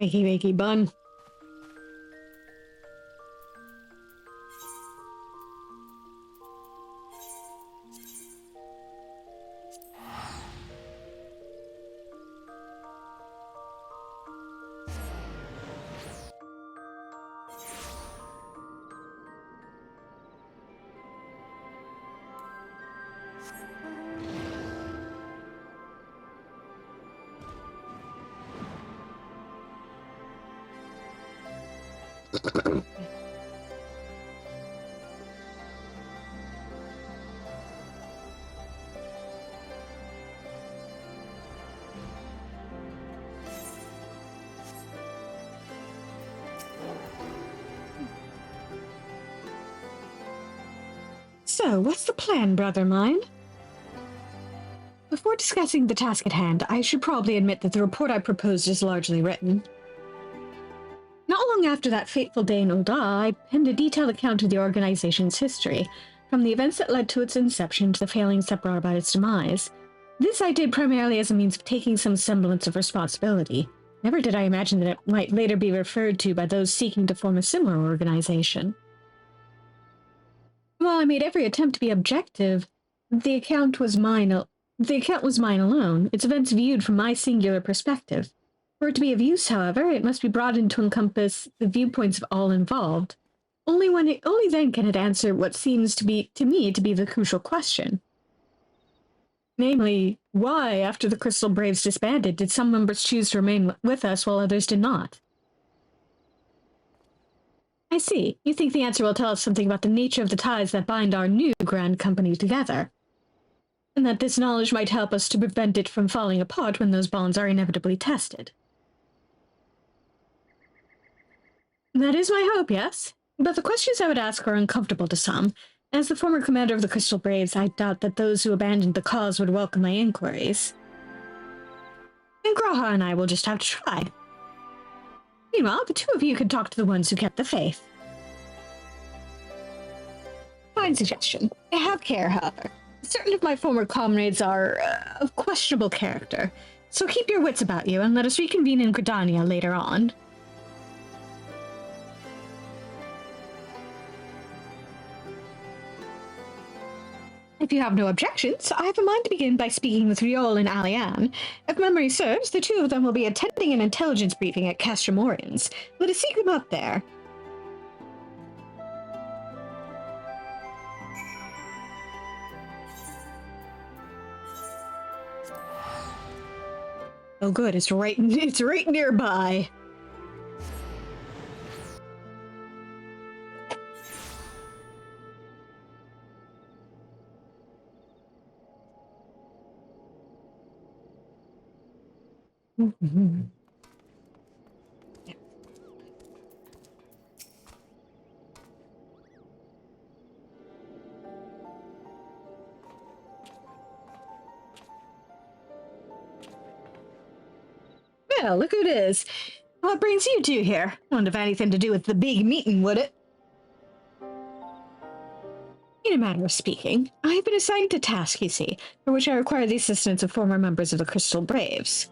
Wakey, wakey, bun. So, what's the plan, brother mine? Before discussing the task at hand, I should probably admit that the report I proposed is largely written. Not long after that fateful day in Ul'dah, I penned a detailed account of the organization's history, from the events that led to its inception to the failings that brought about its demise. This I did primarily as a means of taking some semblance of responsibility. Never did I imagine that it might later be referred to by those seeking to form a similar organization. While I made every attempt to be objective, the account was mine alone, its events viewed from my singular perspective. For it to be of use, however, it must be broadened to encompass the viewpoints of all involved. Only then can it answer what seems to me to be the crucial question. Namely, why, after the Crystal Braves disbanded, did some members choose to remain with us while others did not? I see. You think the answer will tell us something about the nature of the ties that bind our new grand company together, and that this knowledge might help us to prevent it from falling apart when those bonds are inevitably tested. That is my hope, yes. But the questions I would ask are uncomfortable to some. As the former commander of the Crystal Braves, I doubt that those who abandoned the cause would welcome my inquiries. And Graha and I will just have to try. Meanwhile, the two of you could talk to the ones who kept the faith. Fine suggestion. Have care, however. Certain of my former comrades are of questionable character, so keep your wits about you and let us reconvene in Gridania later on. If you have no objections, I have a mind to begin by speaking with Riol and Alian. If memory serves, the two of them will be attending an intelligence briefing at Castra Morians. Let us seek them out there. Oh good, it's right nearby. Mm-hmm. Yeah. Well, look who it is. What brings you two here? Wouldn't have anything to do with the big meeting, would it? In a manner of speaking, I have been assigned a task, you see, for which I require the assistance of former members of the Crystal Braves.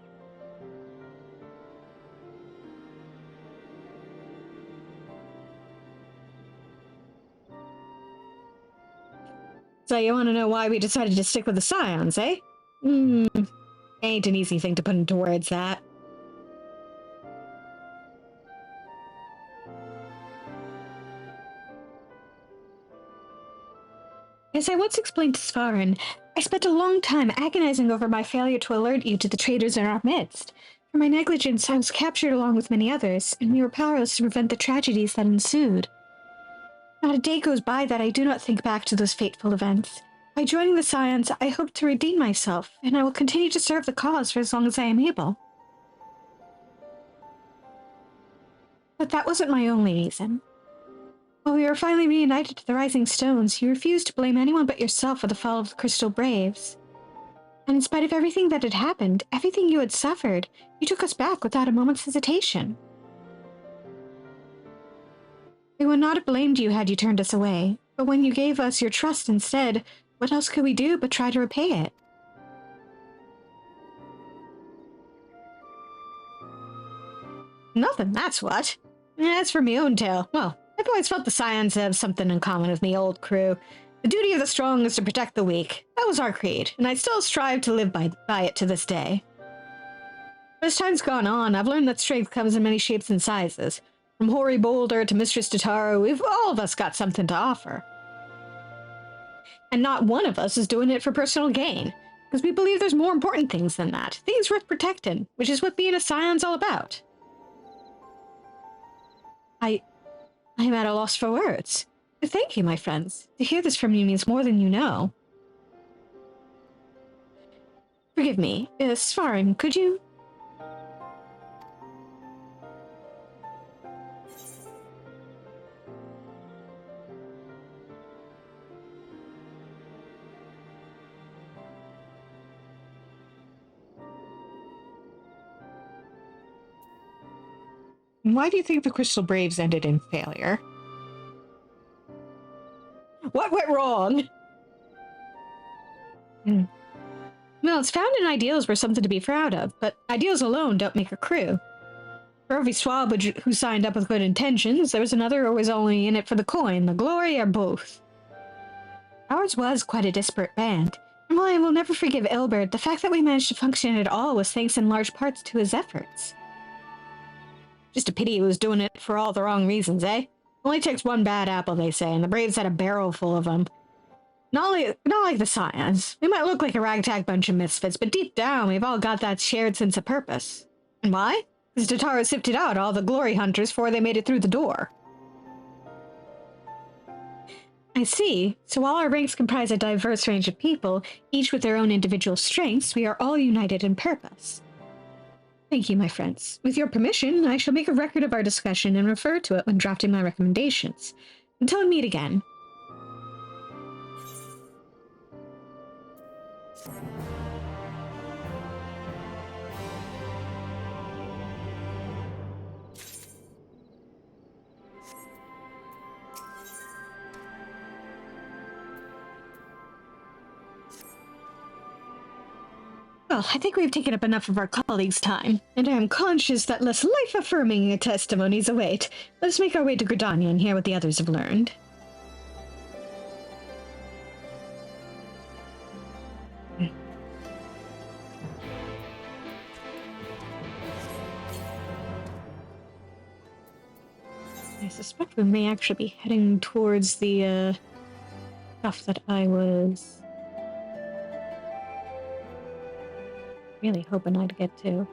So you want to know why we decided to stick with the Scions, eh? Ain't an easy thing to put into words, that. As I once explained to Svarin, I spent a long time agonizing over my failure to alert you to the traitors in our midst. For my negligence, I was captured along with many others, and we were powerless to prevent the tragedies that ensued. Not a day goes by that I do not think back to those fateful events. By joining the Scions, I hope to redeem myself, and I will continue to serve the cause for as long as I am able. But that wasn't my only reason. While we were finally reunited to the Rising Stones, you refused to blame anyone but yourself for the fall of the Crystal Braves. And in spite of everything that had happened, everything you had suffered, you took us back without a moment's hesitation. We would not have blamed you had you turned us away, but when you gave us your trust instead, what else could we do but try to repay it? Nothing, that's what. As for my own tale, well, I've always felt the Scions have something in common with me old crew. The duty of the strong is to protect the weak. That was our creed, and I still strive to live by it to this day. As time's gone on, I've learned that strength comes in many shapes and sizes. From Hoary Boulder to Mistress Tataru, we've all of us got something to offer. And not one of us is doing it for personal gain, because we believe there's more important things than that, things worth protecting, which is what being a Scion's all about. I'm at a loss for words. Thank you, my friends. To hear this from you means more than you know. Forgive me, Svarim, could you? Why do you think the Crystal Braves ended in failure? What went wrong? Well, it's found in ideals were something to be proud of, but ideals alone don't make a crew. For every swab who signed up with good intentions, there was another who was only in it for the coin, the glory, or both. Ours was quite a disparate band, and while I will never forgive Ilbert, the fact that we managed to function at all was thanks in large parts to his efforts. Just a pity he was doing it for all the wrong reasons, eh? Only takes one bad apple, they say, and the Braves had a barrel full of them. Not like the Scions. We might look like a ragtag bunch of misfits, but deep down, we've all got that shared sense of purpose. And why? Because Tataru sifted out all the glory hunters before they made it through the door. I see. So while our ranks comprise a diverse range of people, each with their own individual strengths, we are all united in purpose. Thank you, my friends. With your permission, I shall make a record of our discussion and refer to it when drafting my recommendations. Until we meet again. Well, I think we've taken up enough of our colleagues' time, and I am conscious that less life-affirming testimonies await. Let's make our way to Gridania and hear what the others have learned. I suspect we may actually be heading towards the, stuff that I was really hoping I'd get to.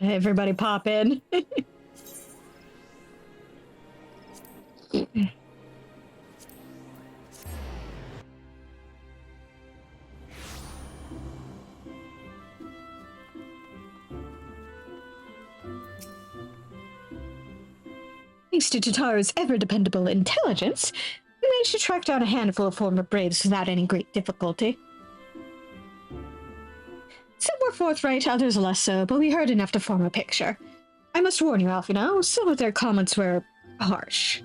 Everybody pop in. Thanks to Tataru's ever-dependable intelligence, we managed to track down a handful of former Braves without any great difficulty. Some were forthright, others less so, but we heard enough to form a picture. I must warn you, Alfino, some of their comments were harsh.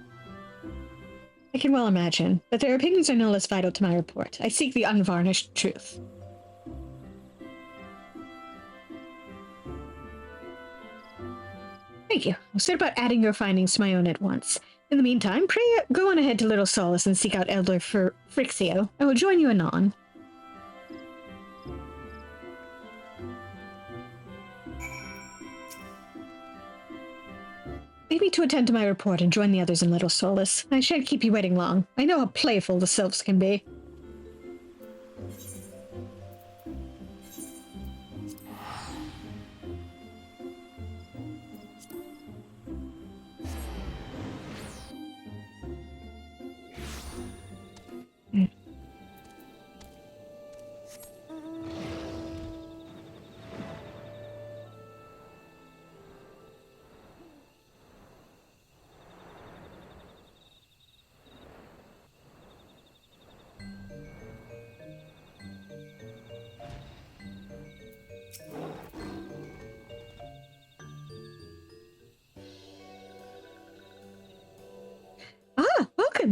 I can well imagine, but their opinions are no less vital to my report. I seek the unvarnished truth. Thank you. I'll set about adding your findings to my own at once. In the meantime, pray go on ahead to Little Solace and seek out Elder Frixio. I will join you anon. Leave me to attend to my report and join the others in Little Solace. I shan't keep you waiting long. I know how playful the sylphs can be.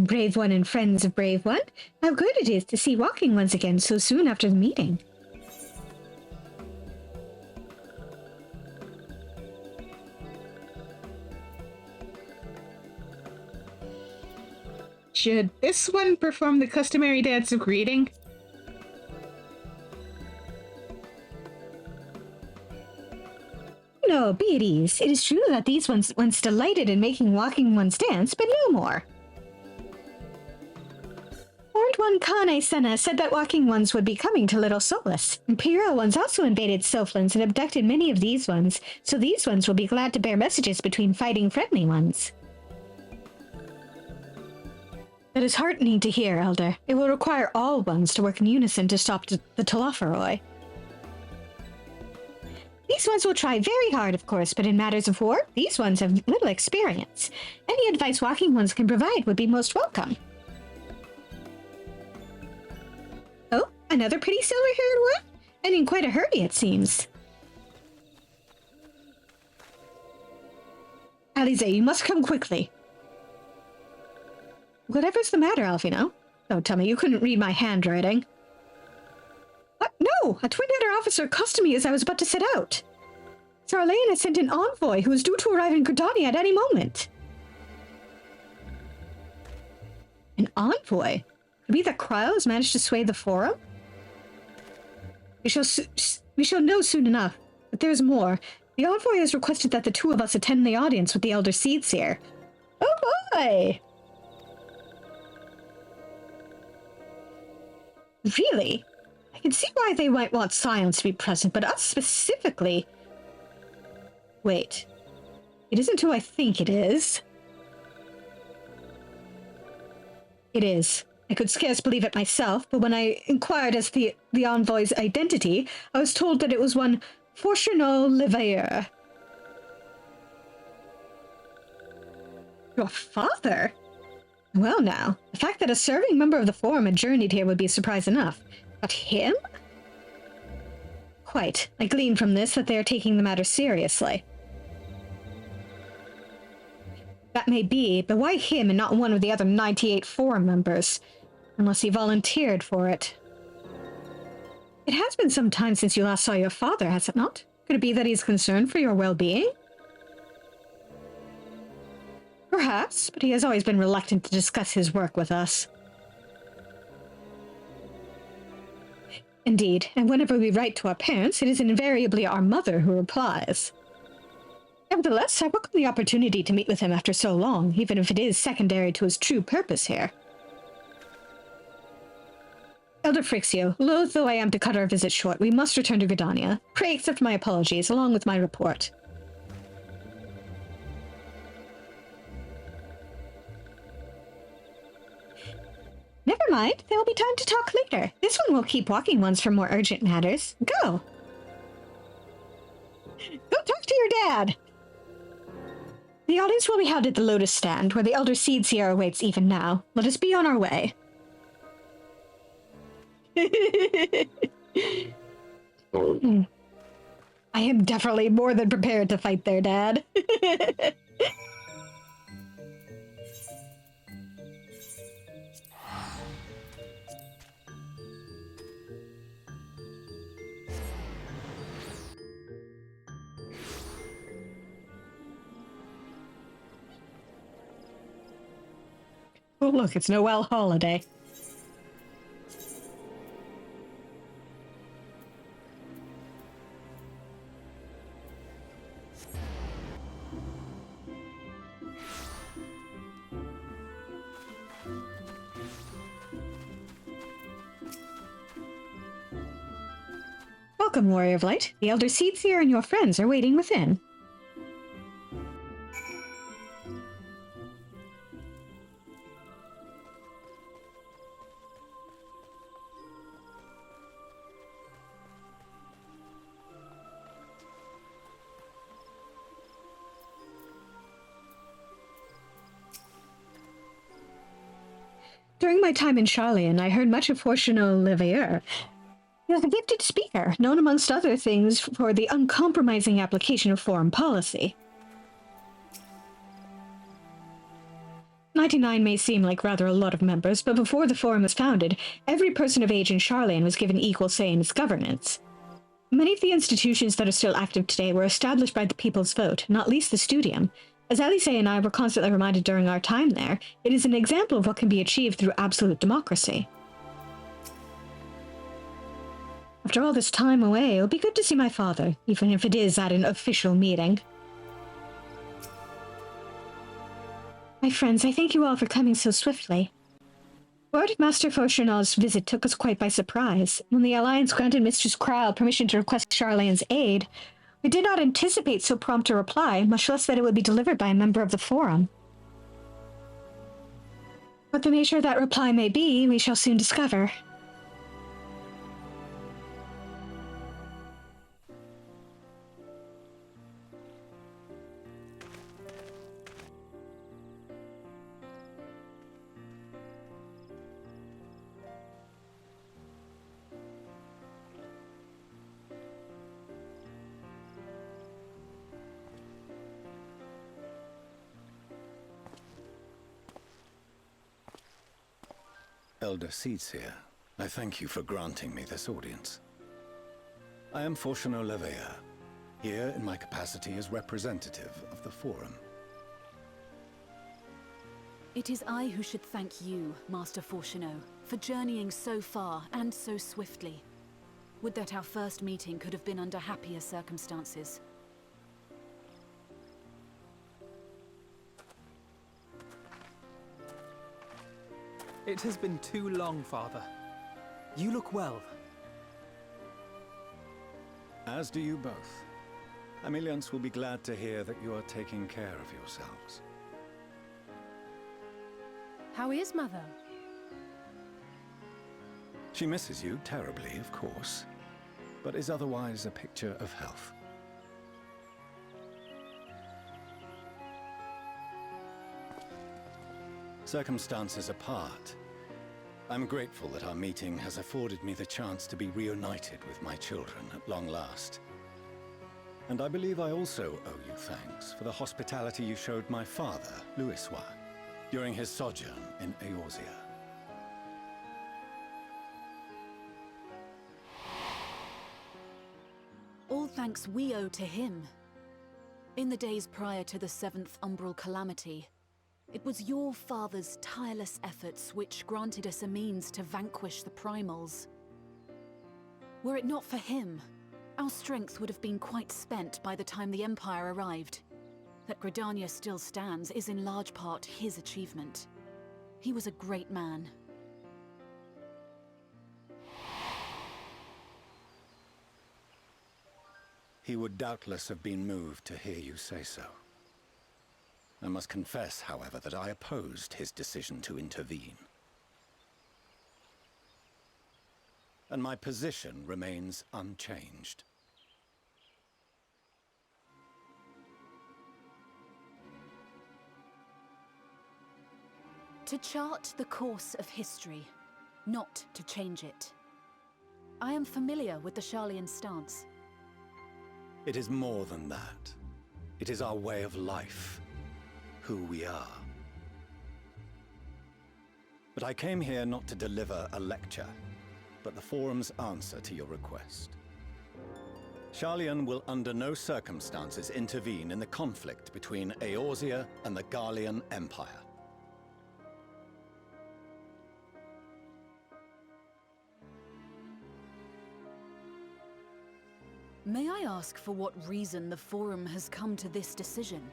Brave One and friends of Brave One. How good it is to see Walking Ones again so soon after the meeting. Should this one perform the customary dance of greeting? No, be at ease. It is true that these ones once delighted in making Walking Ones dance, but no more. Horned One Kane Senna said that Walking Ones would be coming to Little Solace. Imperial Ones also invaded Soflands and abducted many of these ones, so these ones will be glad to bear messages between fighting friendly ones. That is heartening to hear, Elder. It will require all ones to work in unison to stop the Talofaroi. These ones will try very hard, of course, but in matters of war, these ones have little experience. Any advice Walking Ones can provide would be most welcome. Oh, another pretty silver-haired one? And in quite a hurry, it seems. Alize, you must come quickly. Whatever's the matter, Alfino? Don't tell me you couldn't read my handwriting. What? No! A Twin-Header officer accosted me as I was about to set out. Sharlayan has sent an envoy who is due to arrive in Gridania at any moment. An envoy? Could it be that Kryos managed to sway the forum? We shall know soon enough, but there's more. The envoy has requested that the two of us attend the audience with the Elder Seedseer. Oh boy! Really? I can see why they might want Scions to be present, but us specifically... Wait. It isn't who I think it is. It is. I could scarce believe it myself, but when I inquired as to the envoy's identity, I was told that it was one Fortunot Leveilleur. Your father? Well now, the fact that a serving member of the Forum had journeyed here would be a surprise enough. But him? Quite. I glean from this that they are taking the matter seriously. That may be, but why him and not one of the other 98 Forum members? Unless he volunteered for it. It has been some time since you last saw your father, has it not? Could it be that he's concerned for your well-being? Perhaps, but he has always been reluctant to discuss his work with us. Indeed, and whenever we write to our parents, it is invariably our mother who replies. Nevertheless, I welcome the opportunity to meet with him after so long, even if it is secondary to his true purpose here. Elder Frixio, loath though I am to cut our visit short, we must return to Gridania. Pray accept my apologies, along with my report. Never mind, there will be time to talk later. This one will keep Walking Ones for more urgent matters. Go! Go talk to your dad! The audience will be held at the Lotus Stand, where the Elder Seedseer awaits even now. Let us be on our way. I am definitely more than prepared to fight their dad. Oh, look, it's Noel holiday. Welcome, Warrior of Light. The Elder Seedseer and your friends are waiting within. During my time in Sharlayan, I heard much of Fortunot Leveilleur. He was a gifted speaker, known amongst other things for the uncompromising application of foreign policy. I 99 may seem like rather a lot of members, but before the Forum was founded, every person of age in Sharlayan was given equal say in its governance. Many of the institutions that are still active today were established by the people's vote, not least the Studium. As Elise and I were constantly reminded during our time there, it is an example of what can be achieved through absolute democracy. After all this time away, it'll be good to see my father, even if it is at an official meeting. My friends, I thank you all for coming so swiftly. Word of Master Fauchenaux's visit took us quite by surprise. When the Alliance granted Mistress Krile permission to request Sharlayan's aid, we did not anticipate so prompt a reply, much less that it would be delivered by a member of the Forum. What the nature of that reply may be, we shall soon discover. Elder Seedseer, I thank you for granting me this audience. I am Fauchenaux Leveilleur, here in my capacity as representative of the Forum. It is I who should thank you, Master Fauchenaux, for journeying so far and so swiftly. Would that our first meeting could have been under happier circumstances. It has been too long, Father. You look well. As do you both. Ameliance will be glad to hear that you are taking care of yourselves. How is Mother? She misses you terribly, of course, but is otherwise a picture of health. Circumstances apart, I'm grateful that our meeting has afforded me the chance to be reunited with my children at long last. And I believe I also owe you thanks for the hospitality you showed my father, Louisoix, during his sojourn in Eorzea. All thanks we owe to him. In the days prior to the 7th Umbral Calamity, it was your father's tireless efforts which granted us a means to vanquish the primals. Were it not for him, our strength would have been quite spent by the time the Empire arrived. That Gridania still stands is in large part his achievement. He was a great man. He would doubtless have been moved to hear you say so. I must confess, however, that I opposed his decision to intervene. And my position remains unchanged. To chart the course of history, not to change it. I am familiar with the Sharlayan stance. It is more than that. It is our way of life. Who we are. But I came here not to deliver a lecture, but the Forum's answer to your request. Sharlayan will under no circumstances intervene in the conflict between Eorzea and the Garlean Empire. May I ask for what reason the Forum has come to this decision?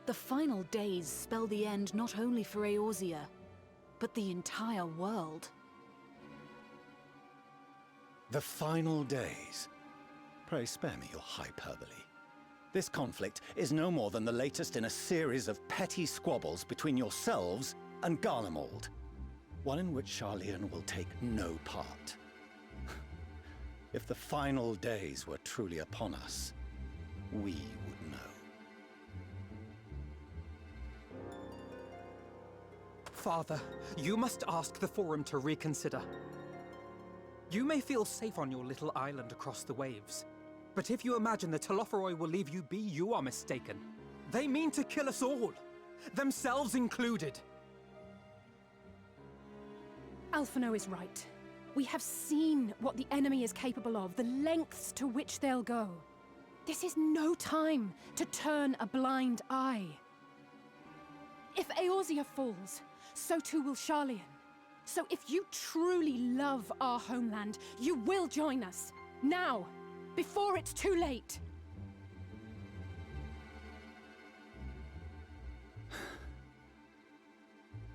The final days spell the end not only for Eorzea, but the entire world. The final days? Pray spare me your hyperbole. This conflict is no more than the latest in a series of petty squabbles between yourselves and Garlemald. One in which Sharlayan will take no part. If the final days were truly upon us, we would know. Father, you must ask the Forum to reconsider. You may feel safe on your little island across the waves, but if you imagine the Telophoroi will leave you be, you are mistaken. They mean to kill us all. themselves included. Alphino is right. We have seen what the enemy is capable of, the lengths to which they'll go. This is no time to turn a blind eye. If Eorzea falls, so too will Sharlayan. So if you truly love our homeland, you will join us. Now, before it's too late.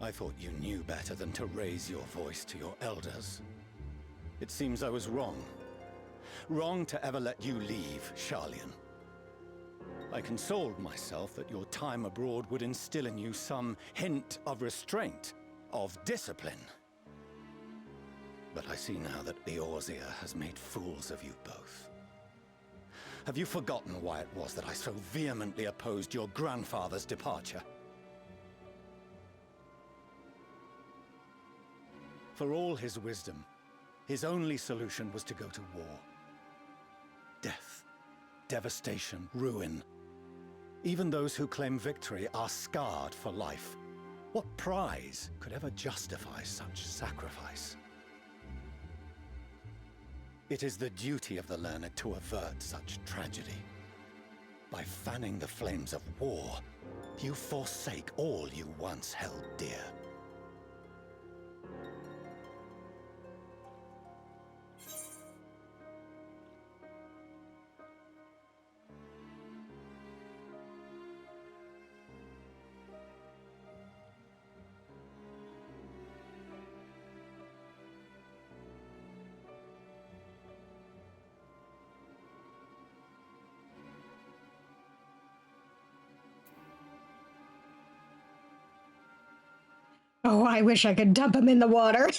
I thought you knew better than to raise your voice to your elders. It seems I was wrong. Wrong to ever let you leave, Sharlayan. I consoled myself that your time abroad would instill in you some hint of restraint, of discipline. But I see now that Eorzea has made fools of you both. Have you forgotten why it was that I so vehemently opposed your grandfather's departure? For all his wisdom, his only solution was to go to war. Death, devastation, ruin. Even those who claim victory are scarred for life. What prize could ever justify such sacrifice? It is the duty of the learned to avert such tragedy. By fanning the flames of war, you forsake all you once held dear. Oh, I wish I could dump him in the water.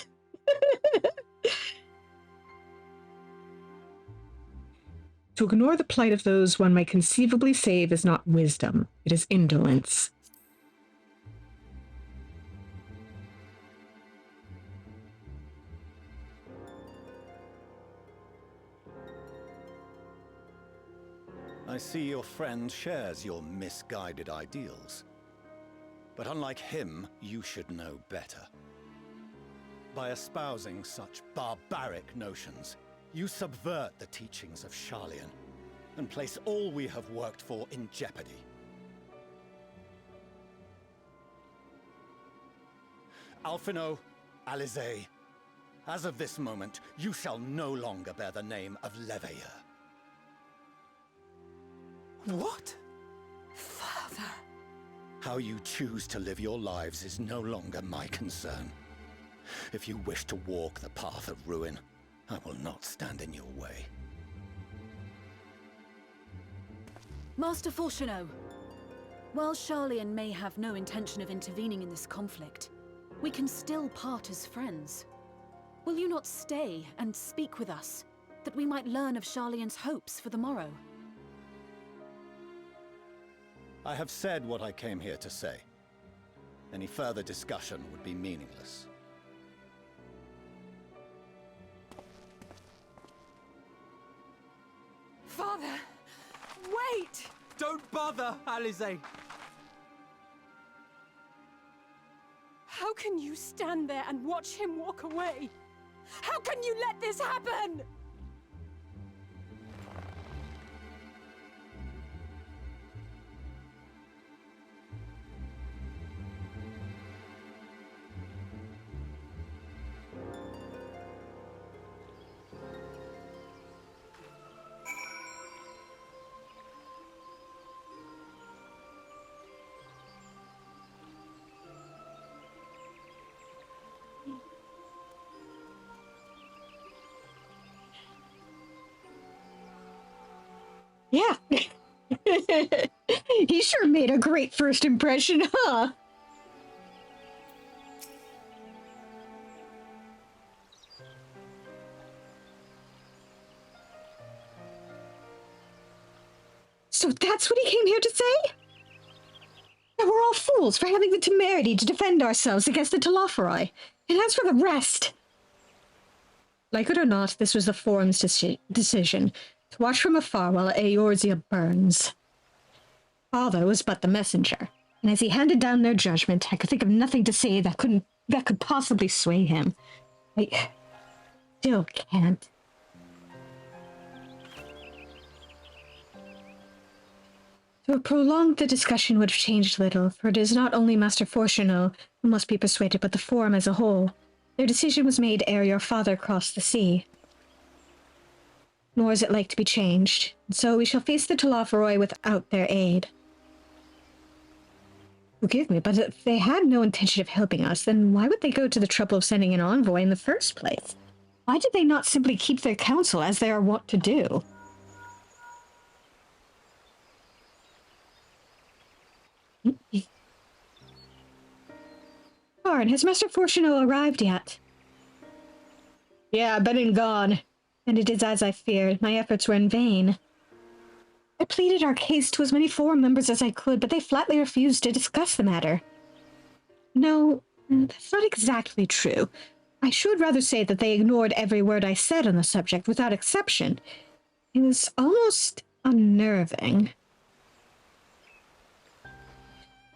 To ignore the plight of those one might conceivably save is not wisdom, it is indolence. I see your friend shares your misguided ideals. But unlike him, you should know better. By espousing such barbaric notions, you subvert the teachings of Sharlayan and place all we have worked for in jeopardy. Alphino, Alisaie, as of this moment, you shall no longer bear the name of Leveilleur. What? Father. How you choose to live your lives is no longer my concern. If you wish to walk the path of ruin, I will not stand in your way. Master Fourcheneau, while Sharlayan may have no intention of intervening in this conflict, we can still part as friends. Will you not stay and speak with us, that we might learn of Sharlayan's hopes for the morrow? I have said what I came here to say. Any further discussion would be meaningless. Father! Wait! Don't bother, Alisaie! How can you stand there and watch him walk away? How can you let this happen? Yeah. He sure made a great first impression, huh? So that's what he came here to say? That we're all fools for having the temerity to defend ourselves against the Telophori. And as for the rest... Like it or not, this was the Forum's decision. To watch from afar while Eorzea burns. Father was but the messenger. and as he handed down their judgment, I could think of nothing to say that could possibly sway him. I still can't. To have prolonged the discussion would have changed little, for it is not only Master Fortuneau who must be persuaded, but the Forum as a whole. Their decision was made ere your father crossed the sea. Nor is it like to be changed, and so we shall face the Talafaroi without their aid. Forgive me, but if they had no intention of helping us, then why would they go to the trouble of sending an envoy in the first place? Why did they not simply keep their counsel as they are wont to do? Darn, has Master Fortuneau arrived yet? Yeah, been and gone. And it is as I feared. My efforts were in vain. I pleaded our case to as many Forum members as I could, but they flatly refused to discuss the matter. No, that's not exactly true. I should rather say that they ignored every word I said on the subject without exception. It was almost unnerving.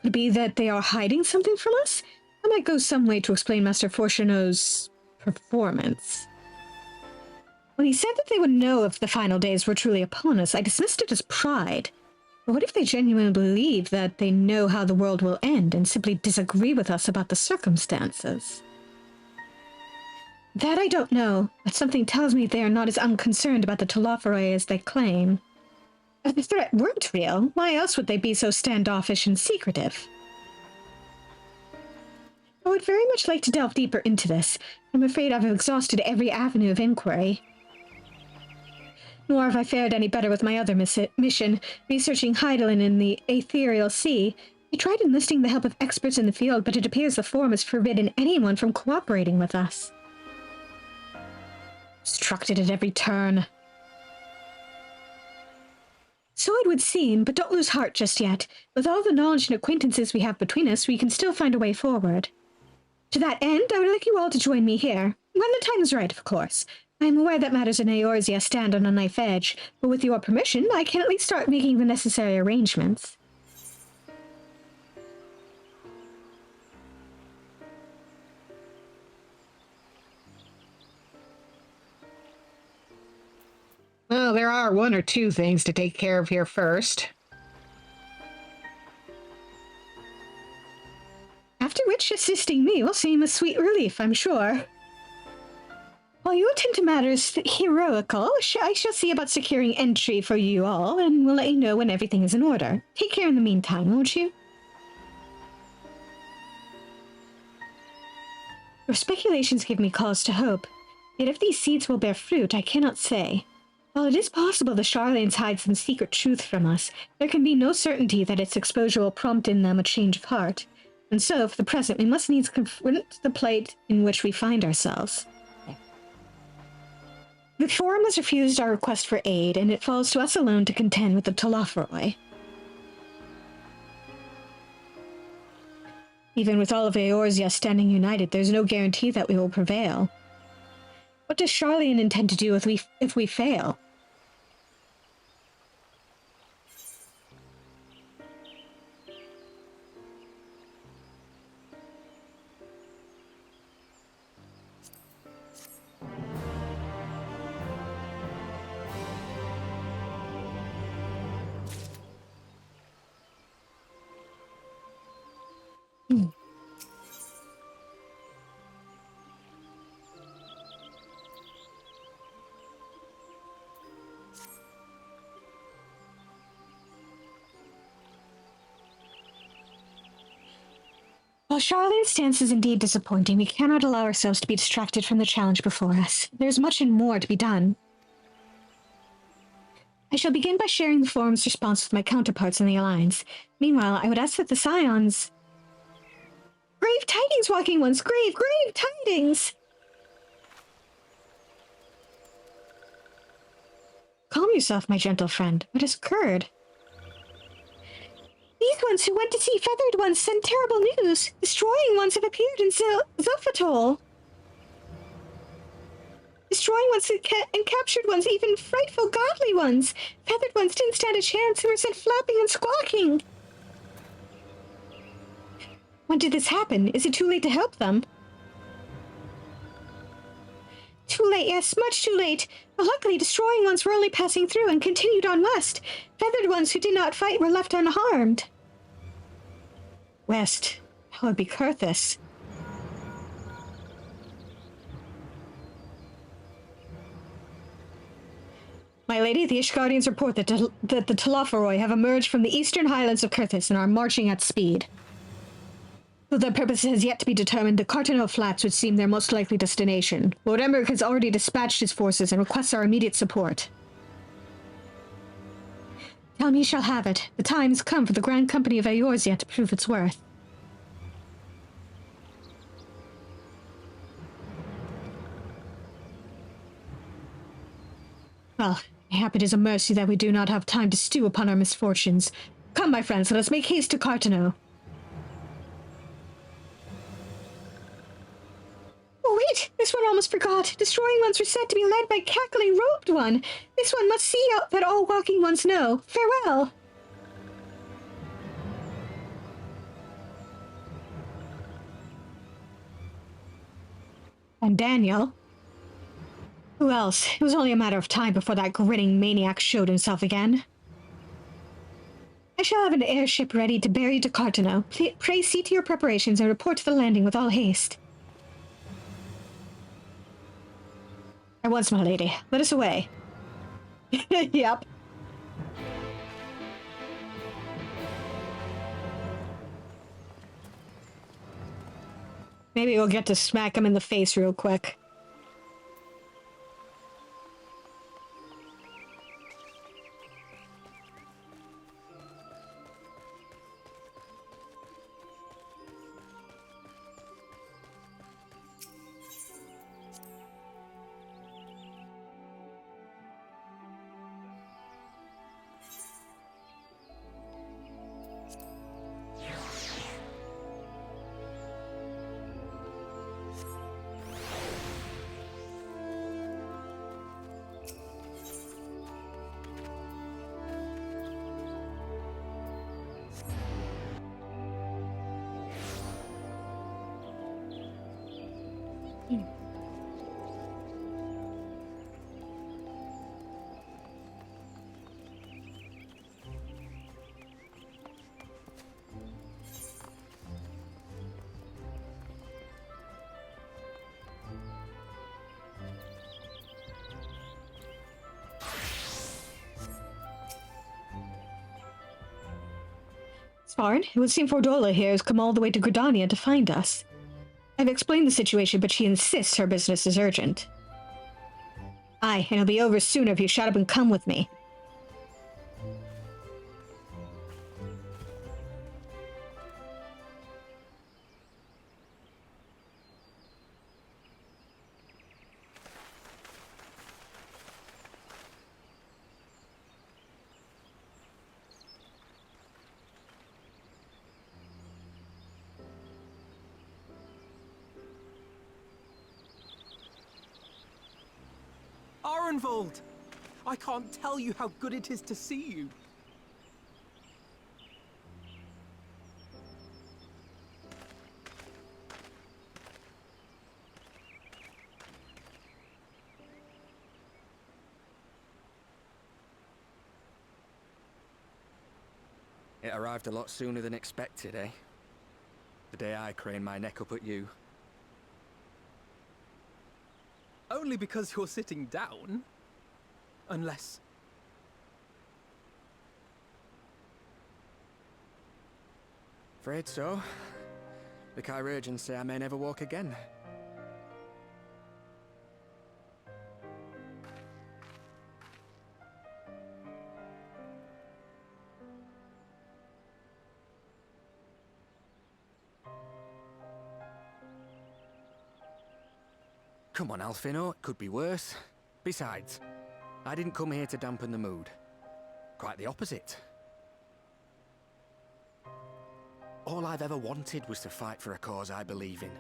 Could it be that they are hiding something from us? That might go some way to explain Master Fortuneau's performance. When he said that they would know if the final days were truly upon us, I dismissed it as pride. But what if they genuinely believe that they know how the world will end and simply disagree with us about the circumstances? That I don't know, but something tells me they are not as unconcerned about the Talafaroi as they claim. If the threat weren't real, why else would they be so standoffish and secretive? I would very much like to delve deeper into this. I'm afraid I've exhausted every avenue of inquiry. Nor have I fared any better with my other mission, researching Heidelin in the Ethereal Sea. I tried enlisting the help of experts in the field, but it appears the Forum has forbidden anyone from cooperating with us. Obstructed at every turn. So it would seem, but don't lose heart just yet. With all the knowledge and acquaintances we have between us, we can still find a way forward. To that end, I would like you all to join me here. When the time is right, of course. I am aware that matters in Eorzea stand on a knife edge, but with your permission, I can at least start making the necessary arrangements. Well, there are one or two things to take care of here first. After which, assisting me will seem a sweet relief, I'm sure. While you attend to matters heroical, I shall see about securing entry for you all, and will let you know when everything is in order. Take care in the meantime, won't you? Your speculations give me cause to hope. Yet if these seeds will bear fruit, I cannot say. While it is possible the Sharlayans hide some secret truth from us, there can be no certainty that its exposure will prompt in them a change of heart. And so, for the present, we must needs confront the plight in which we find ourselves. The Forum has refused our request for aid, and it falls to us alone to contend with the Talafaroi. Even with all of Eorzea standing united, there's no guarantee that we will prevail. What does Sharlayan intend to do if we fail? While Sharlayan's stance is indeed disappointing, we cannot allow ourselves to be distracted from the challenge before us. There's much and more to be done. I shall begin by sharing the Forum's response with my counterparts in the Alliance. Meanwhile, I would ask that the Scions... Grave tidings, Walking Ones! Grave tidings! Calm yourself, my gentle friend. What has occurred? These ones who went to see Feathered Ones send terrible news. Destroying ones have appeared in Zilphatol. Destroying ones and captured ones, even frightful godly ones. Feathered ones didn't stand a chance and were sent flapping and squawking. When did this happen? Is it too late to help them? Too late, yes, much too late. But luckily, destroying ones were only passing through and continued on west. Feathered ones who did not fight were left unharmed. West. That would be Kurthus. My lady, the Ishgardians report that the Telophoroi have emerged from the eastern highlands of Kurthus and are marching at speed. Though their purpose has yet to be determined, the Cartano Flats would seem their most likely destination. Lord Emmerich has already dispatched his forces and requests our immediate support. Tell me you shall have it. The time has come for the Grand Company of Eorzea to prove its worth. Well, mayhap it is a mercy that we do not have time to stew upon our misfortunes. Come, my friends, let us make haste to Cartano. Oh, wait! This one almost forgot. Destroying ones were said to be led by cackling robed one. This one must see out that all walking ones know. Farewell! And Daniel? Who else? It was only a matter of time before that grinning maniac showed himself again. I shall have an airship ready to bear you to Cartano. Pray see to your preparations and report to the landing with all haste. At once, my lady. Let us away. Yep. Maybe we'll get to smack him in the face real quick. Sparn, it would seem Fordola here has come all the way to Gridania to find us. I've explained the situation, but she insists her business is urgent. Aye, and it'll be over sooner if you shut up and come with me. Arenvold! I can't tell you how good it is to see you. It arrived a lot sooner than expected, eh? The day I craned my neck up at you. Only because you're sitting down. Unless... Afraid so. The Chirurgeons say I may never walk again. Come on, Alfino, it could be worse. Besides, I didn't come here to dampen the mood. Quite the opposite. All I've ever wanted was to fight for a cause I believe in.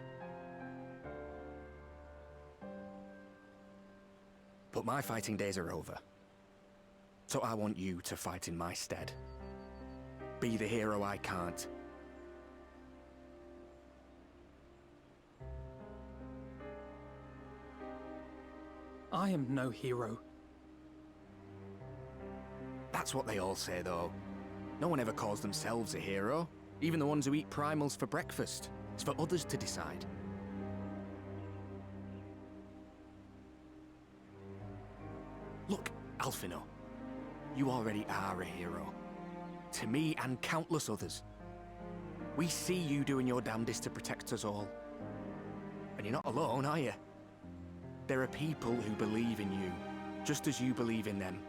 But my fighting days are over. So I want you to fight in my stead. Be the hero I can't. I am no hero. That's what they all say, though. No one ever calls themselves a hero. Even the ones who eat primals for breakfast. It's for others to decide. Look, Alphino. You already are a hero. To me and countless others. We see you doing your damnedest to protect us all. And you're not alone, are you? There are people who believe in you, just as you believe in them.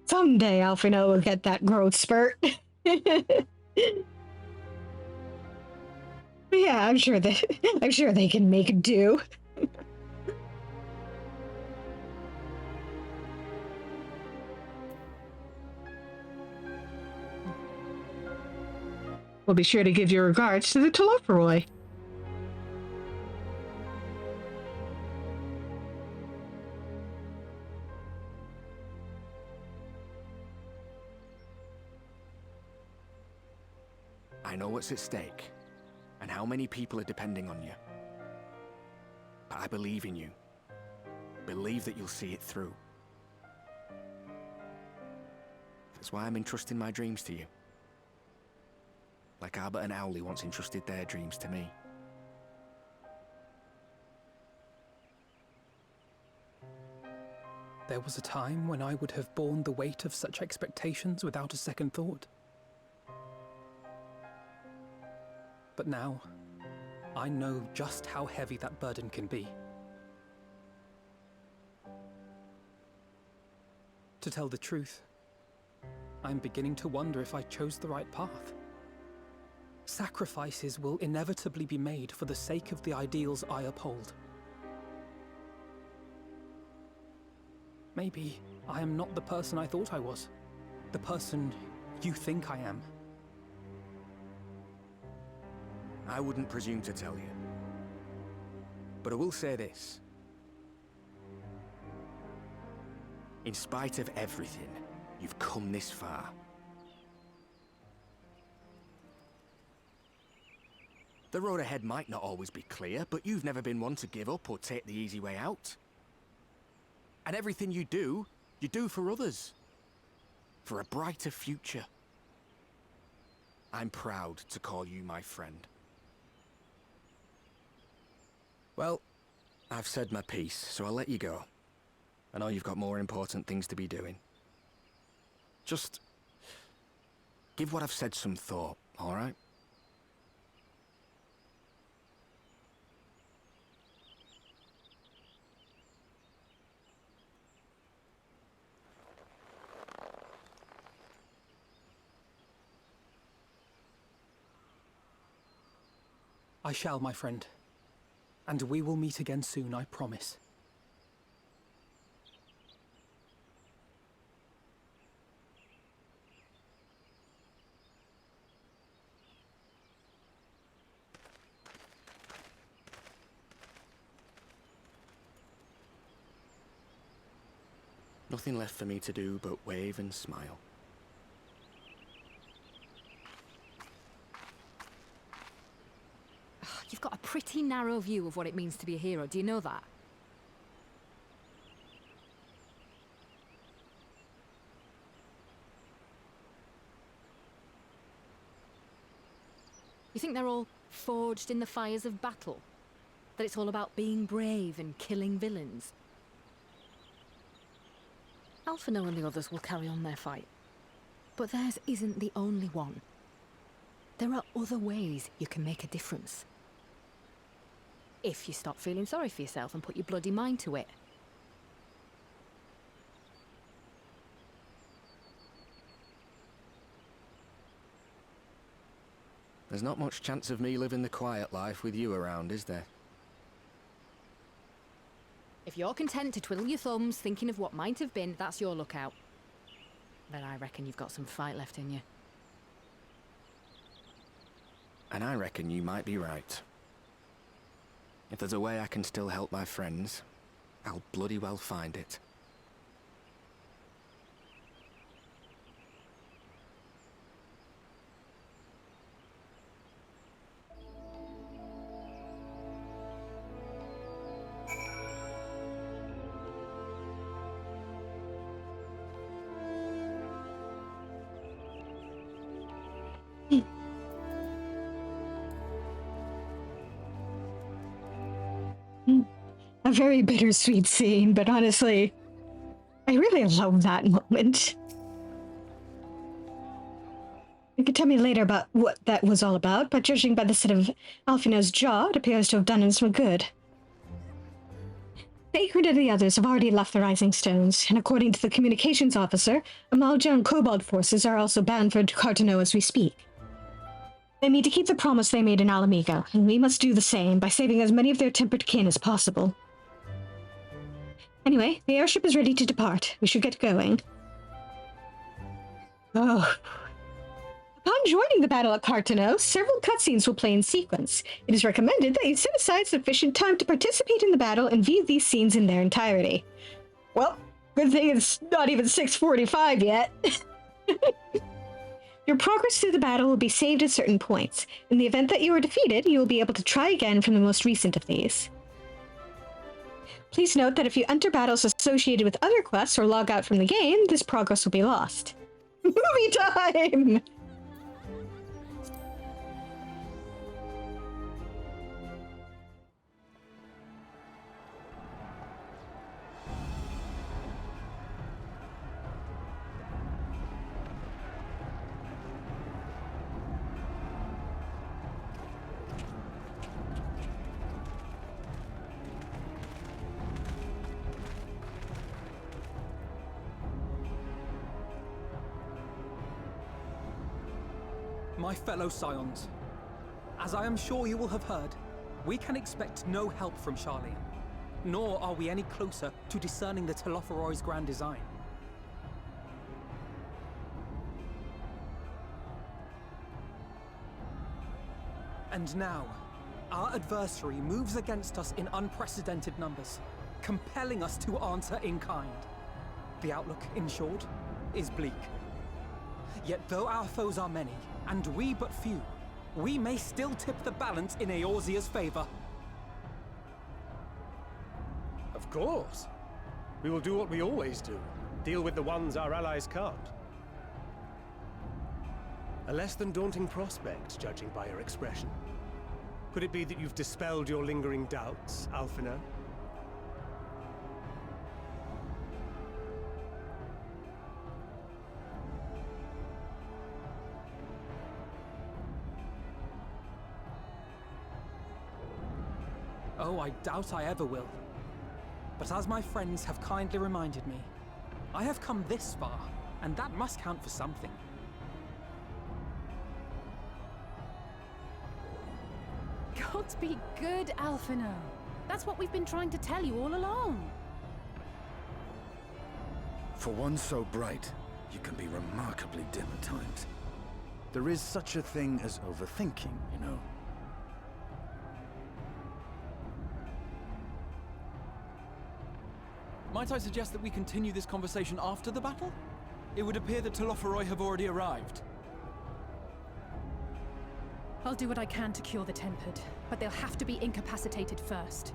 Someday Alfino will get that growth spurt. Yeah, I'm sure they can make do. We'll be sure to give your regards to the Telophoroi. I know what's at stake, and how many people are depending on you. But I believe in you. Believe that you'll see it through. That's why I'm entrusting my dreams to you. Like Albert and Owley once entrusted their dreams to me. There was a time when I would have borne the weight of such expectations without a second thought. But now, I know just how heavy that burden can be. To tell the truth, I'm beginning to wonder if I chose the right path. Sacrifices will inevitably be made for the sake of the ideals I uphold. Maybe I am not the person I thought I was. The person you think I am. I wouldn't presume to tell you. But I will say this. In spite of everything, you've come this far. The road ahead might not always be clear, but you've never been one to give up or take the easy way out. And everything you do for others. For a brighter future. I'm proud to call you my friend. Well, I've said my piece, so I'll let you go. I know you've got more important things to be doing. Just give what I've said some thought, all right? I shall, my friend. And we will meet again soon, I promise. Nothing left for me to do but wave and smile. You've got a pretty narrow view of what it means to be a hero, do you know that? You think they're all forged in the fires of battle? That it's all about being brave and killing villains? Alphino and the others will carry on their fight. But theirs isn't the only one. There are other ways you can make a difference. If you stop feeling sorry for yourself and put your bloody mind to it. There's not much chance of me living the quiet life with you around, is there? If you're content to twiddle your thumbs thinking of what might have been, that's your lookout. But I reckon you've got some fight left in you. And I reckon you might be right. If there's a way I can still help my friends, I'll bloody well find it. A very bittersweet scene, but honestly, I really love that moment. You could tell me later about what that was all about, but judging by the set of Alfino's jaw, it appears to have done him some good. Sacred and the others have already left the Rising Stones, and according to the communications officer, Amalja and Kobold forces are also bound for Cartano as we speak. They mean to keep the promise they made in Alamigo, and we must do the same by saving as many of their tempered kin as possible. Anyway, the airship is ready to depart. We should get going. Oh. Upon joining the battle at Cartano, several cutscenes will play in sequence. It is recommended that you set aside sufficient time to participate in the battle and view these scenes in their entirety. Well, good thing it's not even 6:45 yet. Your progress through the battle will be saved at certain points. In the event that you are defeated, you will be able to try again from the most recent of these. Please note that if you enter battles associated with other quests or log out from the game, this progress will be lost. Movie time! My fellow Scions, as I am sure you will have heard, we can expect no help from Sharlayan, nor are we any closer to discerning the Telophoroi's grand design. And now, our adversary moves against us in unprecedented numbers, compelling us to answer in kind. The outlook, in short, is bleak. Yet though our foes are many, and we but few, we may still tip the balance in Eorzea's favor. Of course. We will do what we always do. Deal with the ones our allies can't. A less than daunting prospect, judging by your expression. Could it be that you've dispelled your lingering doubts, Alfino? Oh, I doubt I ever will. But as my friends have kindly reminded me, I have come this far, and that must count for something. God be good, Alfino. That's what we've been trying to tell you all along. For one so bright, you can be remarkably dim at times. There is such a thing as overthinking, you know. Might I suggest that we continue this conversation after the battle? It would appear that Telophoroi have already arrived. I'll do what I can to cure the tempered, but they'll have to be incapacitated first.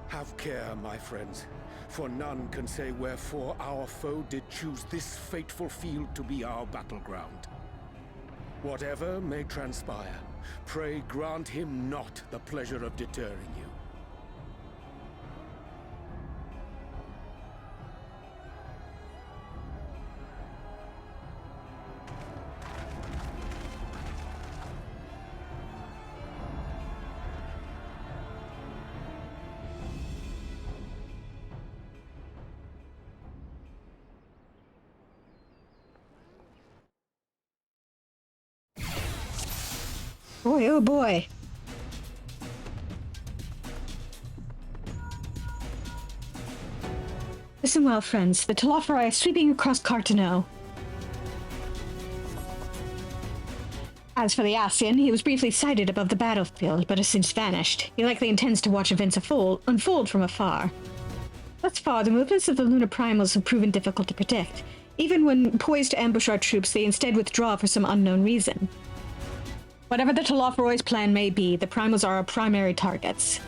Have care, my friends, for none can say wherefore our foe did choose this fateful field to be our battleground. Whatever may transpire, pray grant him not the pleasure of deterring you. Boy, oh boy. Listen well, friends. The Telophori are sweeping across Cartano. As for the Ascian, he was briefly sighted above the battlefield, but has since vanished. He likely intends to watch events unfold from afar. Thus far, the movements of the lunar primals have proven difficult to predict. Even when poised to ambush our troops, they instead withdraw for some unknown reason. Whatever the Telophoroi's plan may be, the primals are our primary targets.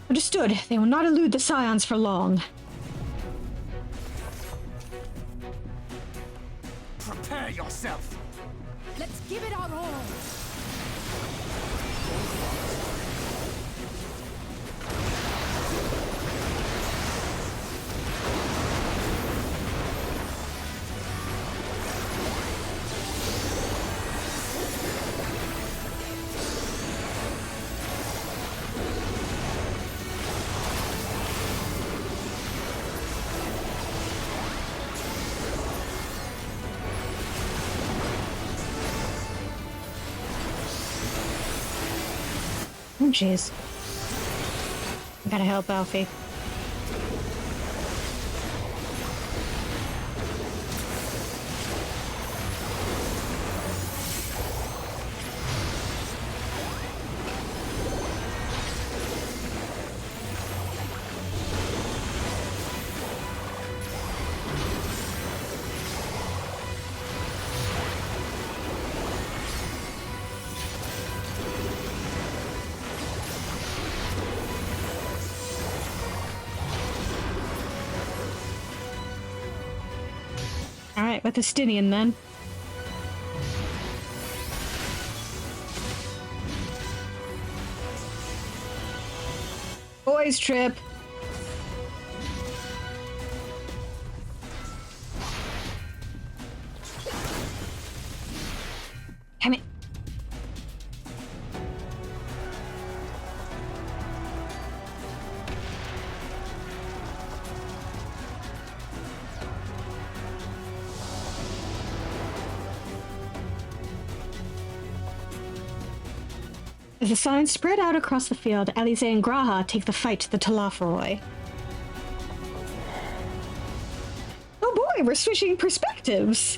Understood. They will not elude the Scions for long. Prepare yourself! Let's give it our all! Oh, jeez. Gotta help Alfie. Alright, with the Stinian then. Boys trip. Damn it. As the signs spread out across the field, Alize and Graha take the fight to the Telophoroi. Oh boy, we're switching perspectives!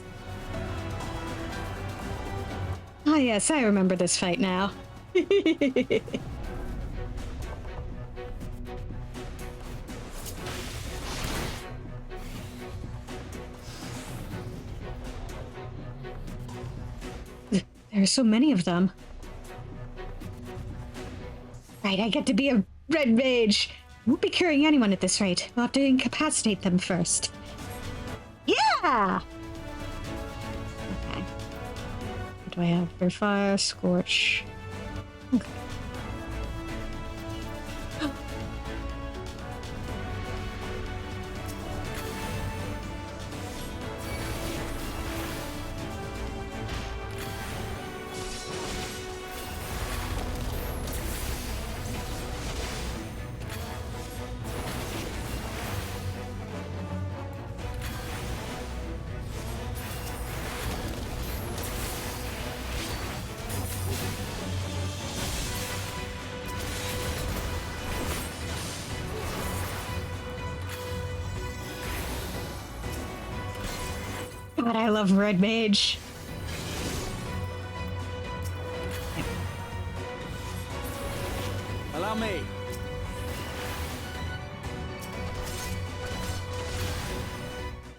Ah yes, I remember this fight now. There are so many of them. Right, I get to be a red mage. Won't be carrying anyone at this rate. We'll have to incapacitate them first. Yeah! Okay. What do I have for fire? Scorch. Okay. God, I love Red Mage. Allow me.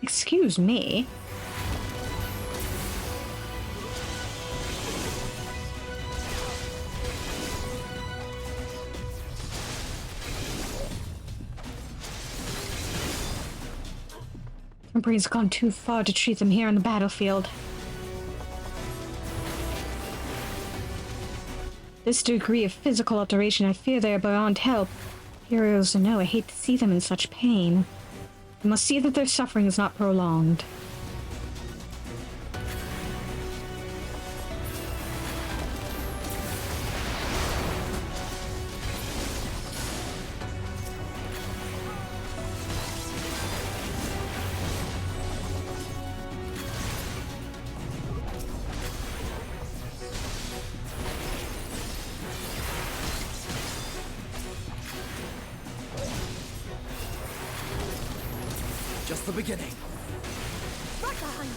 Excuse me. Tempere's gone too far to treat them here on the battlefield. This degree of physical alteration, I fear they are beyond help. Heroes to know, I hate to see them in such pain. We must see that their suffering is not prolonged. just the beginning. Right behind you.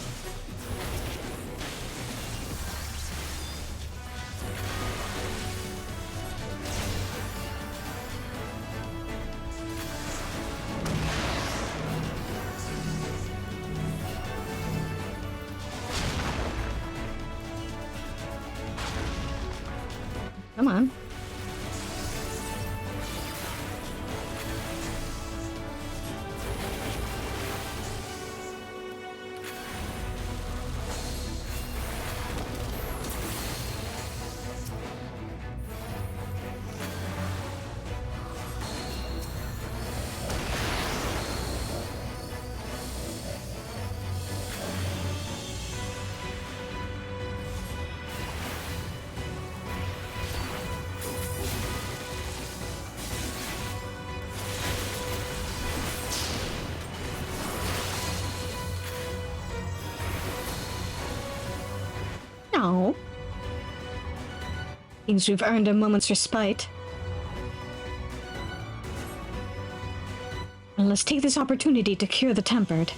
Come on. No. Seems we've earned a moment's respite. And let's take this opportunity to cure the tempered.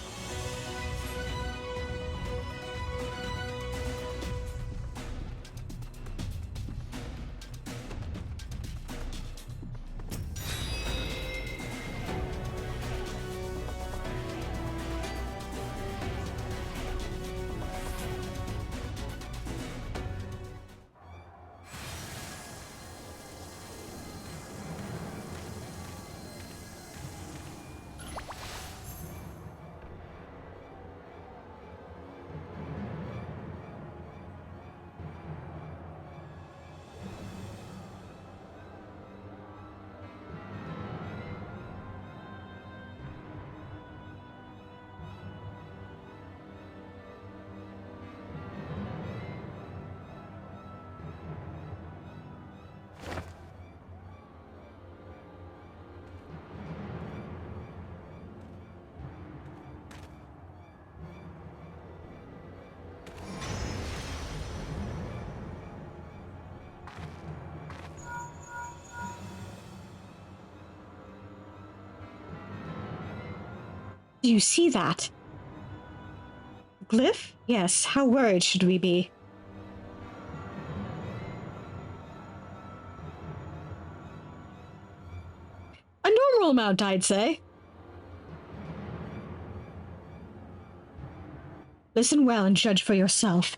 Do you see that? Glyph? Yes, how worried should we be? A normal amount, I'd say. Listen well and judge for yourself.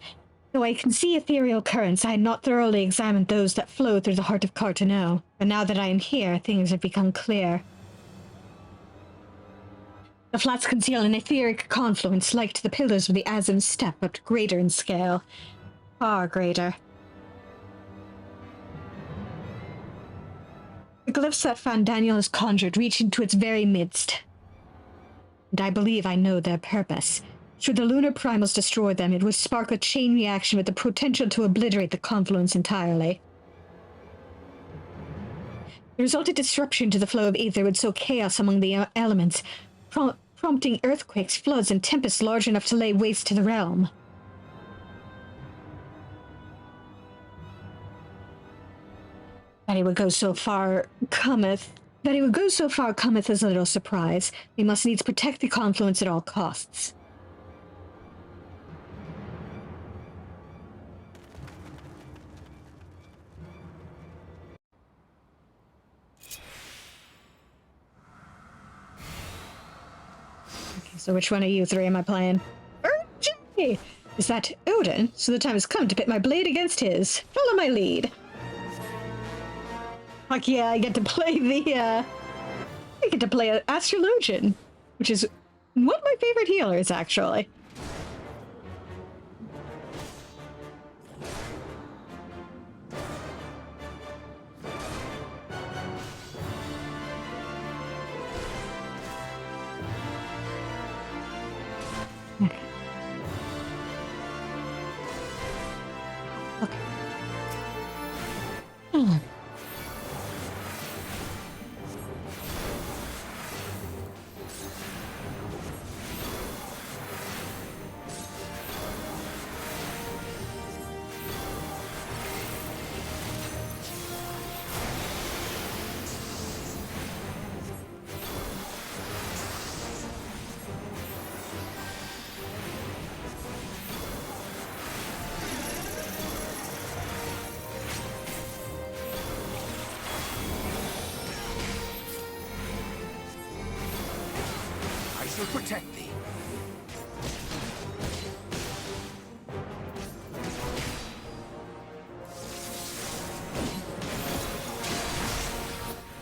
Though I can see ethereal currents, I had not thoroughly examined those that flow through the heart of Carteneau. But now that I am here, things have become clear. The flats conceal an etheric confluence like to the pillars of the Azim Step, but greater in scale. Far greater. The glyphs that Fandaniel has conjured reach into its very midst. And I believe I know their purpose. Should the lunar primals destroy them, it would spark a chain reaction with the potential to obliterate the confluence entirely. The resultant disruption to the flow of ether would sow chaos among the elements, prompting earthquakes, floods, and tempests large enough to lay waste to the realm. That he would go so far cometh as a little surprise. We must needs protect the confluence at all costs. So which one of you three am I playing? Urgently! Is that Odin? So the time has come to pit my blade against his. Follow my lead. Fuck yeah, I get to play an Astrologian, which is one of my favorite healers, actually. Okay. shall protect thee.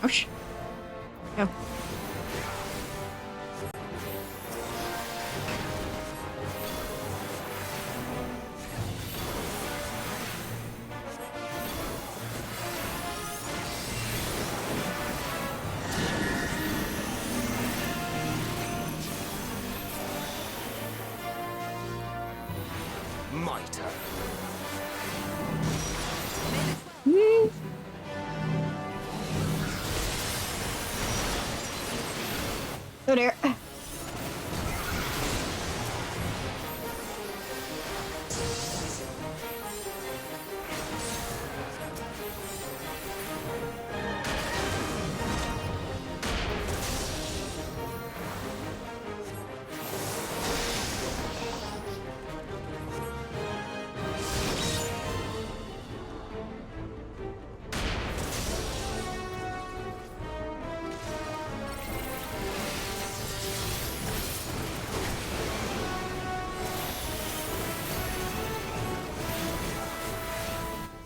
Ouch. Go. My turn. Oh dear.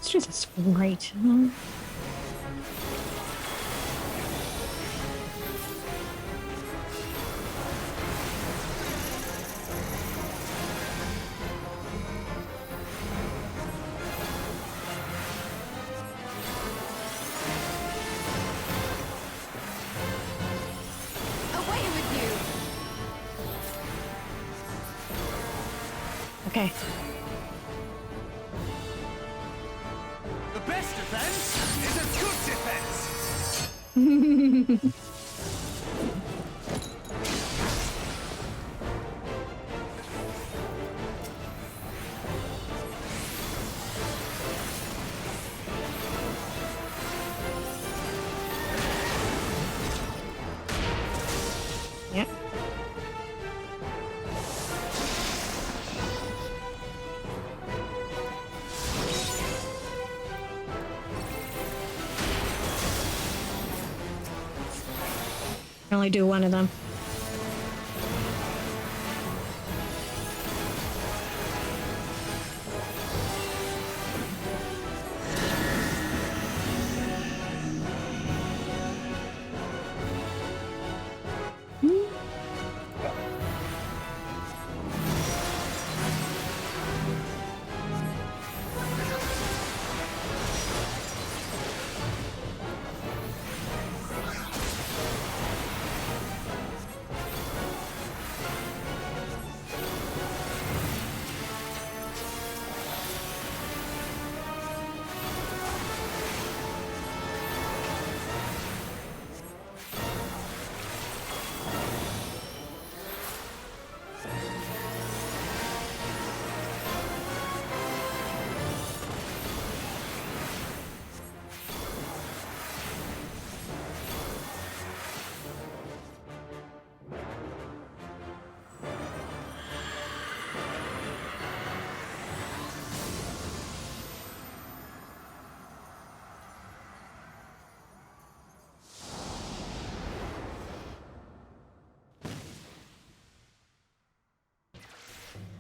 Let's do this right. Away with you! Okay. The best defense is a good defense. Yep. Can only do one of them.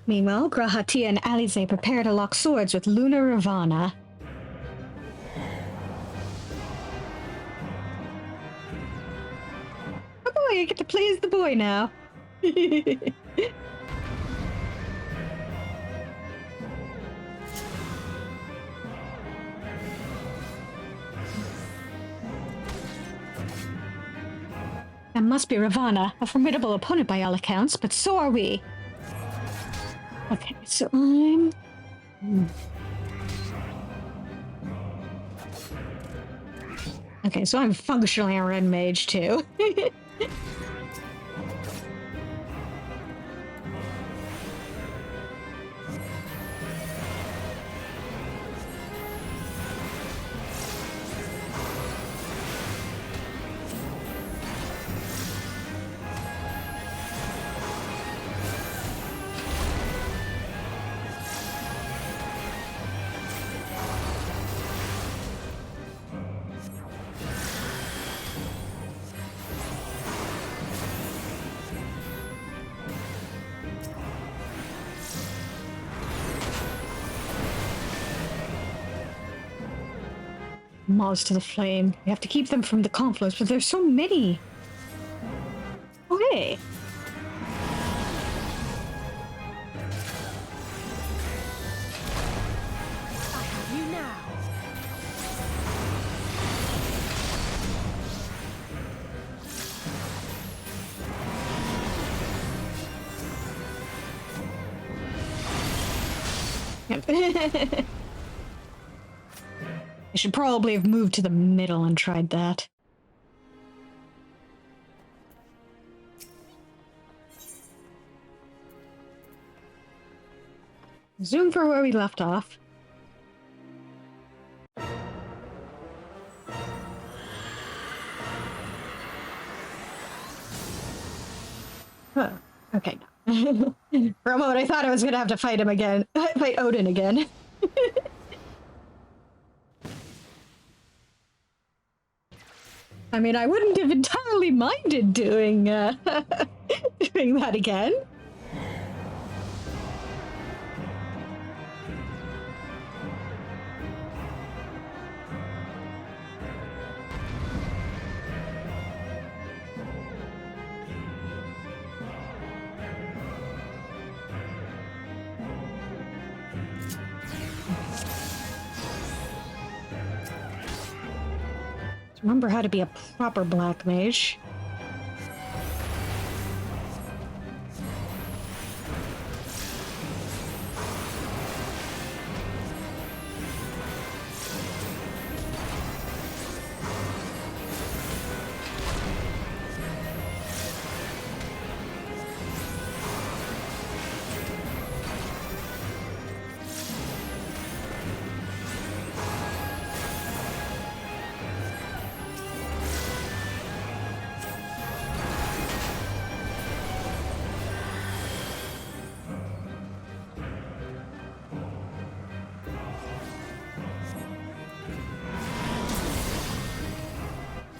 Meanwhile, Grahati and Alize prepare to lock swords with Luna Ravana. Oh boy, I get to play as the boy now. That must be Ravana, a formidable opponent by all accounts, but so are we. Okay, so I'm... Okay, so I'm functionally a red mage too. moths to the flame. We have to keep them from the conflicts, but there's so many. Oh, hey. I have you now. I should probably have moved to the middle and tried that. Zoom for where we left off. Huh. Okay. For a moment, I thought I was gonna have to fight him again. Fight Odin again. I mean, I wouldn't have entirely minded doing doing that again. Remember how to be a proper black mage.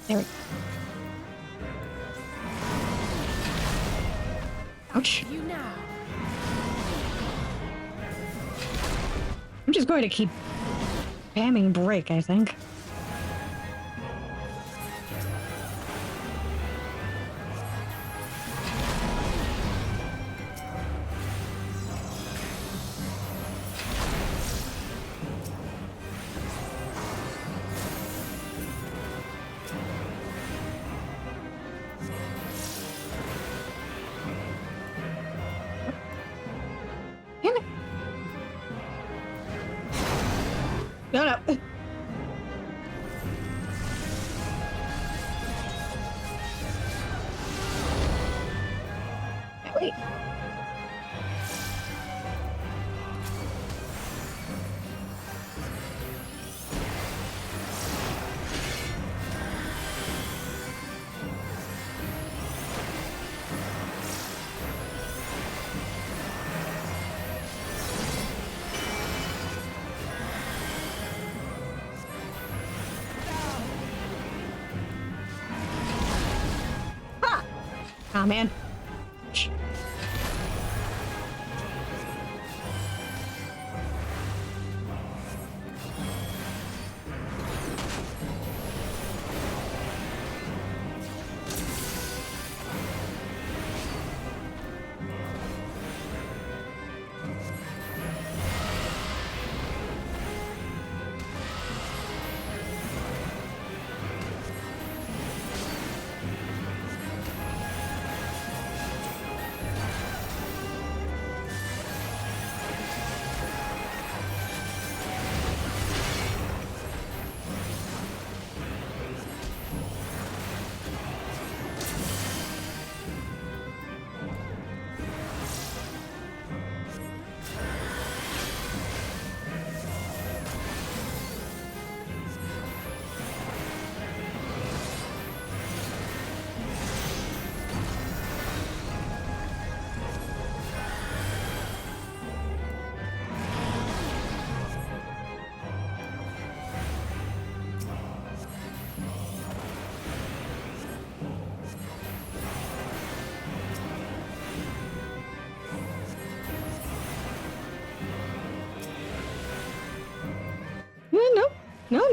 There we go. Ouch. You now. I'm just going to keep spamming break, I think. No, no. Wait. Oh man.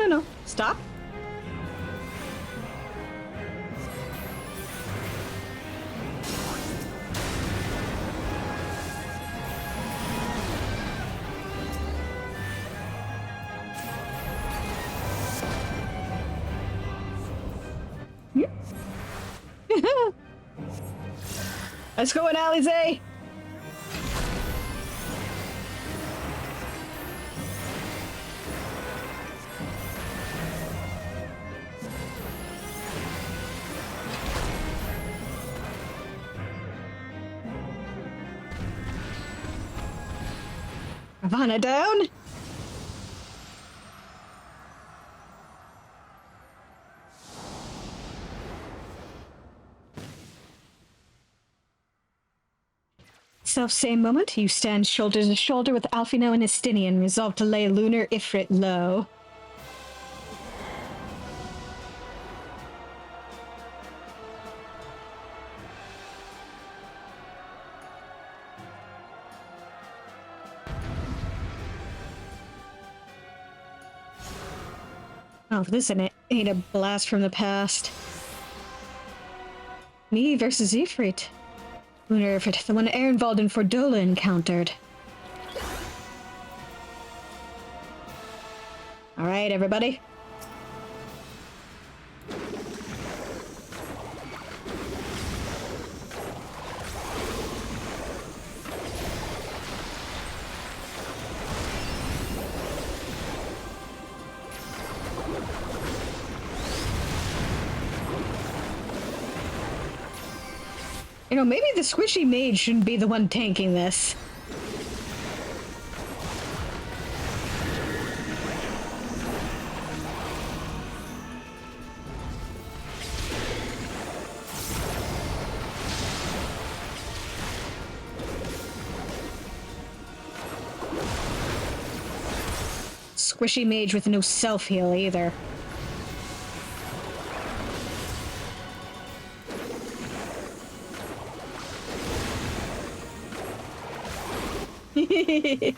No. Stop. Let's go in, Alize! Ravana down! Self-same moment, you stand shoulder to shoulder with Alphino and Estinian, resolved to lay Lunar Ifrit low. Oh, this ain't a blast from the past. Me versus Ifrit. Lunar Ifrit, the one Ehrenwald and Fordola encountered. Alright, everybody. You know, maybe the squishy mage shouldn't be the one tanking this. Squishy mage with no self-heal either. You're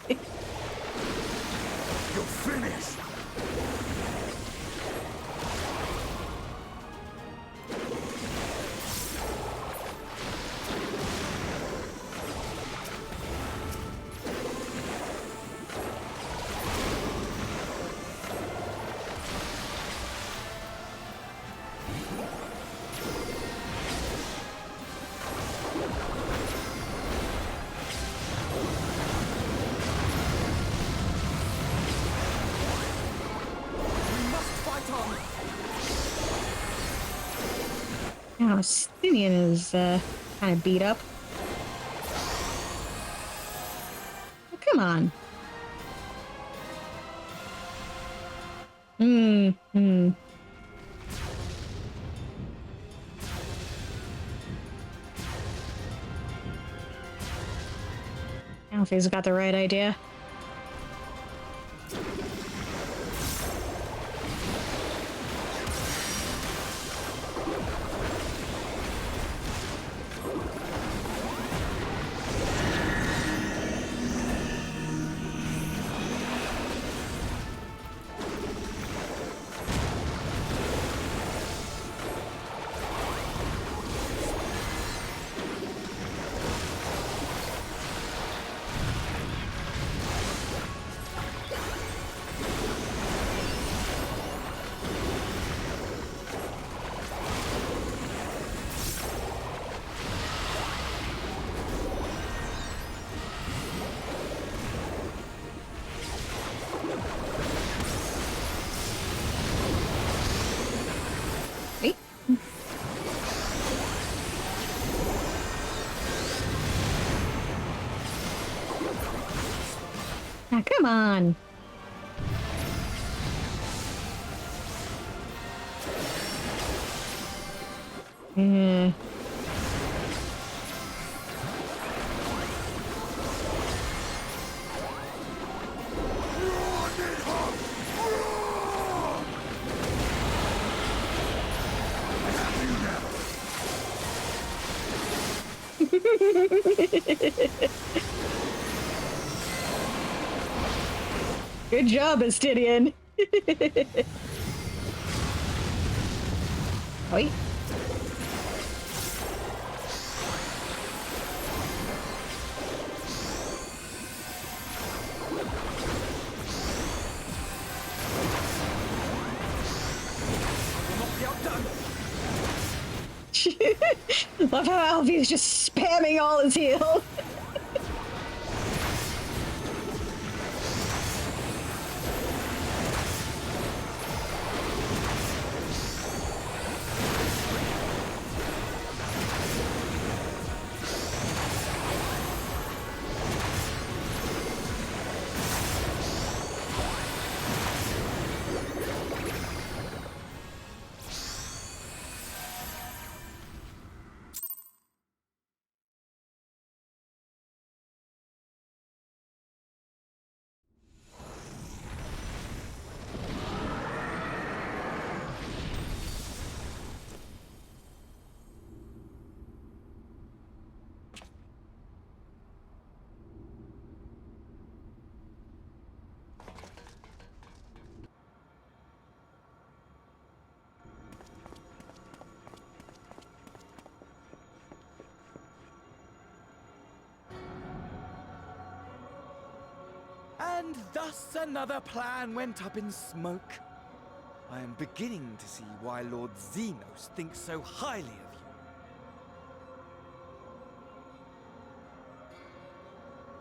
finished! Oh, Stinian is kind of beat up. Oh, come on. I don't think he's got the right idea. Now, come on. Good job, Astidian. Oi. Love how Alfie's just spamming all his heal. And thus another plan went up in smoke. I am beginning to see why Lord Xenos thinks so highly of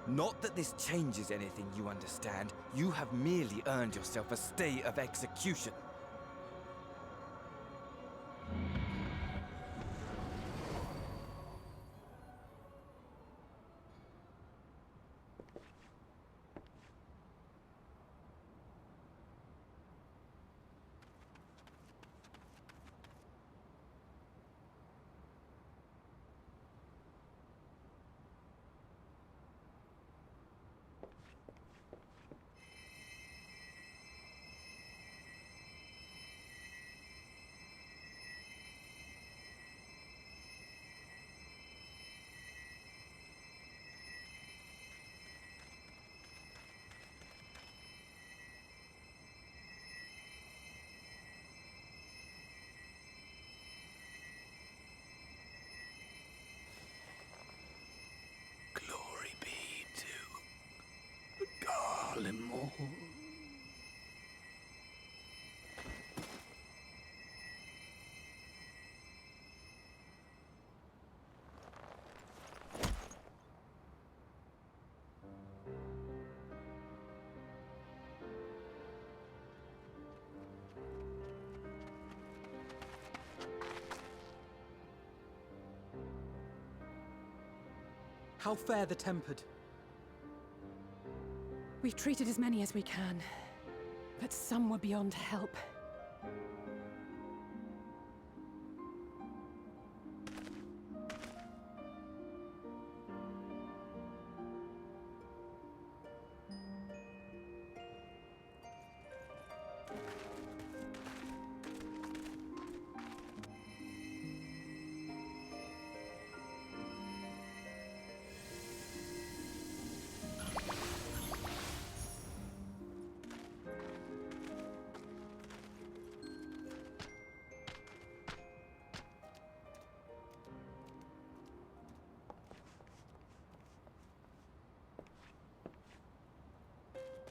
you. Not that this changes anything, you understand. You have merely earned yourself a stay of execution. Garlemore. How fare the tempered? We've treated as many as we can, but some were beyond help.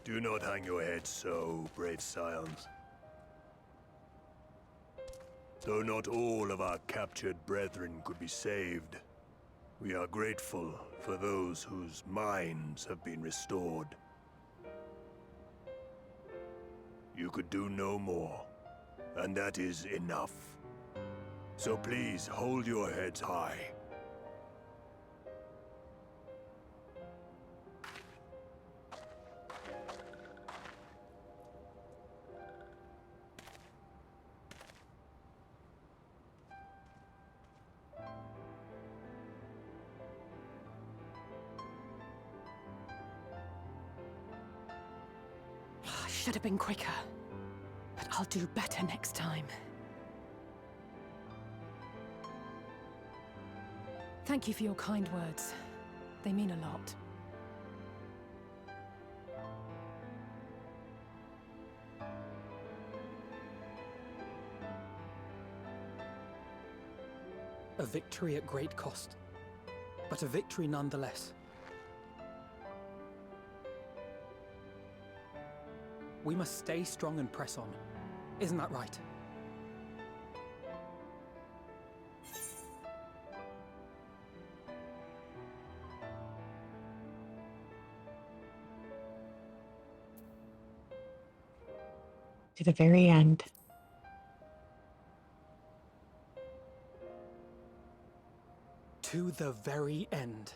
Do not hang your head so, brave Scions. Though not all of our captured brethren could be saved, we are grateful for those whose minds have been restored. You could do no more, and that is enough. So please hold your heads high. Should have been quicker, but I'll do better next time. Thank you for your kind words. They mean a lot. A victory at great cost, but a victory nonetheless. We must stay strong and press on. Isn't that right? To the very end. To the very end.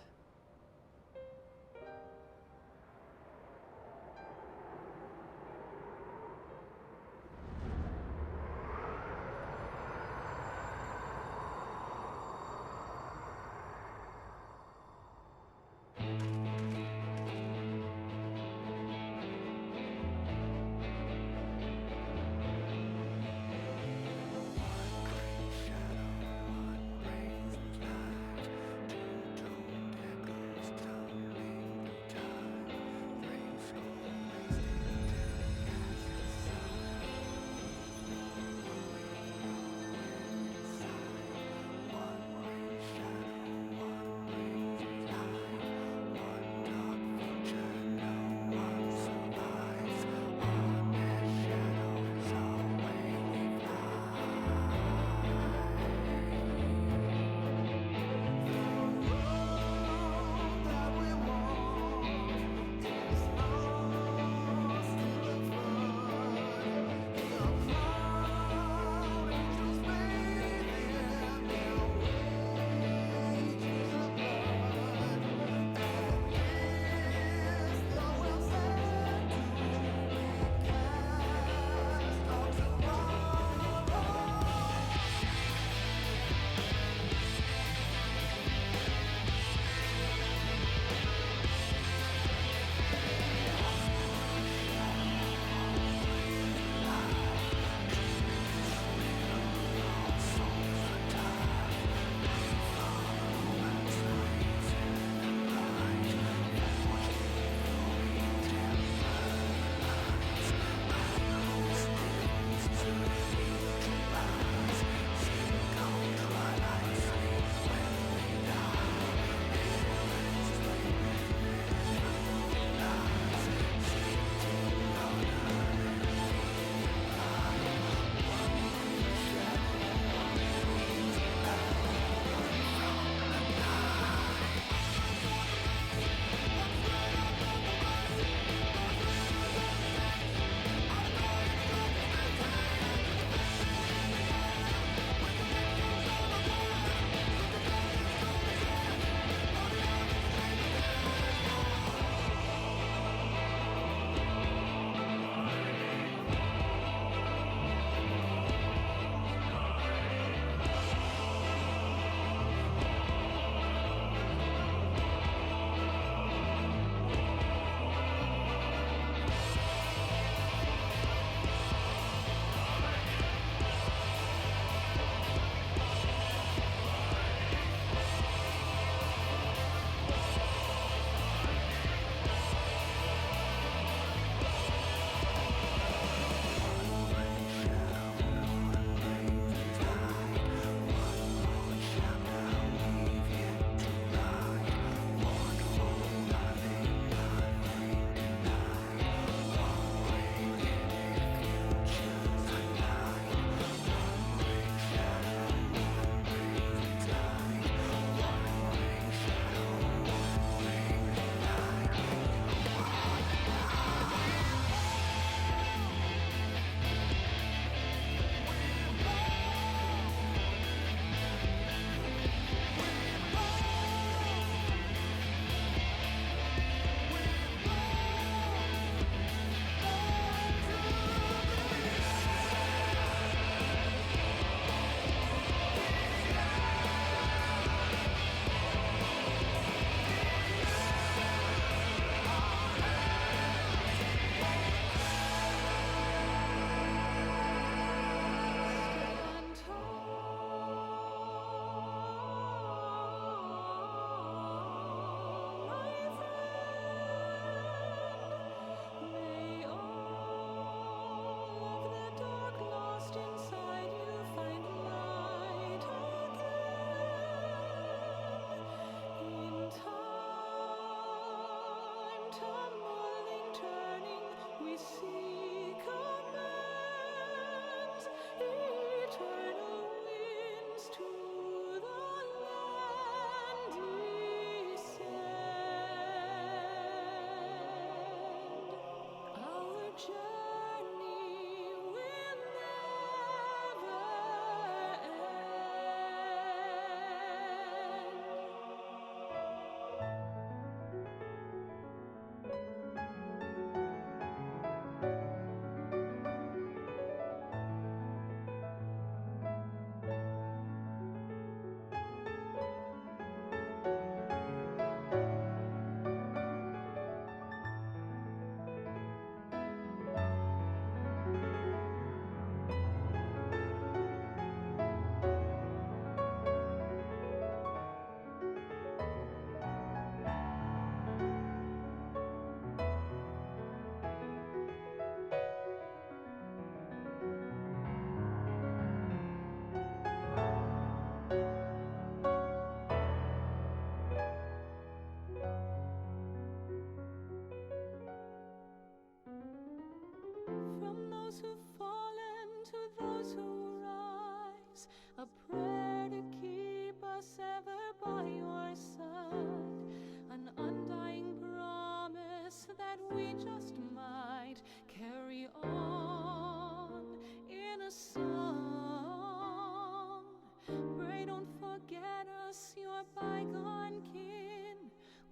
forget us, your bygone kin,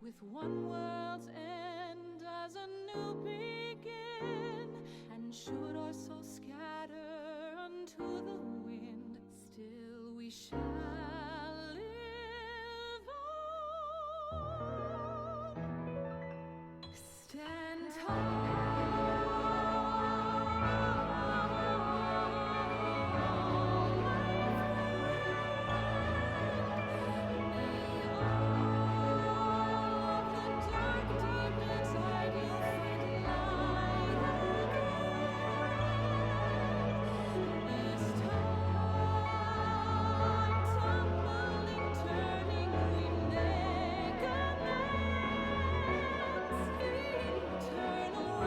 with one world's end as a new begin. And should our souls scatter unto the wind, still we shall live on. Stand tall. Eternal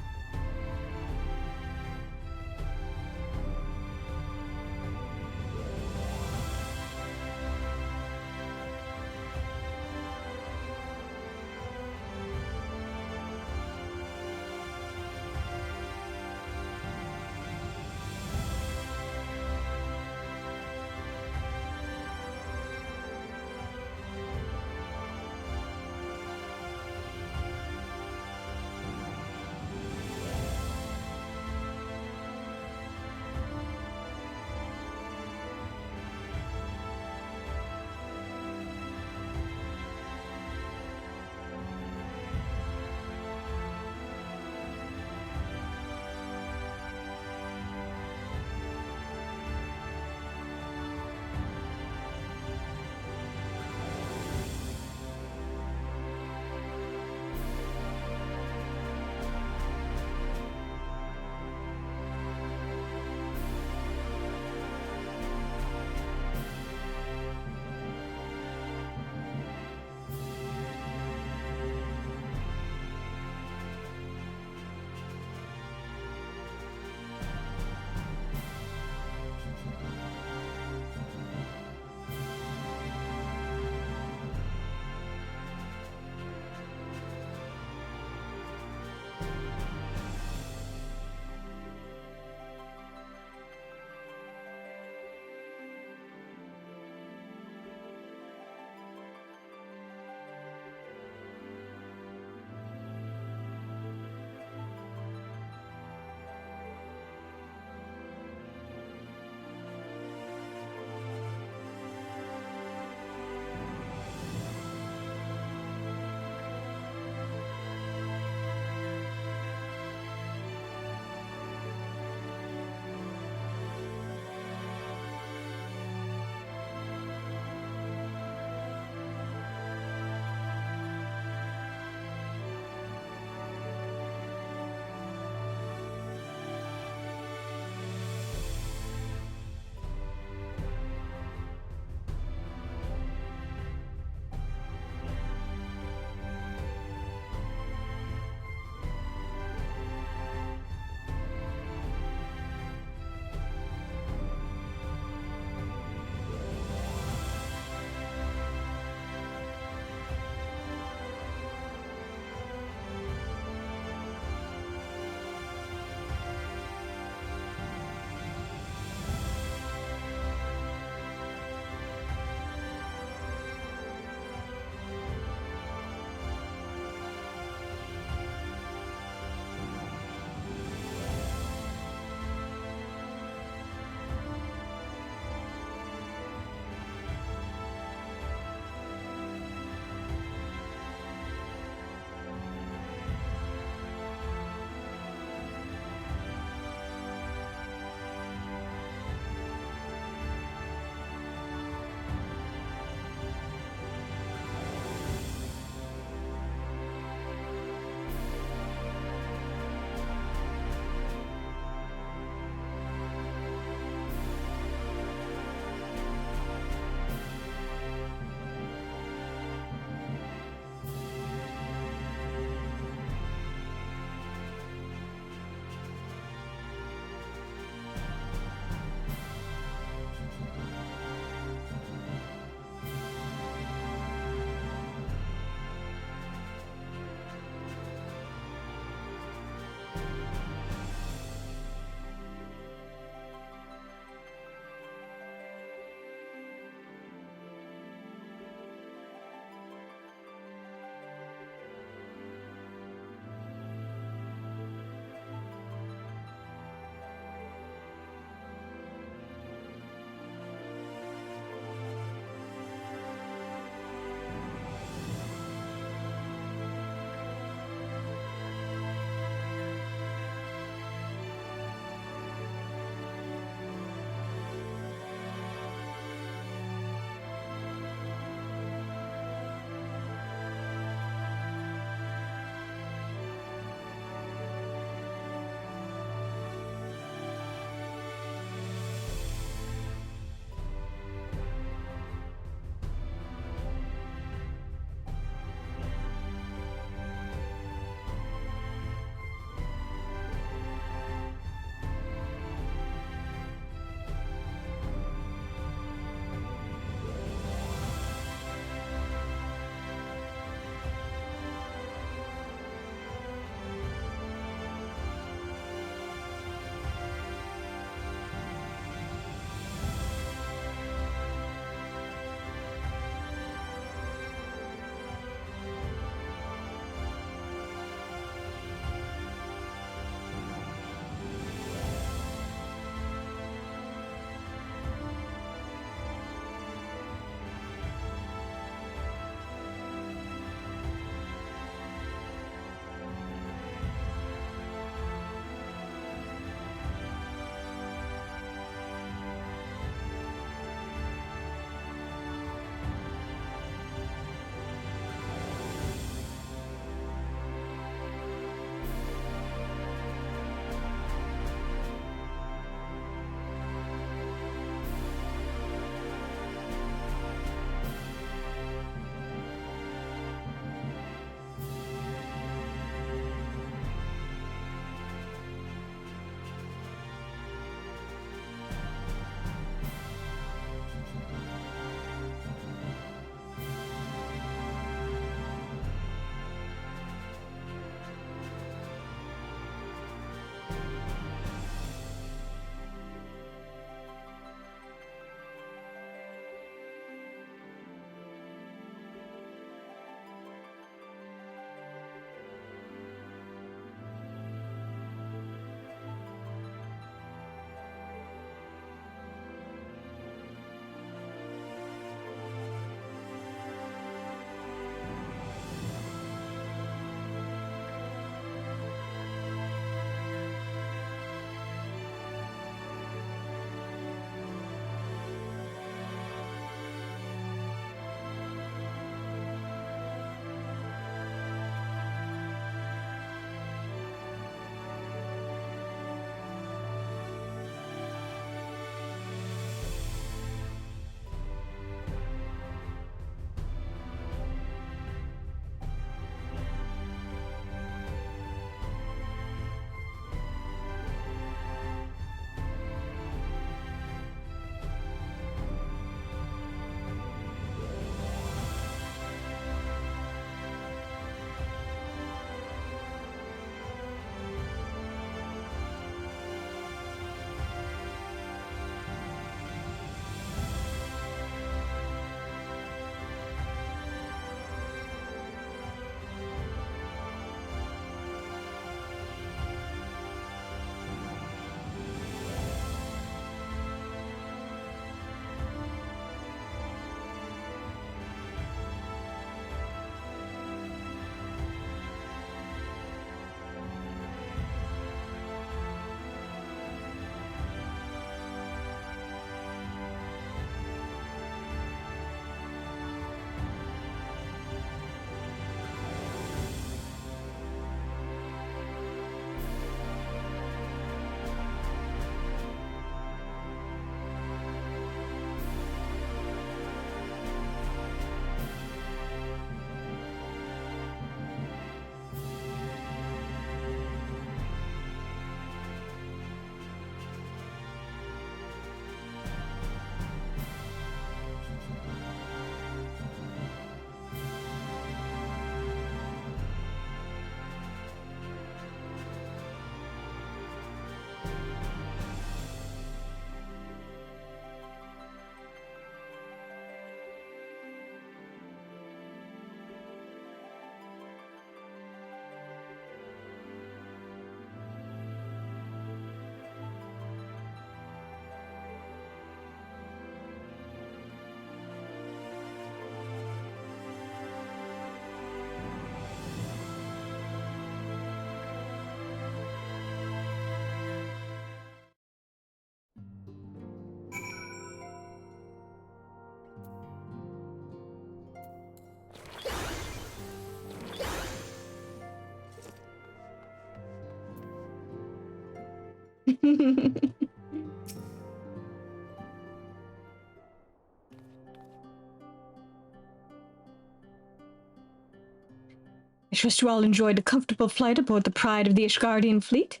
I trust you all enjoyed a comfortable flight aboard the Pride of the Ishgardian fleet.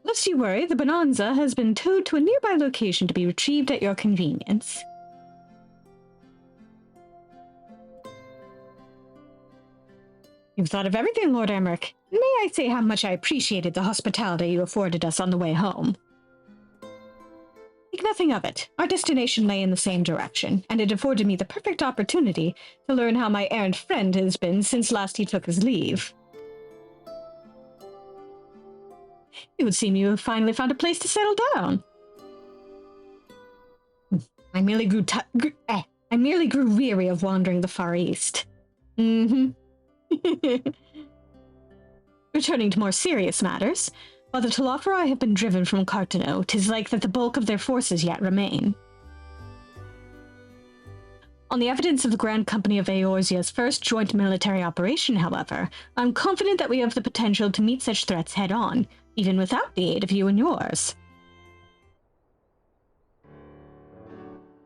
Lest you worry, the Bonanza has been towed to a nearby location to be retrieved at your convenience. You've thought of everything, Lord Emmerich. May I say how much I appreciated the hospitality you afforded us on the way home? Think nothing of it. Our destination lay in the same direction, and it afforded me the perfect opportunity to learn how my errant friend has been since last he took his leave. It would seem you have finally found a place to settle down. I merely grew weary of wandering the Far East. Returning to more serious matters, while the Telophori have been driven from Cartano, 'tis like that the bulk of their forces yet remain. On the evidence of the Grand Company of Eorzea's first joint military operation, however, I'm confident that we have the potential to meet such threats head-on, even without the aid of you and yours.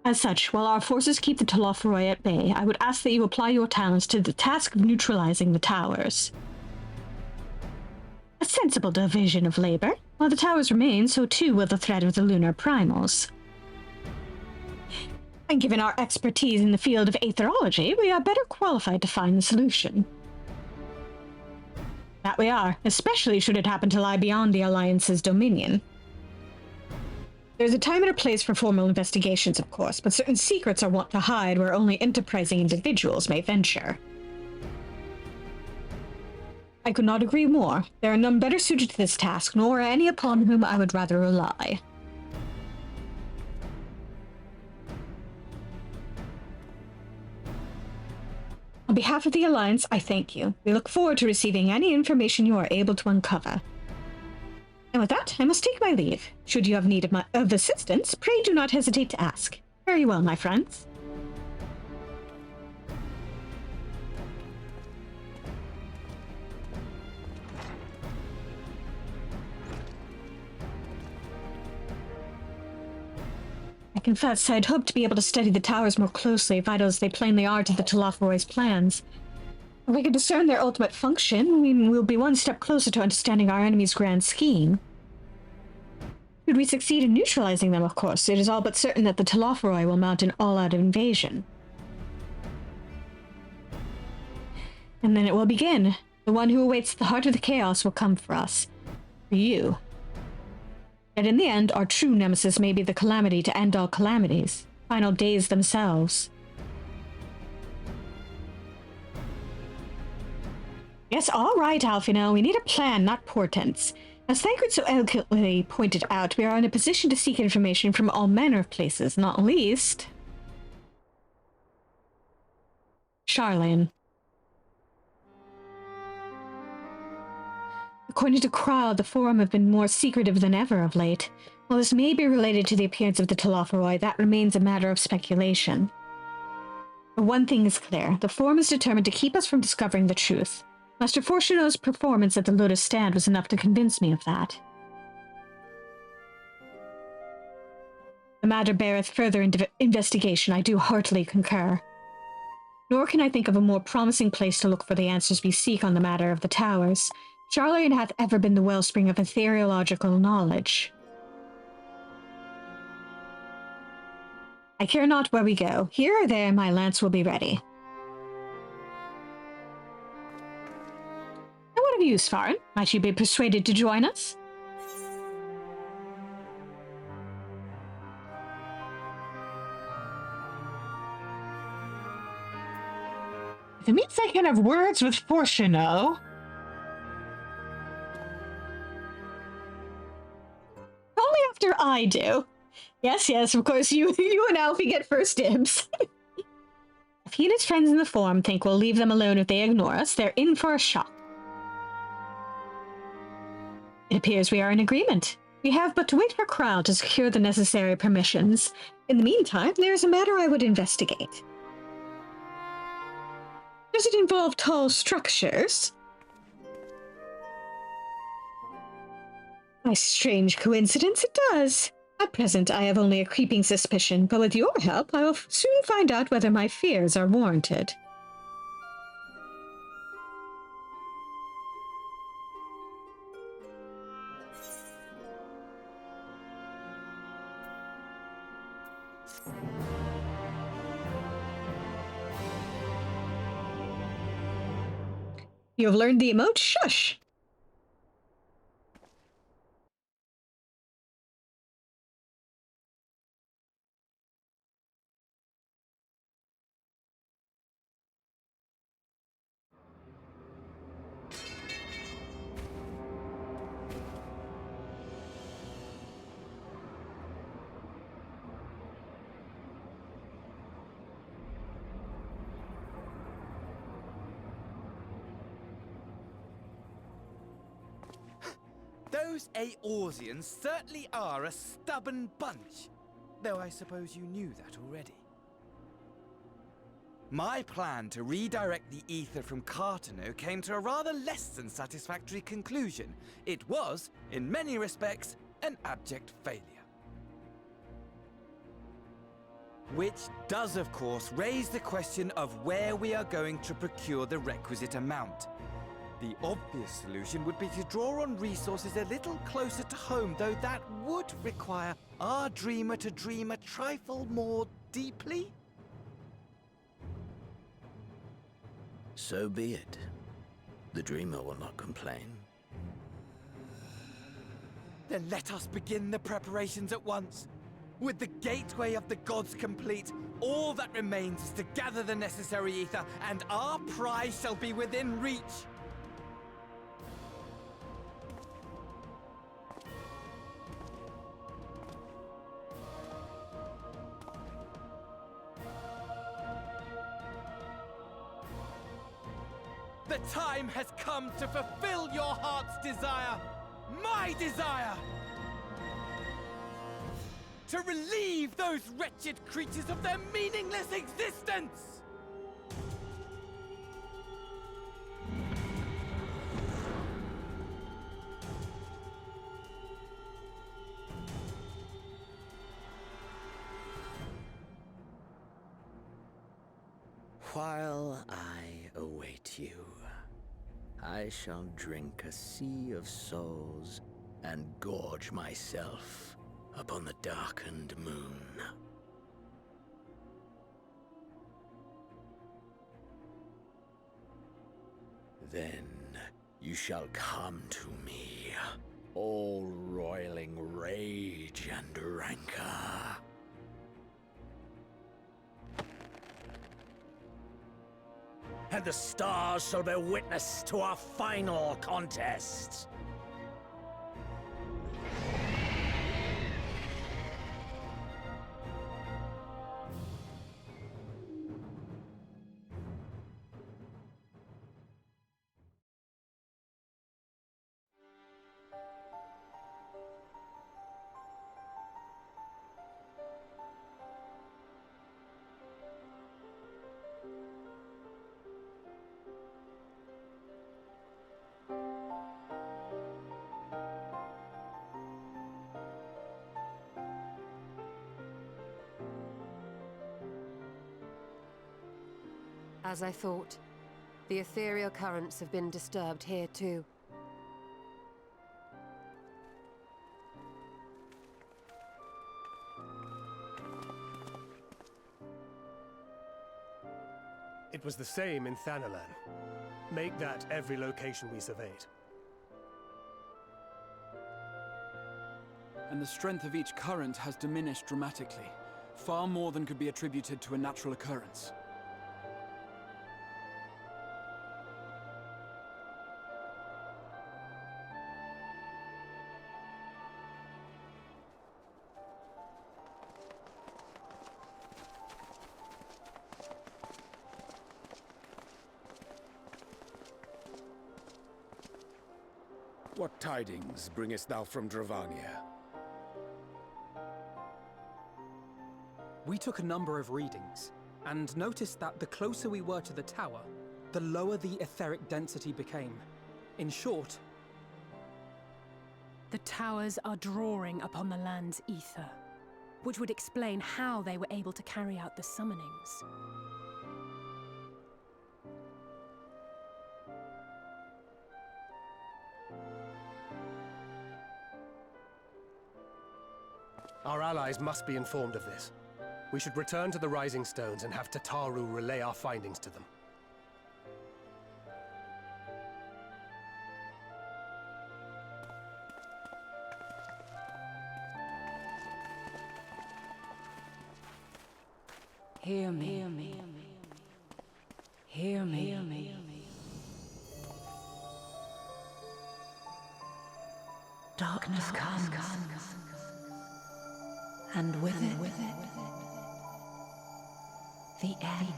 As such, while our forces keep the Telophori at bay, I would ask that you apply your talents to the task of neutralizing the towers. A sensible division of labor. While the towers remain, so too will the threat of the lunar primals. And given our expertise in the field of aetherology, we are better qualified to find the solution. That we are, especially should it happen to lie beyond the Alliance's dominion. There's a time and a place for formal investigations, of course, but certain secrets are wont to hide where only enterprising individuals may venture. I could not agree more. There are none better suited to this task, nor any upon whom I would rather rely. On behalf of the Alliance, I thank you. We look forward to receiving any information you are able to uncover. And with that, I must take my leave. Should you have need of assistance, pray do not hesitate to ask. Very well, my friends. I confess I'd hoped to be able to study the towers more closely, vital as they plainly are to the Telophori's plans. If we can discern their ultimate function, we will be one step closer to understanding our enemy's grand scheme. Should we succeed in neutralizing them, of course, it is all but certain that the Telophori will mount an all-out invasion. And then it will begin. The one who awaits at the heart of the chaos will come for us. For you. Yet in the end, our true nemesis may be the calamity to end all calamities. Final days themselves. Yes, all right, Alfino. We need a plan, not portents. As Thancred so eloquently pointed out, we are in a position to seek information from all manner of places, not least Sharlayan. According to Kral, the Forum have been more secretive than ever of late. While this may be related to the appearance of the Telophori, that remains a matter of speculation. But one thing is clear, the Forum is determined to keep us from discovering the truth. Master Fortuno's performance at the Lotus Stand was enough to convince me of that. The matter beareth further investigation, I do heartily concur. Nor can I think of a more promising place to look for the answers we seek on the matter of the towers. Sharlayan hath ever been the wellspring of ethereological knowledge. I care not where we go. Here or there, my lance will be ready. And what of you, Svarin? Might you be persuaded to join us? If it means I can have words with Fortuno. Only after I do. Yes, of course, you and Alfie get first dibs. If he and his friends in the Forum think we'll leave them alone if they ignore us, they're in for a shock. It appears we are in agreement. We have but to wait for Kral to secure the necessary permissions. In the meantime, there is a matter I would investigate. Does it involve tall structures? A strange coincidence it does. At present, I have only a creeping suspicion, but with your help, I will soon find out whether my fears are warranted. You have learned the emote shush. Those Eorzeans certainly are a stubborn bunch, though I suppose you knew that already. My plan to redirect the ether from Cartano came to a rather less than satisfactory conclusion. It was, in many respects, an abject failure. Which does, of course, raise the question of where we are going to procure the requisite amount. The obvious solution would be to draw on resources a little closer to home, though that would require our dreamer to dream a trifle more deeply. So be it. The dreamer will not complain. Then let us begin the preparations at once. With the gateway of the gods complete, all that remains is to gather the necessary ether, and our prize shall be within reach. The time has come to fulfill your heart's desire, my desire! To relieve those wretched creatures of their meaningless existence! While I await you, I shall drink a sea of souls and gorge myself upon the darkened moon. Then you shall come to me, all roiling rage and rancor. And the stars shall bear witness to our final contest. As I thought, the ethereal currents have been disturbed here too. It was the same in Thanalan. Make that every location we surveyed. And the strength of each current has diminished dramatically, far more than could be attributed to a natural occurrence. What tidings bringest thou from Dravania? We took a number of readings, and noticed that the closer we were to the tower, the lower the etheric density became. In short, The towers are drawing upon the land's ether, which would explain how they were able to carry out the summonings. Our allies must be informed of this. We should return to the Rising Stones and have Tataru relay our findings to them. Hear me. Hear me. Hear me. Hear me. Darkness comes, and with it, the end.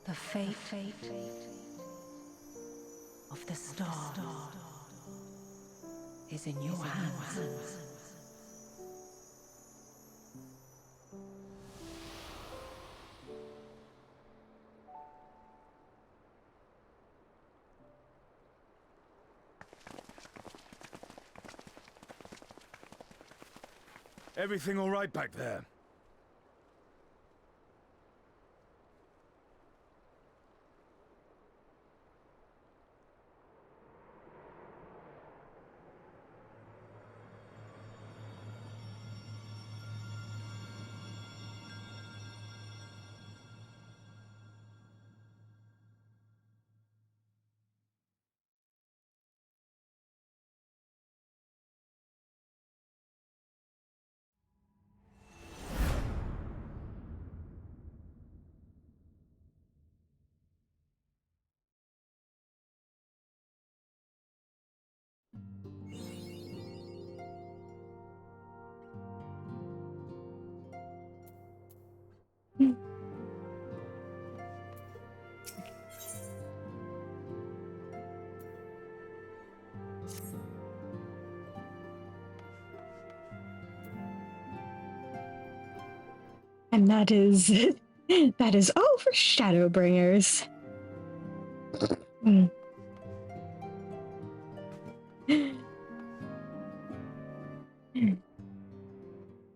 The fate of the star is in your hands. Everything all right back there? And that is all for Shadowbringers.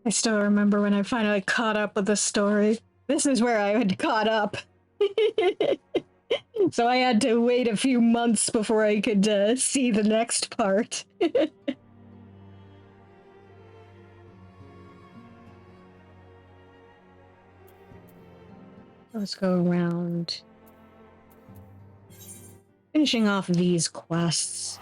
I still remember when I finally caught up with the story. This is where I had caught up. So I had to wait a few months before I could see the next part. Let's go around. Finishing off these quests.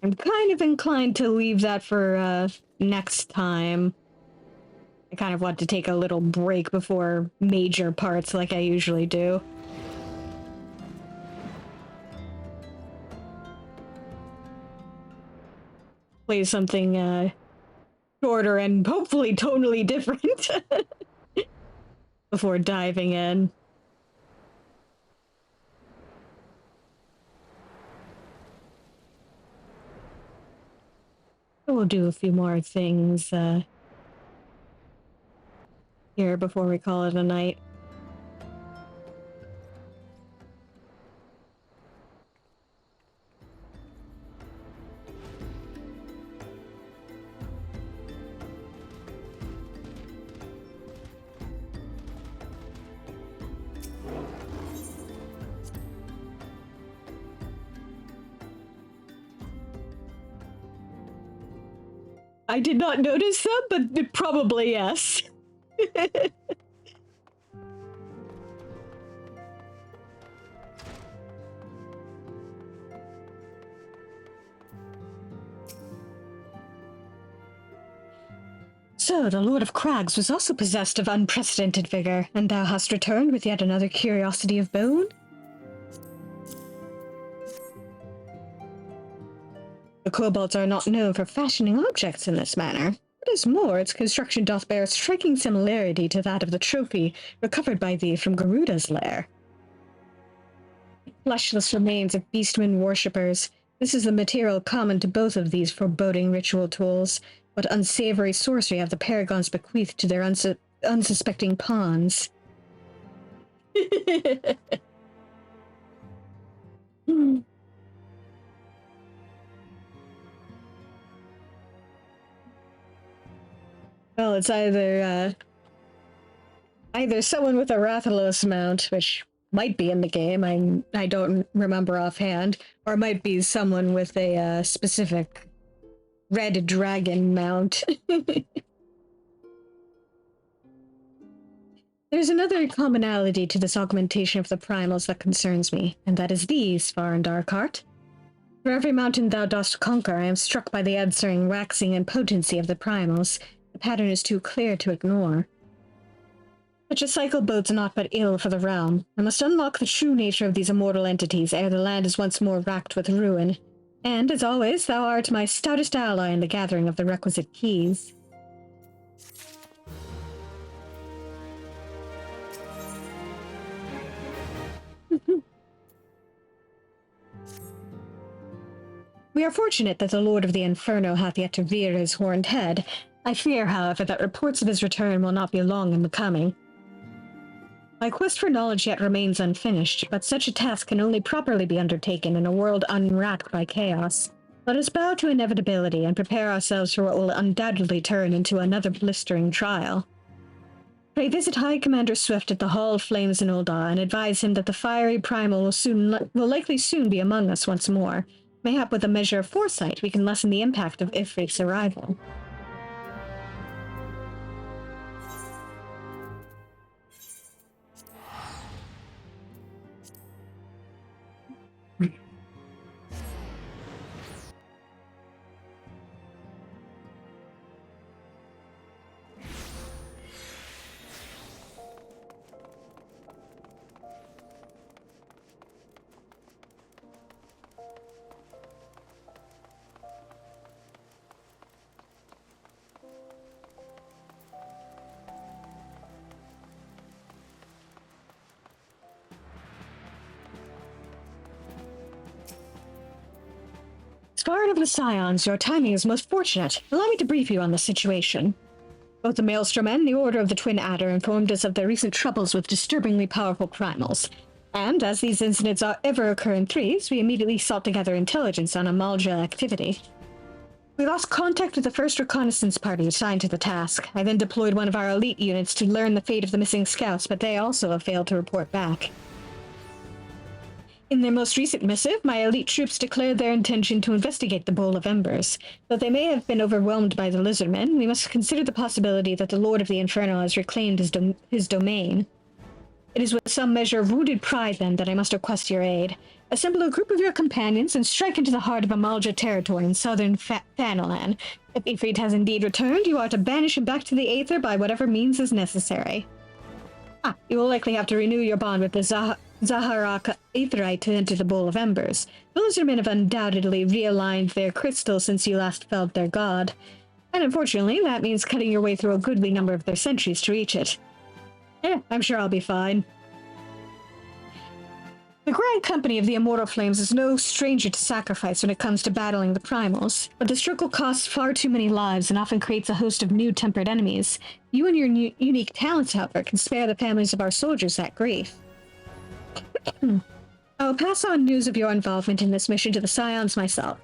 I'm kind of inclined to leave that for next time. I kind of want to take a little break before major parts like I usually do. Play something shorter and hopefully totally different before diving in. We'll do a few more things here before we call it a night. I did not notice them, but probably yes. So, the Lord of Crags was also possessed of unprecedented vigor, and thou hast returned with yet another curiosity of bone? The kobolds are not known for fashioning objects in this manner. What is more, its construction doth bear a striking similarity to that of the trophy recovered by thee from Garuda's lair. Fleshless remains of beastmen worshippers. This is the material common to both of these foreboding ritual tools. what unsavory sorcery have the Paragons bequeathed to their unsuspecting pawns? Well, it's either someone with a Rathalos mount, which might be in the game, I don't remember offhand, or it might be someone with a specific red dragon mount. There's another commonality to this augmentation of the primals that concerns me, and that is these, Far and Darkheart. For every mountain thou dost conquer, I am struck by the answering waxing and potency of the primals. The pattern is too clear to ignore. Such a cycle bodes not but ill for the realm. I must unlock the true nature of these immortal entities ere the land is once more racked with ruin. And, as always, thou art my stoutest ally in the gathering of the requisite keys. We are fortunate that the Lord of the Inferno hath yet to rear his horned head. I fear, however, that reports of his return will not be long in the coming. My quest for knowledge yet remains unfinished, but such a task can only properly be undertaken in a world unracked by chaos. Let us bow to inevitability and prepare ourselves for what will undoubtedly turn into another blistering trial. Pray visit High Commander Swift at the Hall of Flames in Ul'dah and advise him that the fiery primal will likely soon be among us once more. Mayhap with a measure of foresight we can lessen the impact of Ifrit's arrival. Guard of the Scions, your timing is most fortunate. Allow me to brief you on the situation. Both the Maelstrom and the Order of the Twin Adder informed us of their recent troubles with disturbingly powerful primals. And, as these incidents ever occur in threes, we immediately sought to gather intelligence on Amalja activity. We lost contact with the first reconnaissance party assigned to the task. I then deployed one of our elite units to learn the fate of the missing scouts, but they also have failed to report back. In their most recent missive, my elite troops declared their intention to investigate the Bowl of Embers. Though they may have been overwhelmed by the Lizardmen, we must consider the possibility that the Lord of the Inferno has reclaimed his domain. It is with some measure of wounded pride, then, that I must request your aid. Assemble a group of your companions and strike into the heart of Amalja territory in southern Thanalan. If Ifrit has indeed returned, you are to banish him back to the Aether by whatever means is necessary. You will likely have to renew your bond with the Zaharaka Aetherite to enter the Bowl of Embers. The Lizardmen have undoubtedly realigned their crystal since you last felled their god, and unfortunately that means cutting your way through a goodly number of their sentries to reach it. I'm sure I'll be fine. The Grand Company of the Immortal Flames is no stranger to sacrifice when it comes to battling the primals, but the struggle costs far too many lives and often creates a host of new tempered enemies. You and your unique talents, however, can spare the families of our soldiers that grief. I will pass on news of your involvement in this mission to the Scions myself.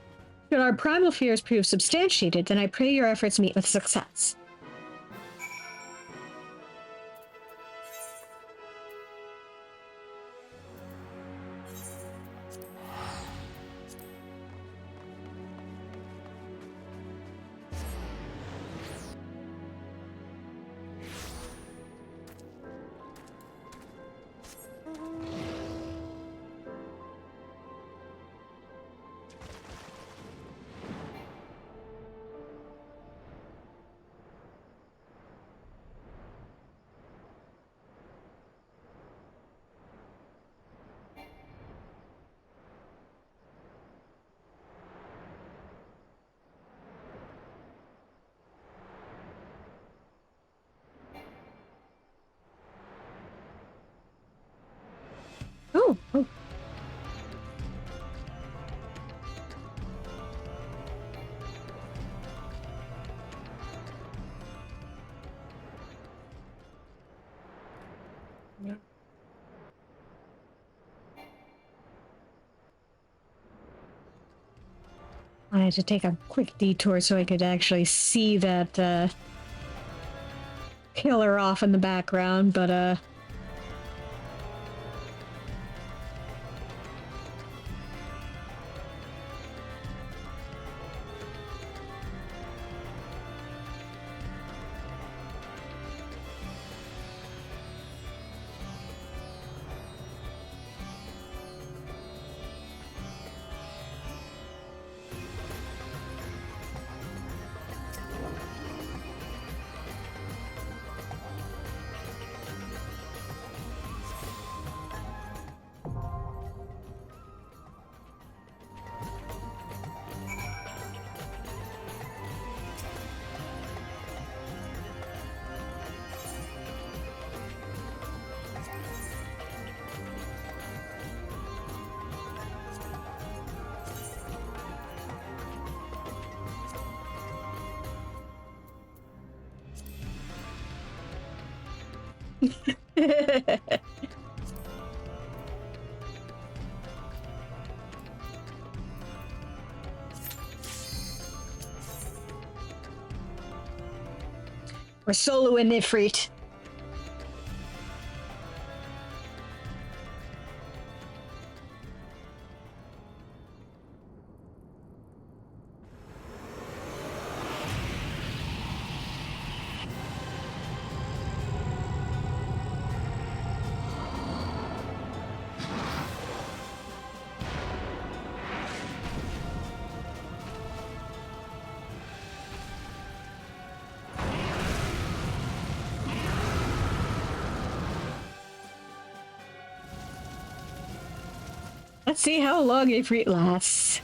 Should our primal fears prove substantiated, then I pray your efforts meet with success. I had to take a quick detour so I could actually see that killer off in the background, but we're solo and Nifrit. Let's see how long Ifrit lasts.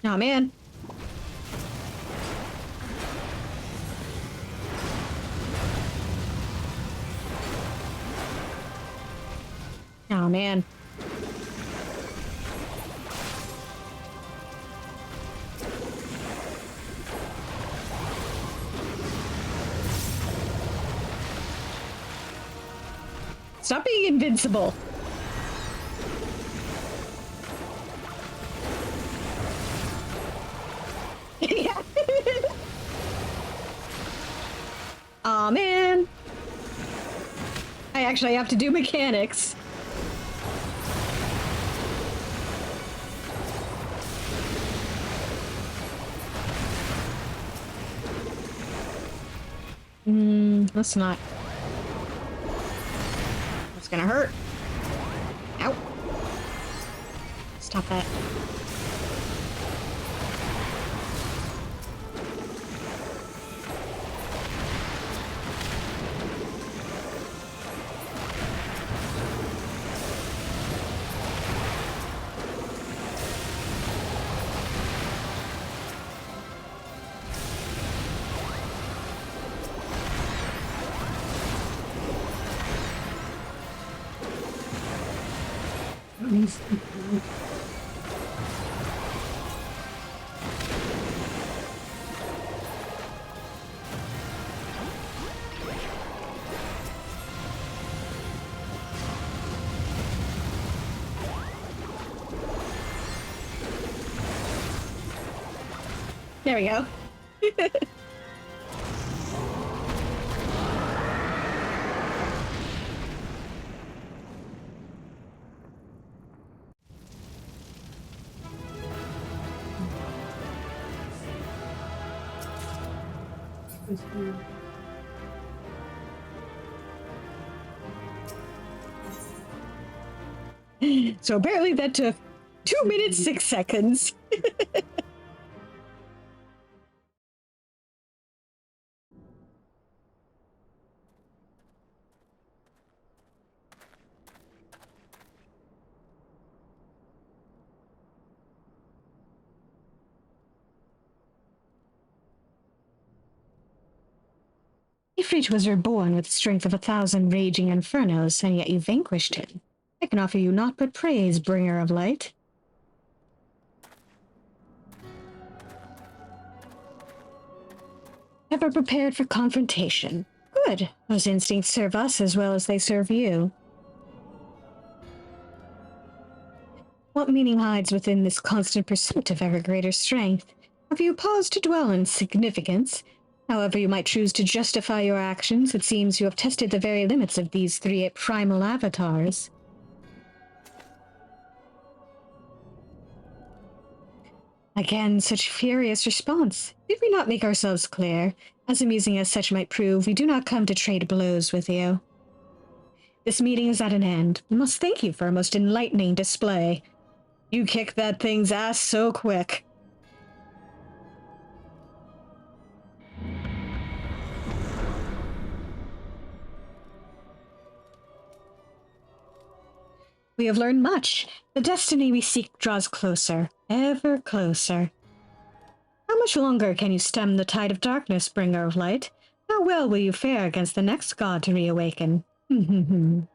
Oh man. Oh man. Stop being invincible. Yeah. Aw, man. I actually have to do mechanics. Let's not. It's gonna hurt. Ow. Stop that. There we go. So apparently that took 2 minutes, 6 seconds. Ifrit was reborn with the strength of 1,000 raging infernos, and yet you vanquished him. I can offer you naught but praise, bringer of light. Ever prepared for confrontation. Good. Those instincts serve us as well as they serve you. What meaning hides within this constant pursuit of ever greater strength? Have you paused to dwell on significance? However you might choose to justify your actions, it seems you have tested the very limits of these three primal avatars. Again, such furious response. Did we not make ourselves clear? As amusing as such might prove, we do not come to trade blows with you. This meeting is at an end. We must thank you for a most enlightening display. You kicked that thing's ass so quick. We have learned much. The destiny we seek draws closer, ever closer. How much longer can you stem the tide of darkness, bringer of light? How well will you fare against the next god to reawaken? Man,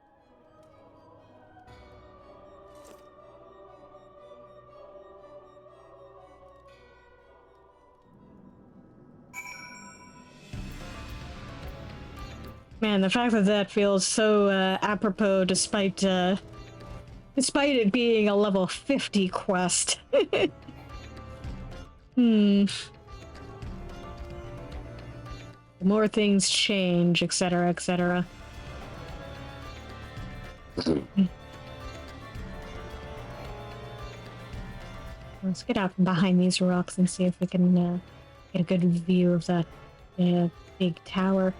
the fact that that feels so apropos despite it being a level 50 quest. The more things change, etc., etc. Let's get out from behind these rocks and see if we can get a good view of that big tower.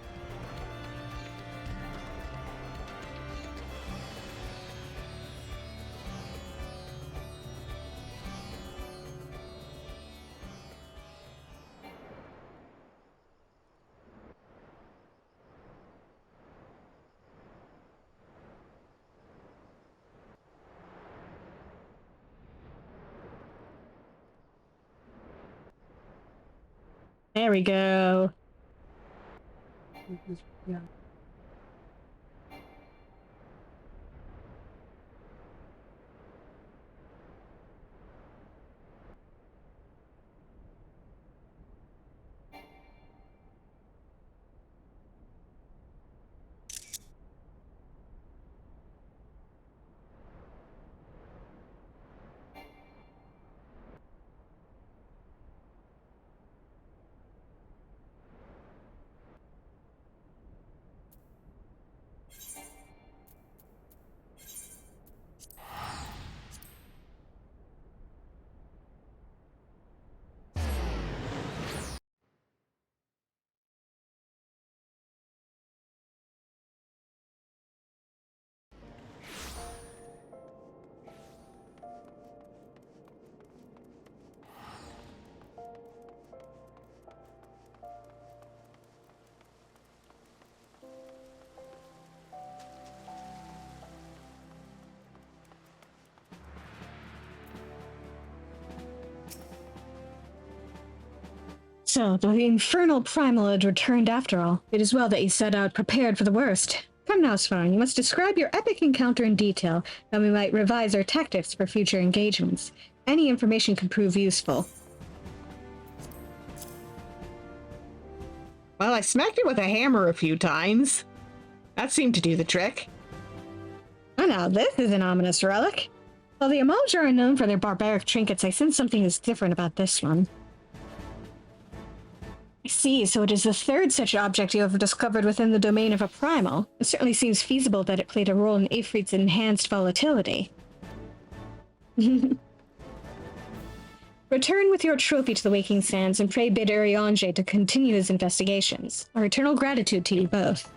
There we go. Yeah. So, the infernal primal had returned after all. It is well that you set out prepared for the worst. Come now, Svarn, you must describe your epic encounter in detail, that we might revise our tactics for future engagements. Any information could prove useful. Well, I smacked it with a hammer a few times. That seemed to do the trick. Oh, now this is an ominous relic. While the Amalja are known for their barbaric trinkets, I sense something is different about this one. I see, so it is the third such object you have discovered within the domain of a primal. It certainly seems feasible that it played a role in Ifrit's enhanced volatility. Return with your trophy to the Waking Sands and pray bid Urianger to continue his investigations. Our eternal gratitude to you both.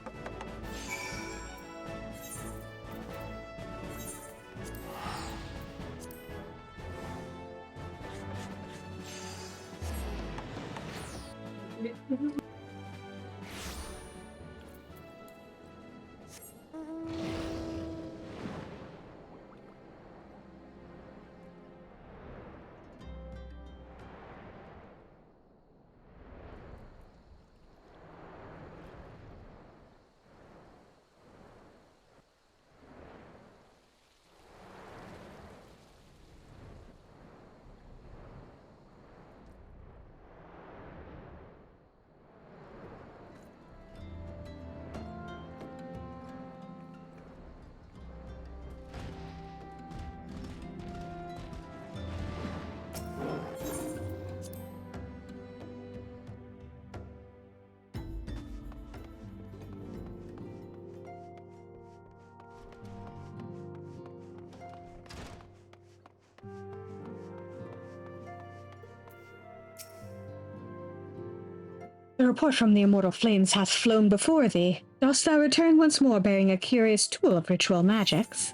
The report from the immortal flames hath flown before thee. Dost thou return once more bearing a curious tool of ritual magics?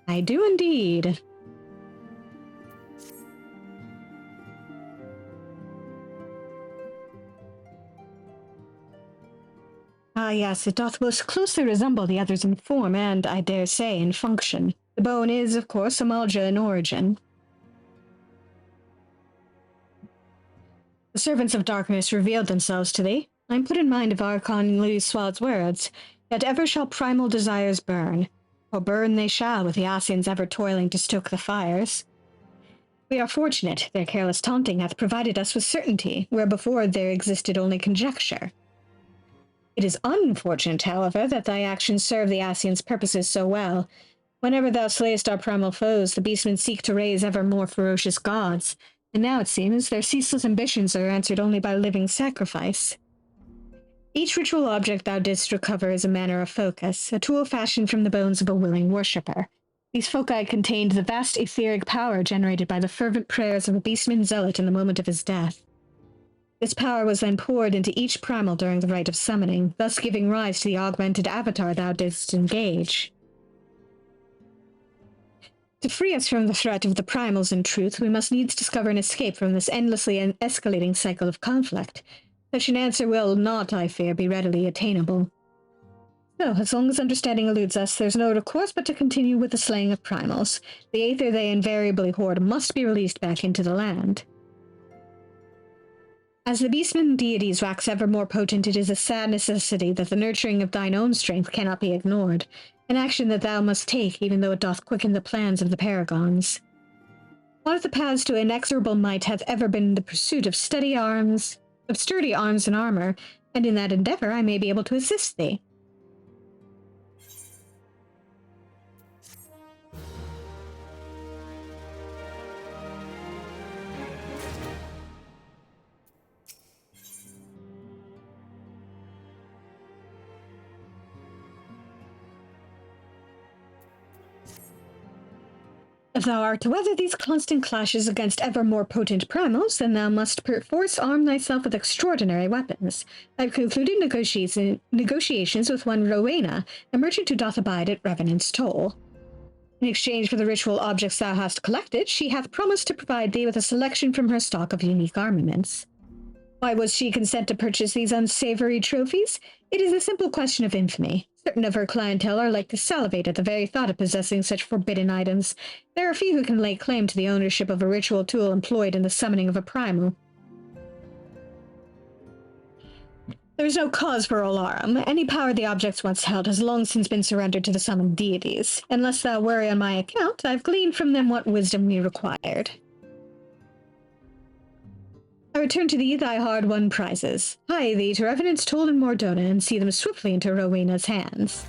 I do indeed. Ah yes, it doth most closely resemble the others in form and, I dare say, in function. The bone is, of course, a Malja in origin. The servants of darkness revealed themselves to thee. I am put in mind of Archon Luswad's words, yet ever shall primal desires burn, for burn they shall with the Ascians ever toiling to stoke the fires. We are fortunate, their careless taunting hath provided us with certainty, where before there existed only conjecture. It is unfortunate, however, that thy actions serve the Ascians' purposes so well. Whenever thou slayest our primal foes, the beastmen seek to raise ever more ferocious gods, and now it seems their ceaseless ambitions are answered only by living sacrifice. Each ritual object thou didst recover is a manner of focus, a tool fashioned from the bones of a willing worshipper. These foci contained the vast etheric power generated by the fervent prayers of a beastman zealot in the moment of his death. This power was then poured into each primal during the rite of summoning, thus giving rise to the augmented avatar thou didst engage. To free us from the threat of the primals, in truth, we must needs discover an escape from this endlessly escalating cycle of conflict. Such an answer will not, I fear, be readily attainable. So, as long as understanding eludes us, there's no other course but to continue with the slaying of primals. The aether they invariably hoard must be released back into the land. As the beastmen deities wax ever more potent, it is a sad necessity that the nurturing of thine own strength cannot be ignored, an action that thou must take, even though it doth quicken the plans of the paragons. One of the paths to inexorable might hath ever been the pursuit of sturdy arms and armor, and in that endeavor I may be able to assist thee. If thou art to weather these constant clashes against ever more potent primals, then thou must perforce arm thyself with extraordinary weapons. I have concluded negotiations with one Rowena, a merchant who doth abide at Revenant's Toll. In exchange for the ritual objects thou hast collected, she hath promised to provide thee with a selection from her stock of unique armaments. Why was she content to purchase these unsavory trophies? It is a simple question of infamy. Certain of her clientele are like to salivate at the very thought of possessing such forbidden items. There are few who can lay claim to the ownership of a ritual tool employed in the summoning of a primal. There is no cause for alarm. Any power the objects once held has long since been surrendered to the summoned deities. Unless thou worry on my account, I've gleaned from them what wisdom we required. I return to thee thy hard-won prizes. Hie thee to Revenant's Toll in Mordona, and see them swiftly into Rowena's hands.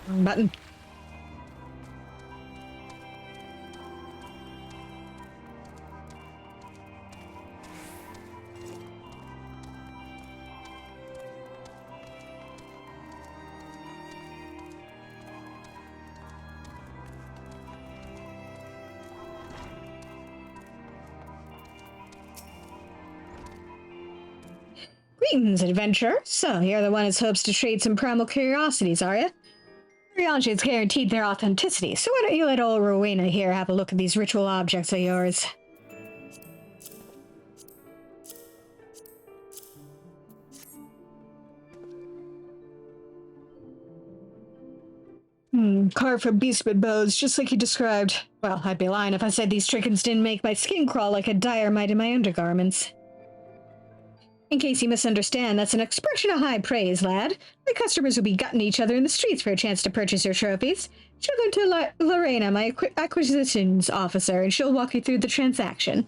Wrong button. Greetings, adventurer. So, you're the one who hopes to trade some primal curiosities, are you? Curiosities guaranteed their authenticity, so why don't you let old Rowena here have a look at these ritual objects of yours? Carved from beastman bones, just like you described. Well, I'd be lying if I said these trinkets didn't make my skin crawl like a dyer might in my undergarments. In case you misunderstand, that's an expression of high praise, lad. My customers will be gutting each other in the streets for a chance to purchase your trophies. Show them to Lorena, my acquisitions officer, and she'll walk you through the transaction.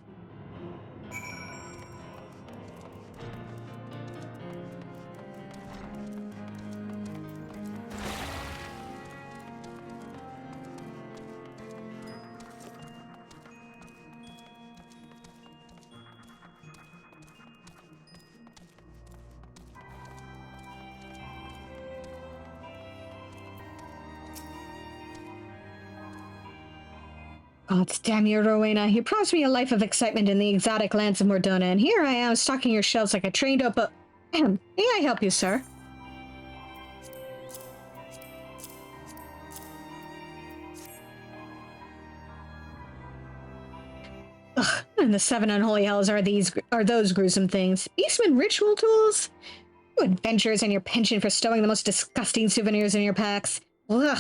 God damn you, Rowena. You promised me a life of excitement in the exotic lands of Mordona, and here I am stocking your shelves like a trained up. May I help you, sir? Ugh, and the seven unholy hells are those gruesome things. Beastman ritual tools? You adventurers and your penchant for stowing the most disgusting souvenirs in your packs. Ugh.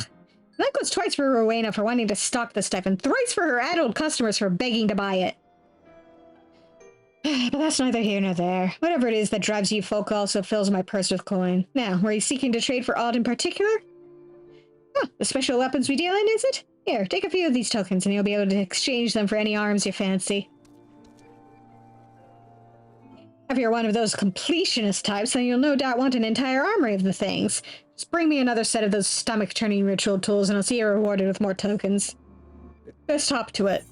That goes twice for Rowena for wanting to stock the stuff, and thrice for her addled customers for begging to buy it. But that's neither here nor there. Whatever it is that drives you folk also fills my purse with coin. Now, were you seeking to trade for aught in particular? Oh, the special weapons we deal in, is it? Here, take a few of these tokens and you'll be able to exchange them for any arms you fancy. If you're one of those completionist types, then you'll no doubt want an entire armory of the things. Just bring me another set of those stomach-turning ritual tools and I'll see you rewarded with more tokens. Just hop to it.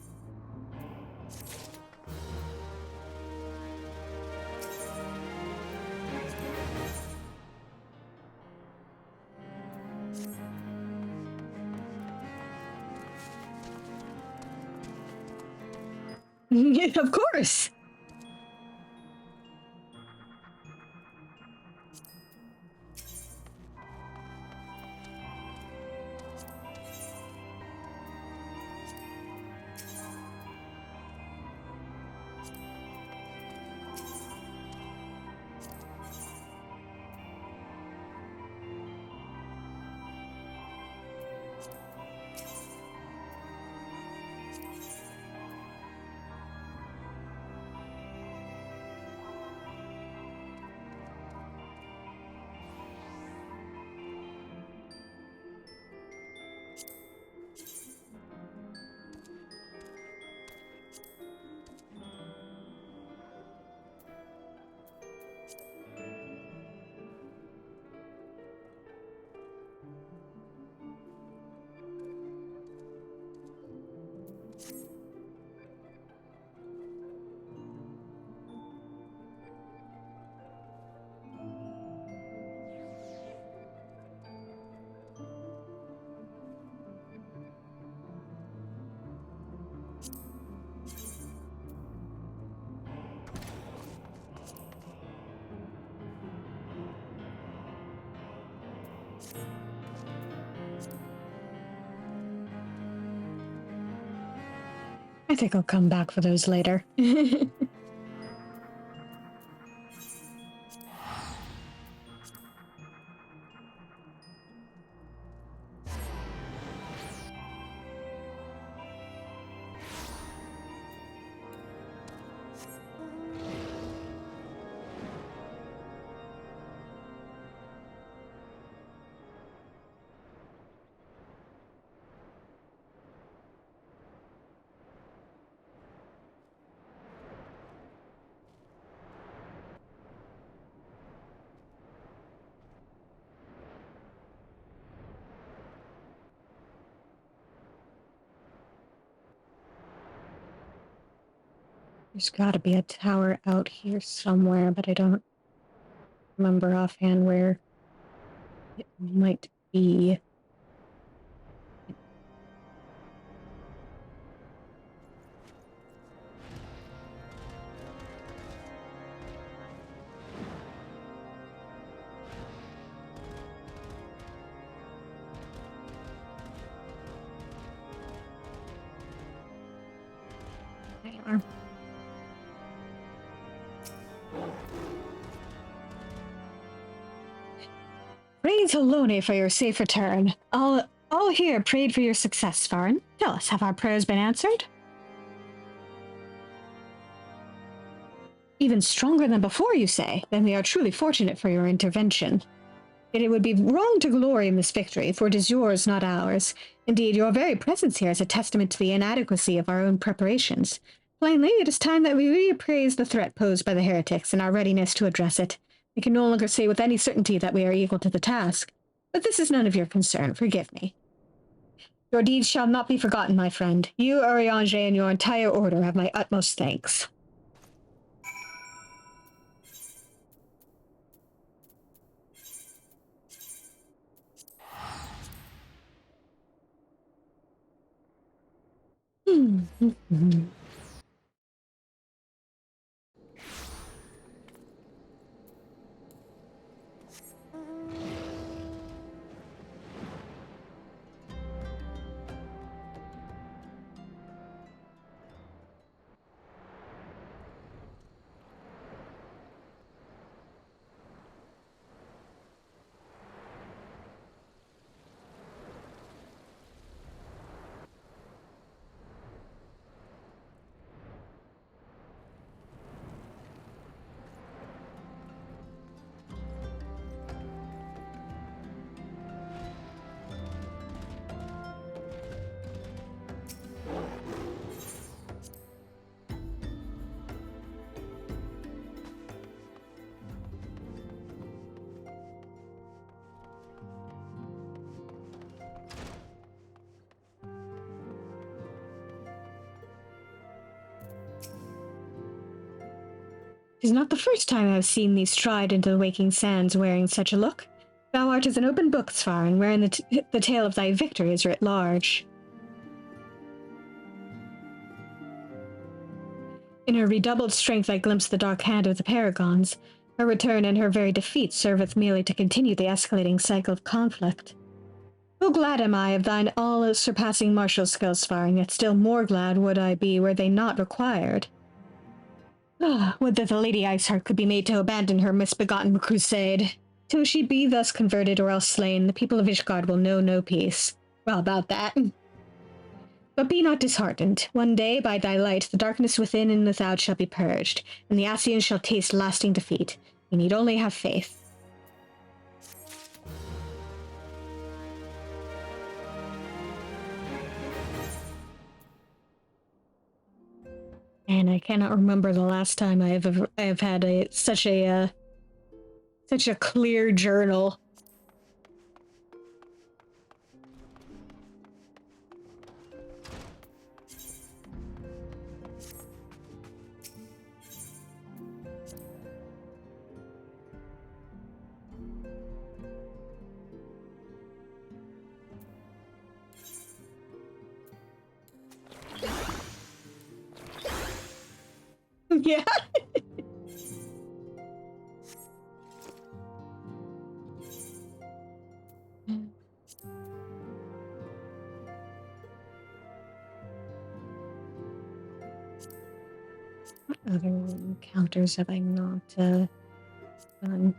Of course! I think I'll come back for those later. There's gotta be a tower out here somewhere, but I don't remember offhand where it might be. There you are. Pray to Lone for your safe return. All here prayed for your success, Farin. Tell us, have our prayers been answered? Even stronger than before, you say? Then we are truly fortunate for your intervention. Yet it would be wrong to glory in this victory, for it is yours, not ours. Indeed, your very presence here is a testament to the inadequacy of our own preparations. Plainly, it is time that we reappraise the threat posed by the heretics and our readiness to address it. We can no longer say with any certainty that we are equal to the task. But this is none of your concern, forgive me. Your deeds shall not be forgotten, my friend. You, Urianger, and your entire order have my utmost thanks. 'Tis not the first time I have seen thee stride into the waking sands wearing such a look. Thou art as an open book, Svarin, wherein the tale of thy victory is writ large. In her redoubled strength I glimpse the dark hand of the Paragons. Her return and her very defeat serveth merely to continue the escalating cycle of conflict. Full glad am I of thine all-surpassing martial skills, Svarin, yet still more glad would I be were they not required. Would that the Lady Iceheart could be made to abandon her misbegotten crusade. Till she be thus converted or else slain, the people of Ishgard will know no peace. Well, about that. But be not disheartened. One day, by thy light, the darkness within and without shall be purged, and the Ascians shall taste lasting defeat. You need only have faith. And I cannot remember the last time I have had such a clear journal. Yeah. What other encounters have I not done?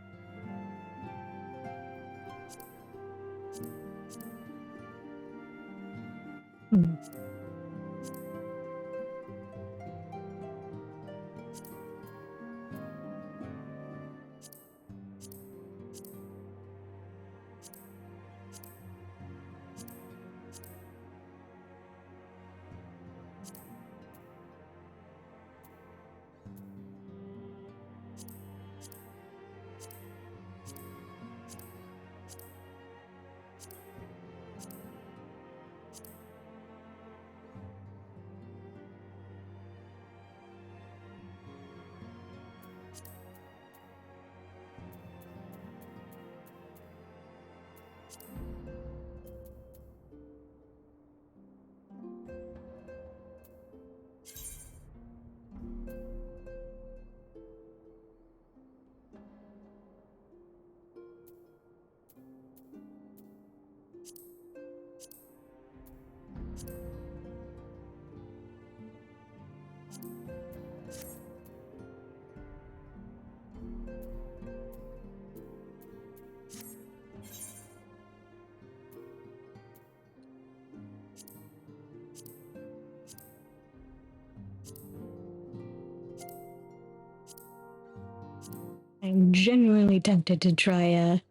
I'm genuinely tempted to try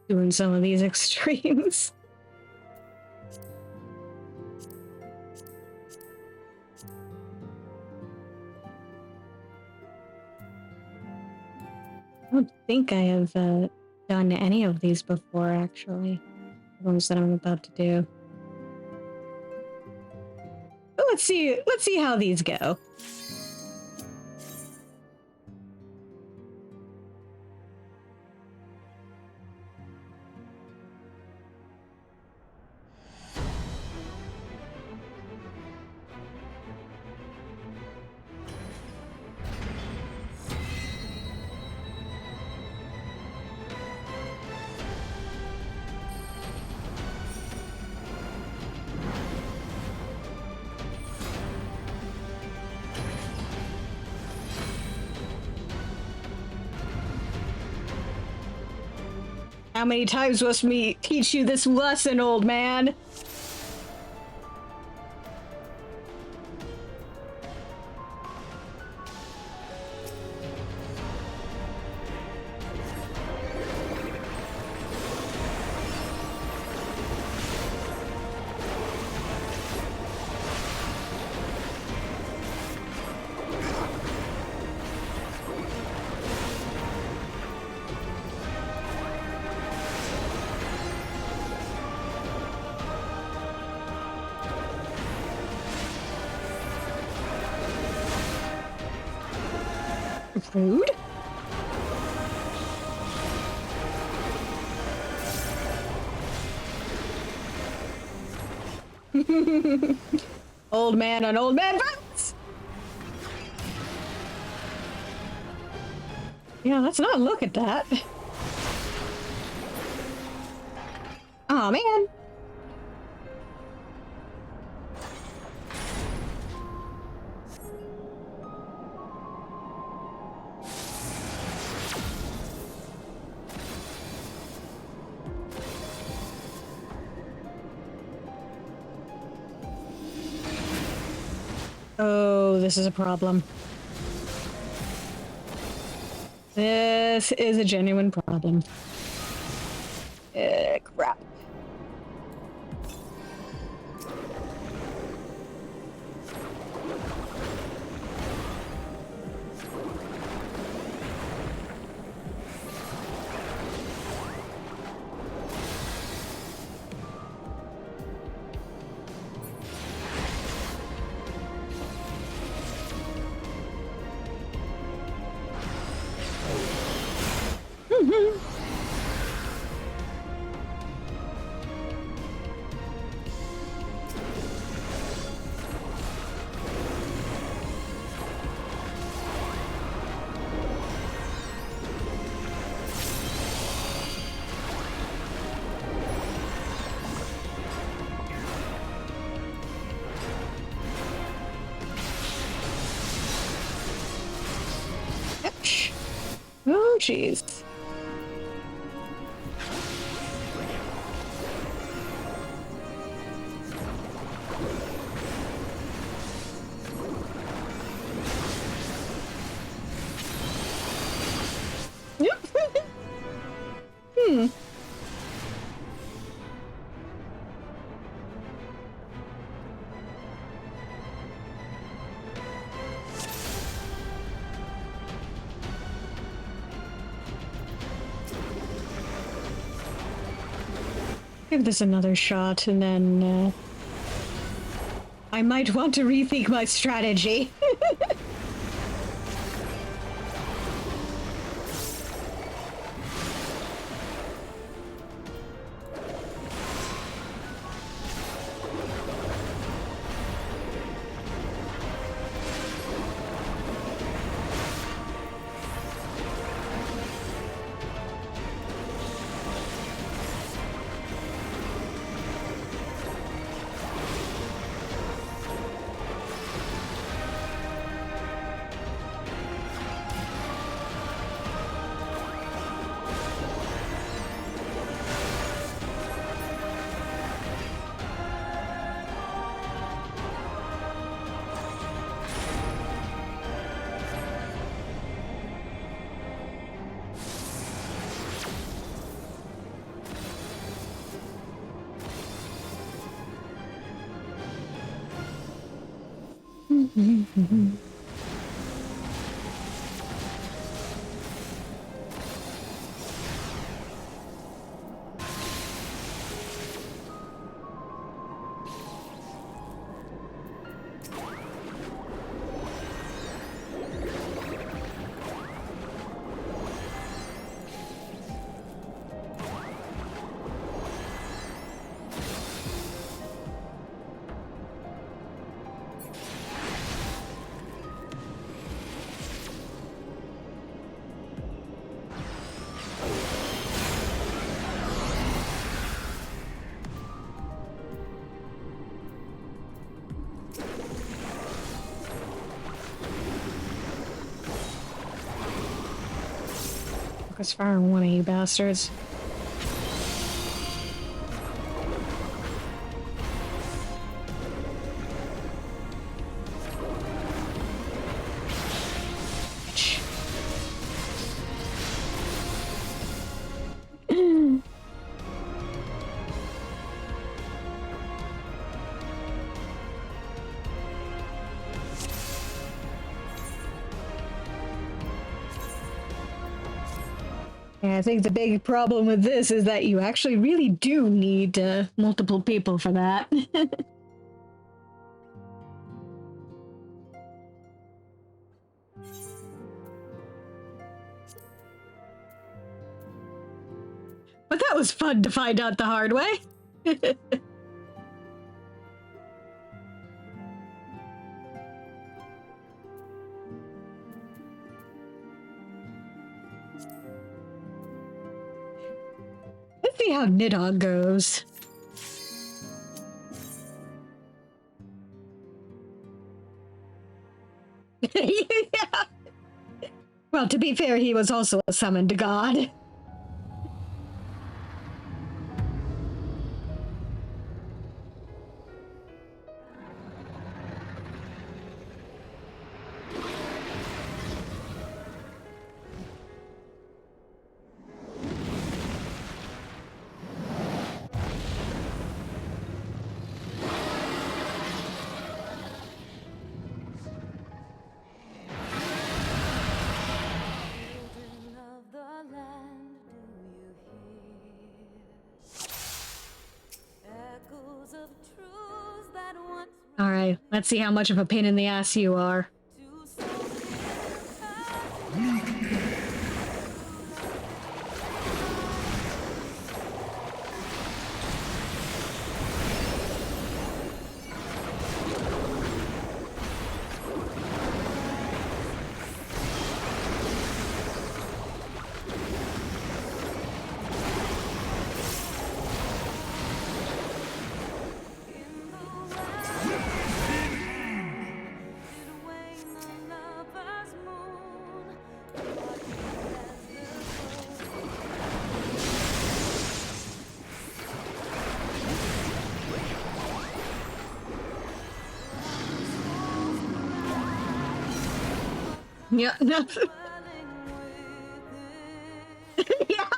doing some of these extremes. I don't think I have done any of these before, actually. The ones that I'm about to do. But let's see how these go. How many times must me teach you this lesson, old man? Rude? Old man on old man fights! Yeah, let's not look at that. Aw, man. Oh, this is a problem. This is a genuine problem. Crap. Oh, jeez. Hmm. Give this another shot, and then I might want to rethink my strategy. Focus fire on one of you bastards. And I think the big problem with this is that you actually really do need multiple people for that. But that was fun to find out the hard way. Let's see how Nidhogg goes. Yeah. Well, to be fair, he was also a summoned god. Alright, let's see how much of a pain in the ass you are. Yeah, no. Yeah.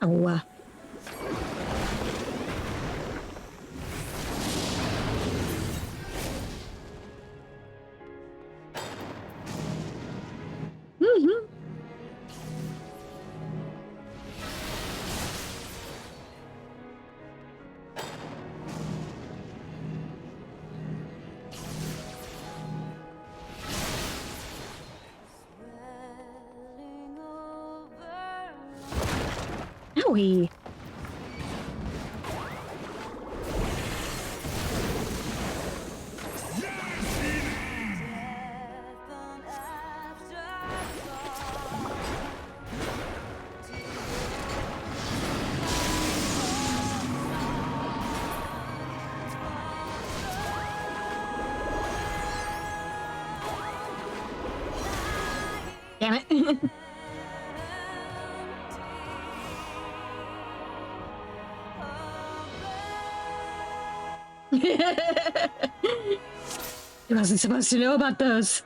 Oh, mm-hmm. Owie. Damn it. He wasn't supposed to know about those.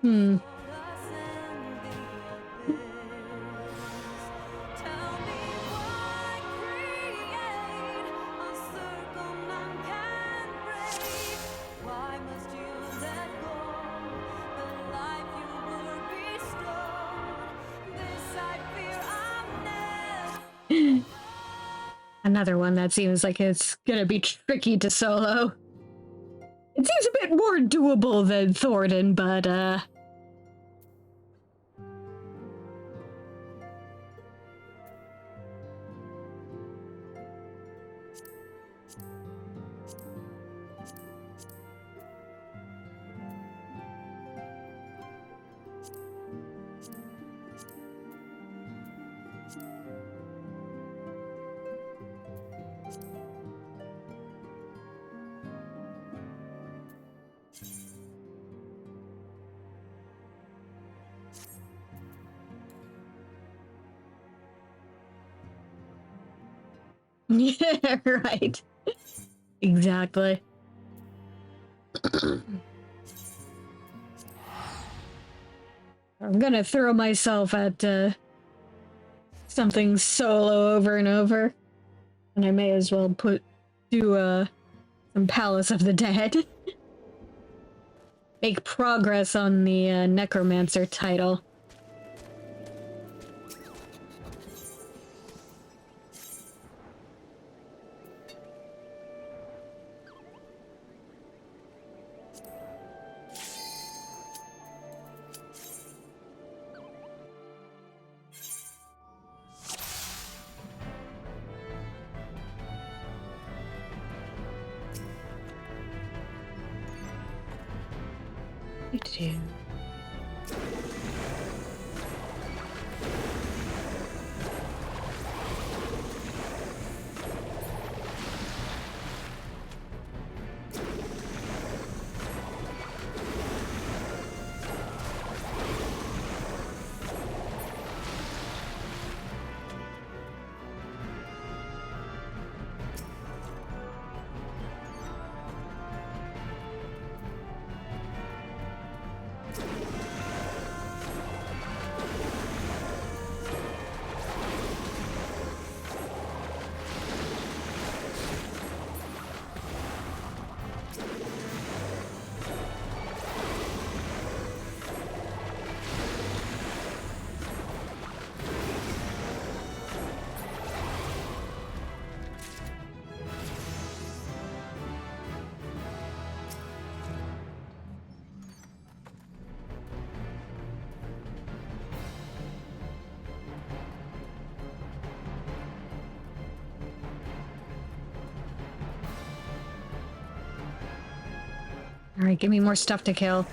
Hmm. Another one that seems like it's gonna be tricky to solo. It seems a bit more doable than Thornton, but yeah, right. Exactly. I'm gonna throw myself at something solo over and over, and I may as well do some Palace of the Dead. Make progress on the Necromancer title. Alright, give me more stuff to kill.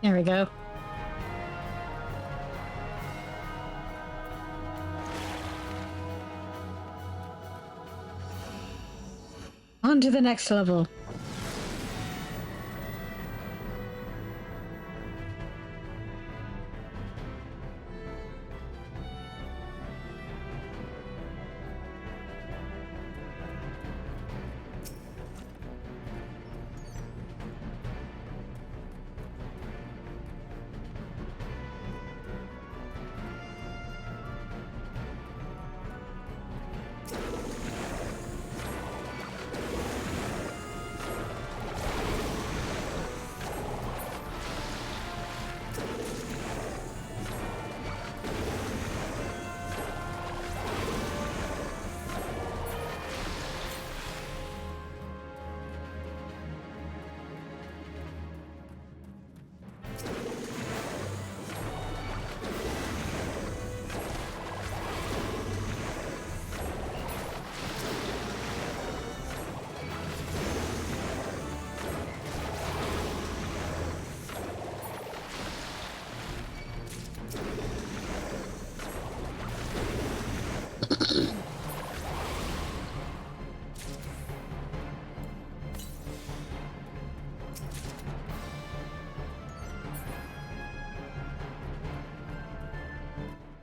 There we go. On to the next level.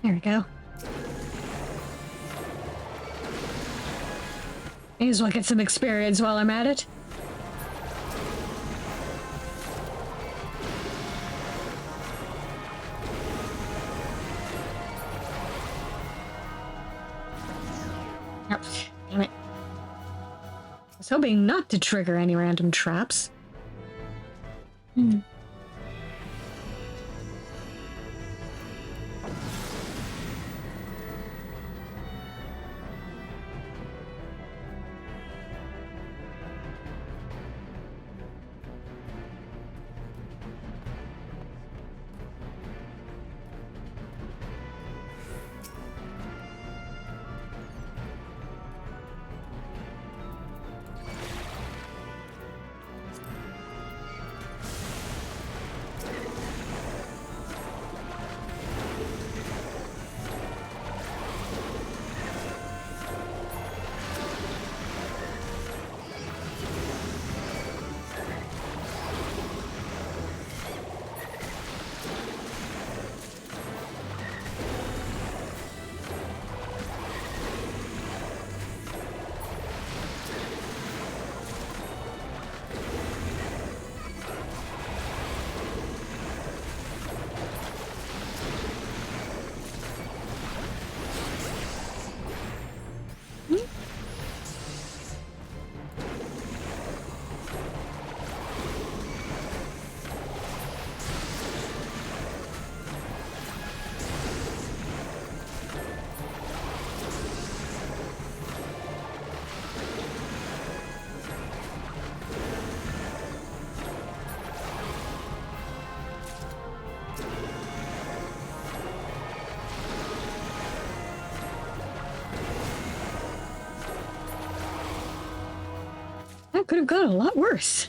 There we go. May as well get some experience while I'm at it. Oh, damn it. I was hoping not to trigger any random traps. That could have gone a lot worse.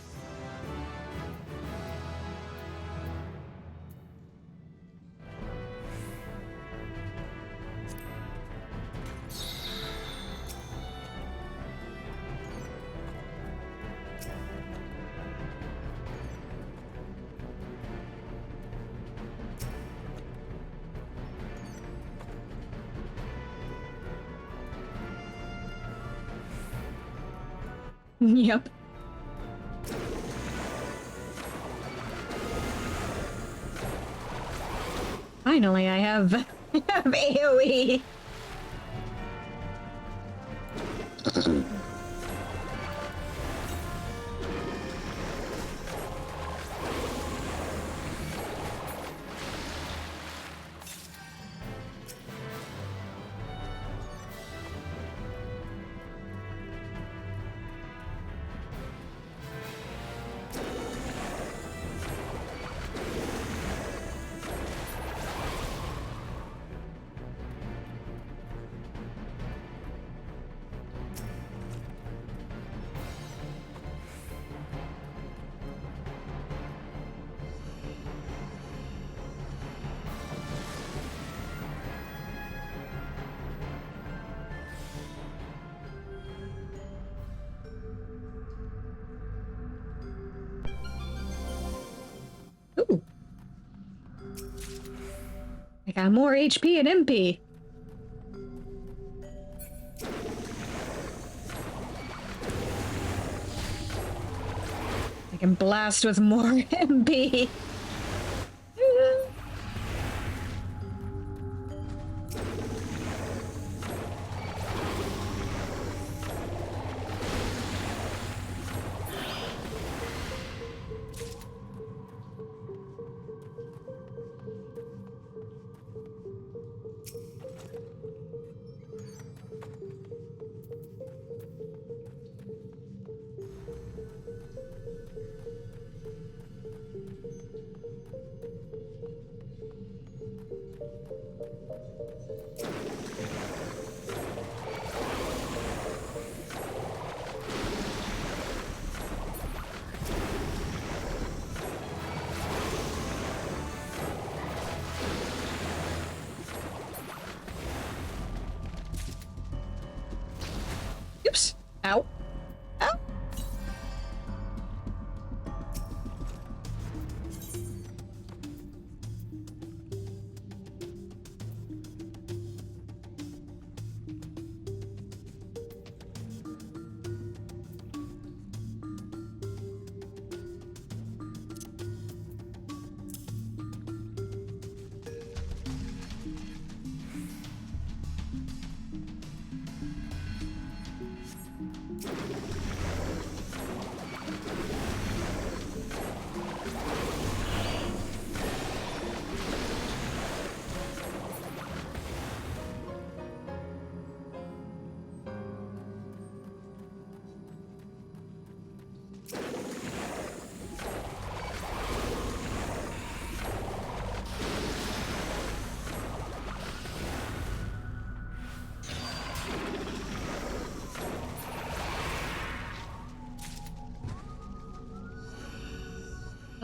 Yep. Finally, I have AoE. Ooh. I got more HP and MP. I can blast with more MP. Oops. Ow. Ow.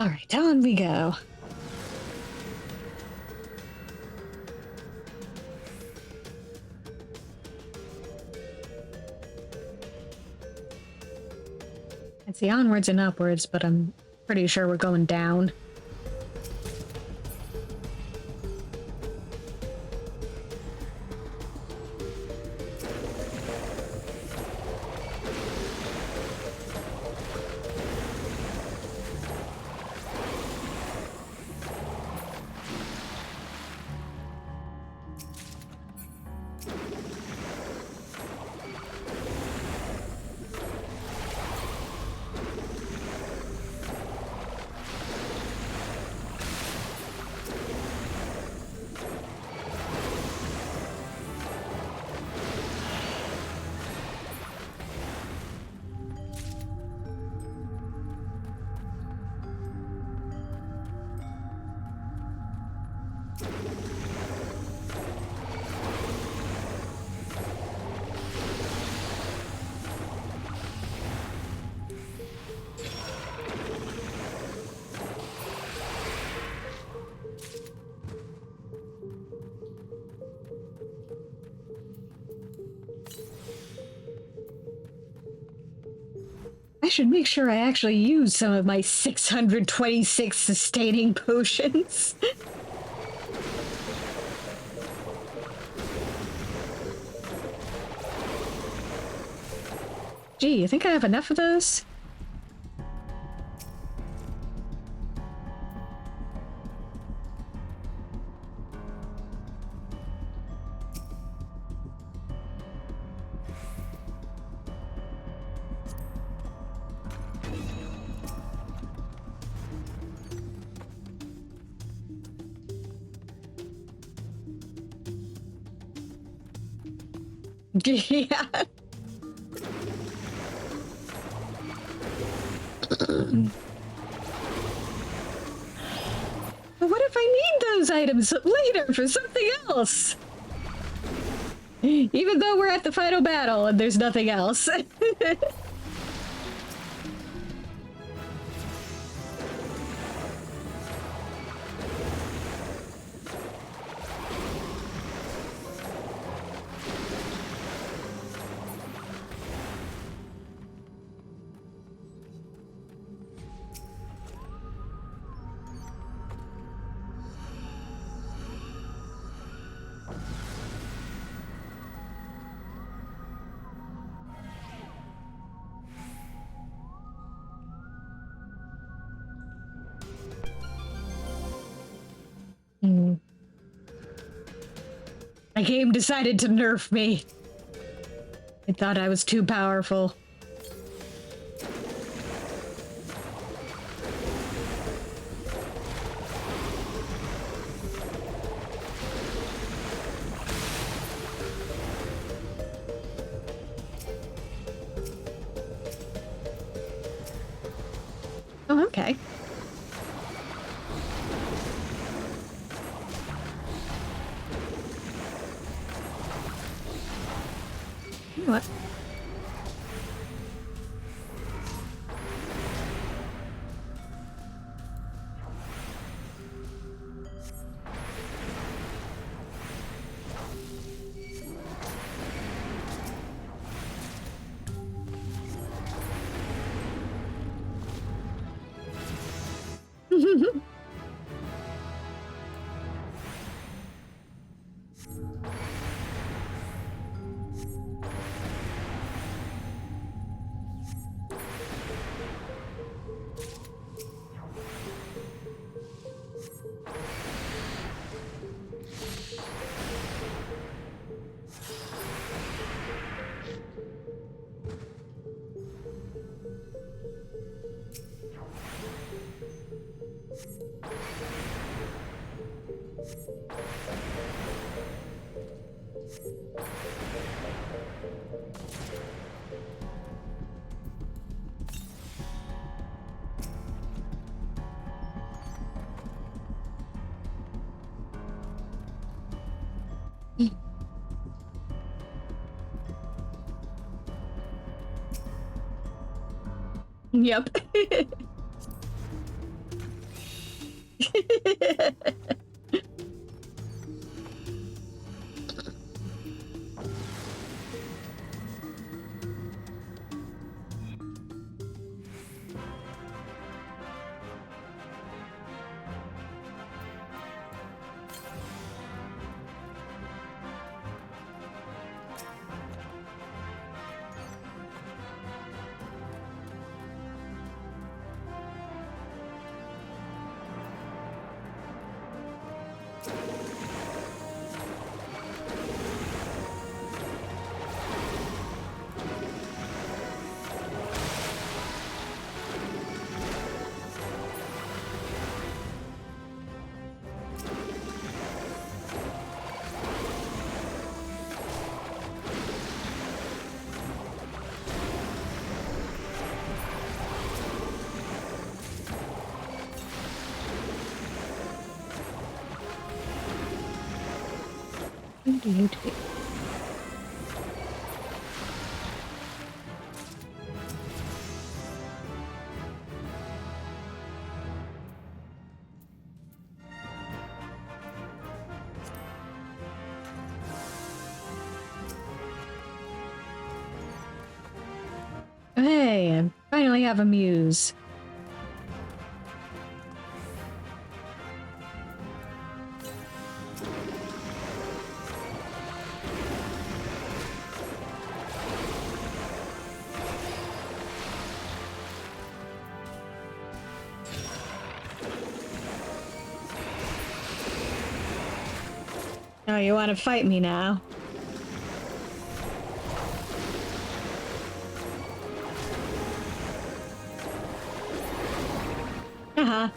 Alright, on we go. It's the onwards and upwards, but I'm pretty sure we're going down. I should make sure I actually use some of my 626 sustaining potions. Gee, you think I have enough of those? Yeah. But what if I need those items later for something else? Even though we're at the final battle and there's nothing else. My game decided to nerf me. It thought I was too powerful. Oh, okay. You know what? Yep. Hey, I finally have a muse. Oh, you want to fight me now? Uh-huh.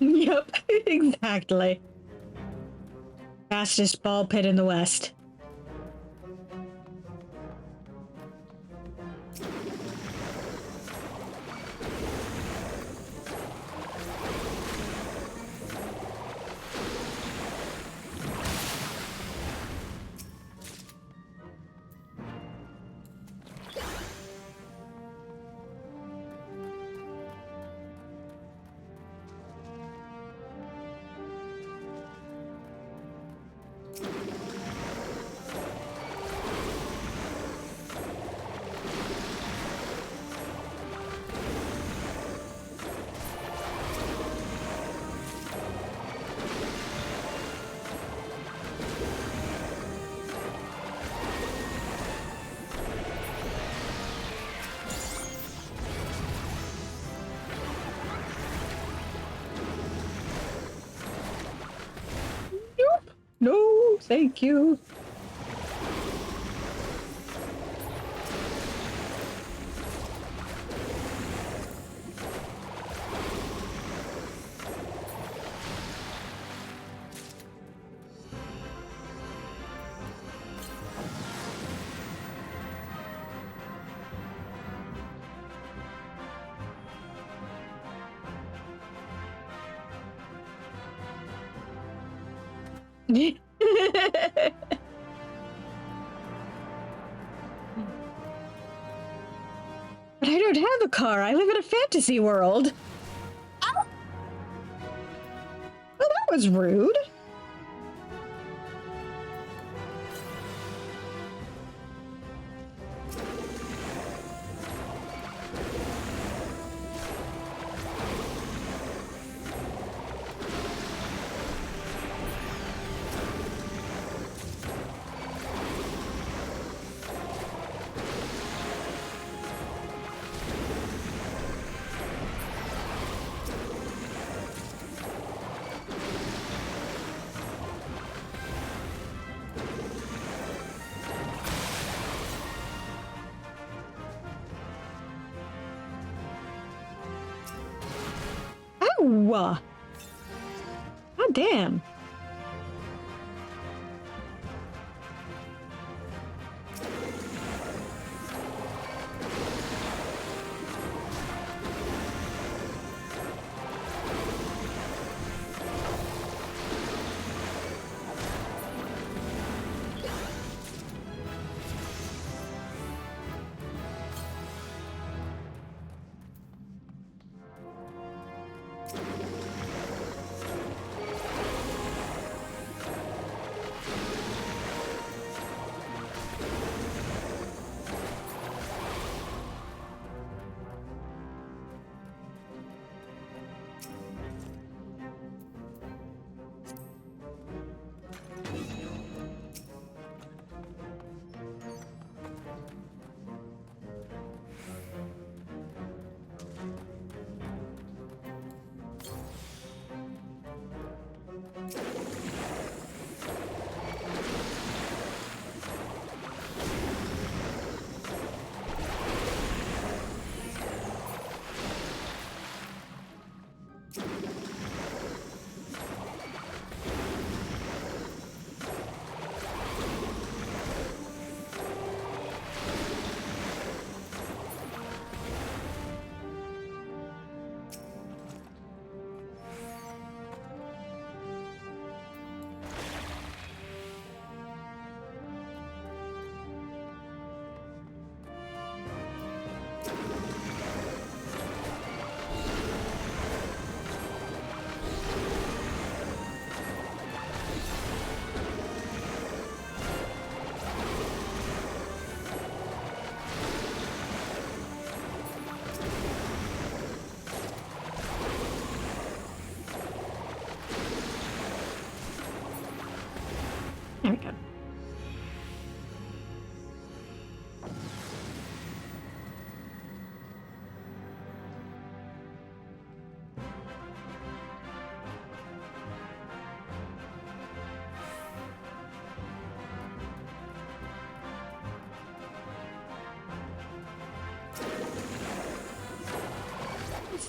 Yep, exactly. Fastest ball pit in the West. Nope. No, thank you. But I don't have a car. I live in a fantasy world. Oh, well, that was rude. Oh! God damn.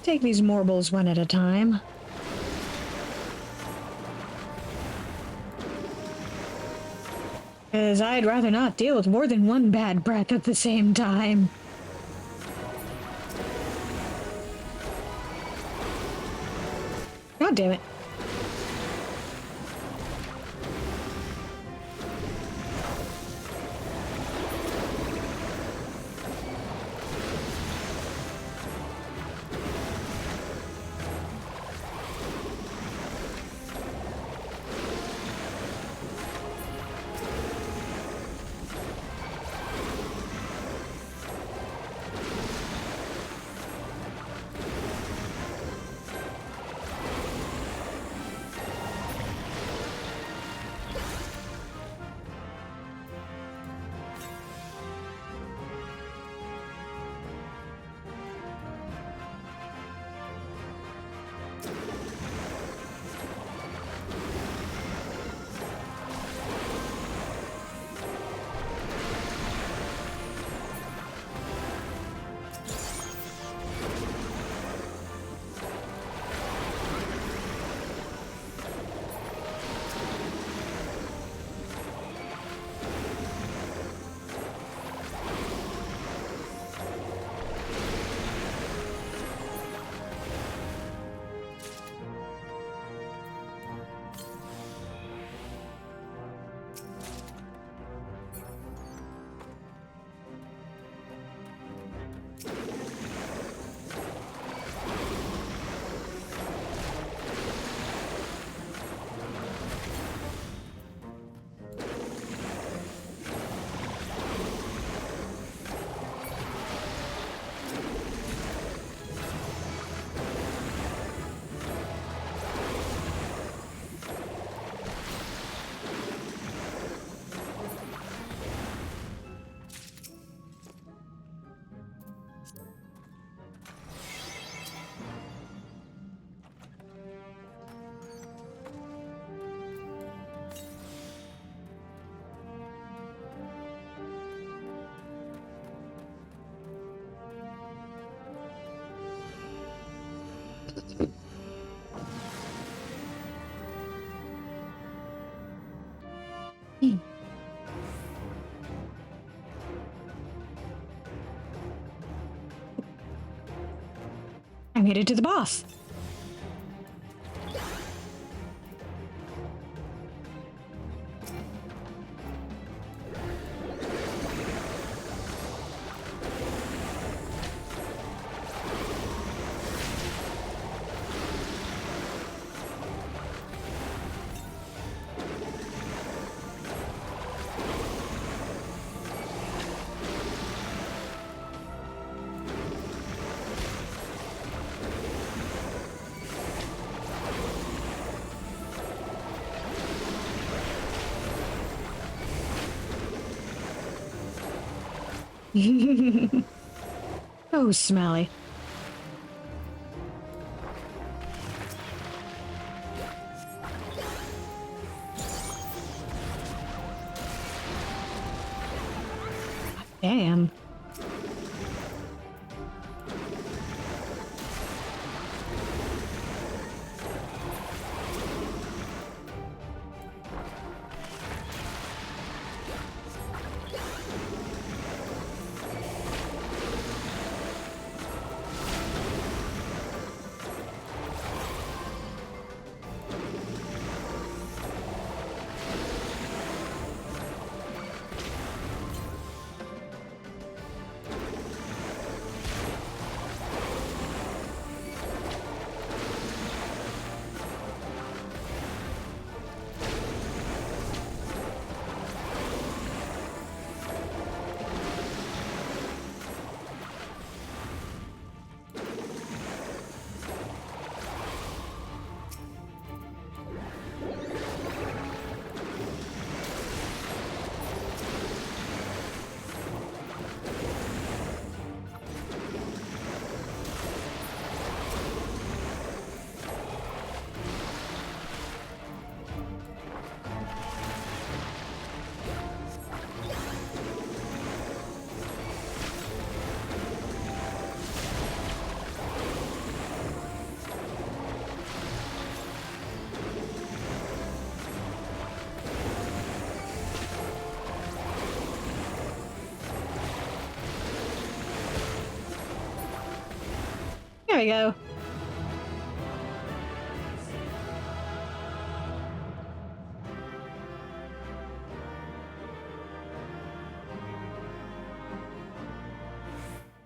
take these morbles one at a time. Because I'd rather not deal with more than one bad breath at the same time. God damn it. I made it to the boss. Oh, smelly. Damn. we go.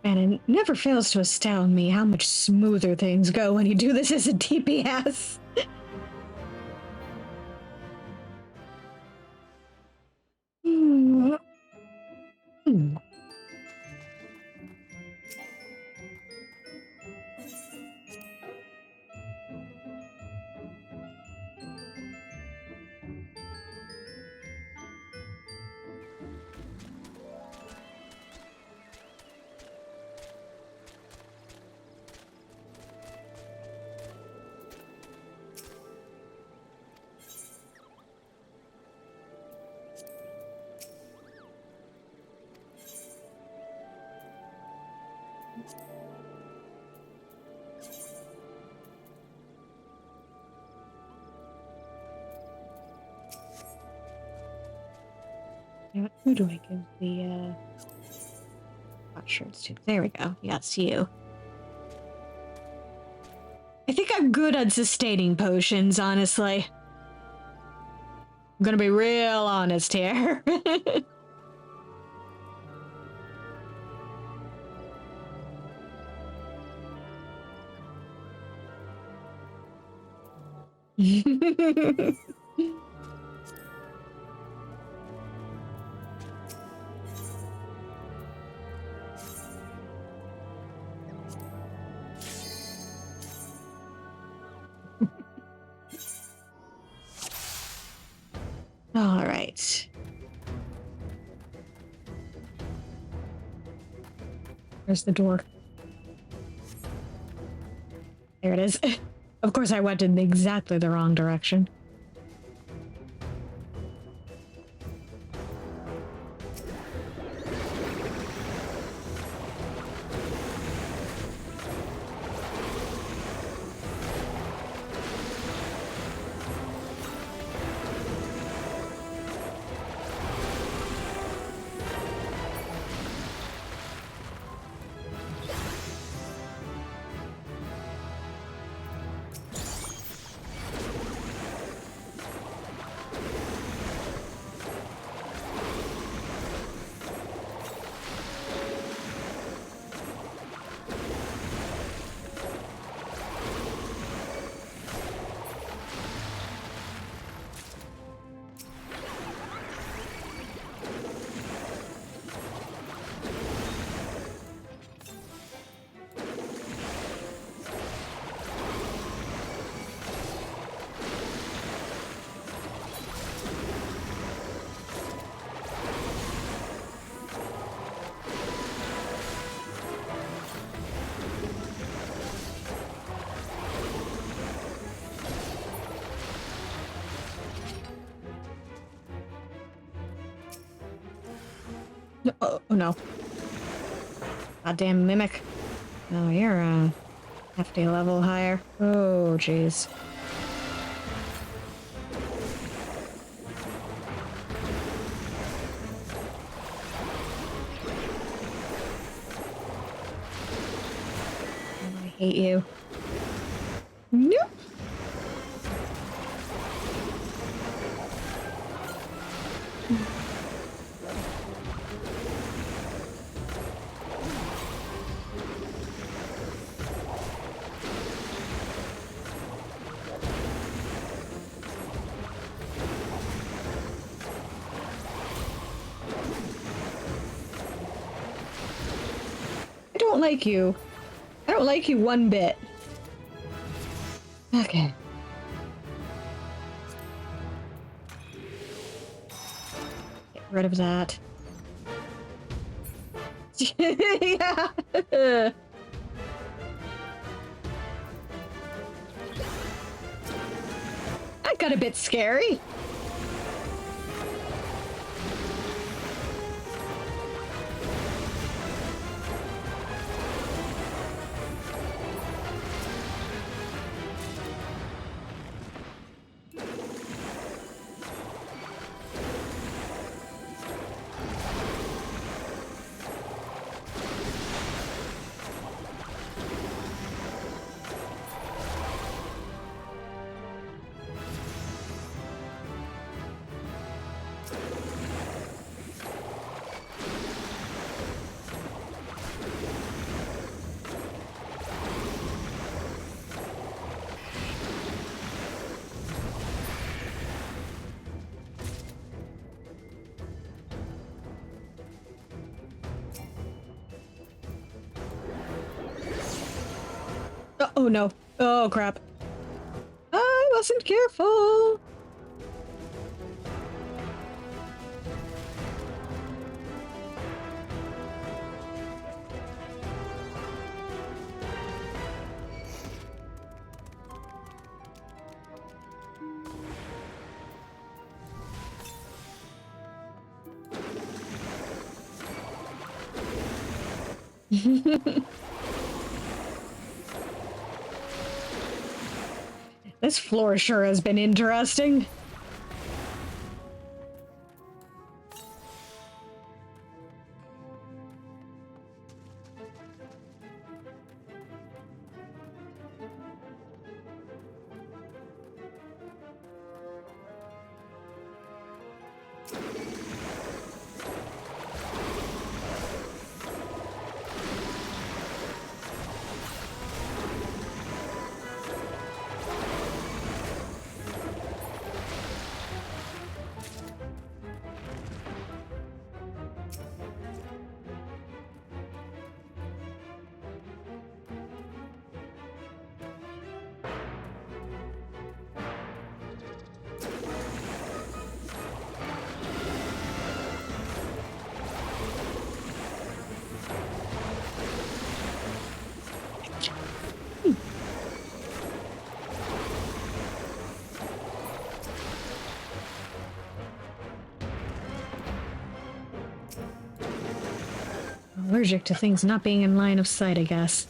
And it never fails to astound me how much smoother things go when you do this as a DPS. Who do I give the hot shirts to? There we go. Yes, you. I think I'm good at sustaining potions, honestly. I'm gonna be real honest here. All right. Where's the door? There it is. Of course, I went in exactly the wrong direction. Oh no. Goddamn mimic. Oh, you're a hefty level higher. Oh, jeez. I hate you. Nope. I don't like you. I don't like you one bit. Okay. Get rid of that. Yeah. That got a bit scary. Oh no. Oh crap. I wasn't careful. This floor sure has been interesting. Allergic to things not being in line of sight, I guess.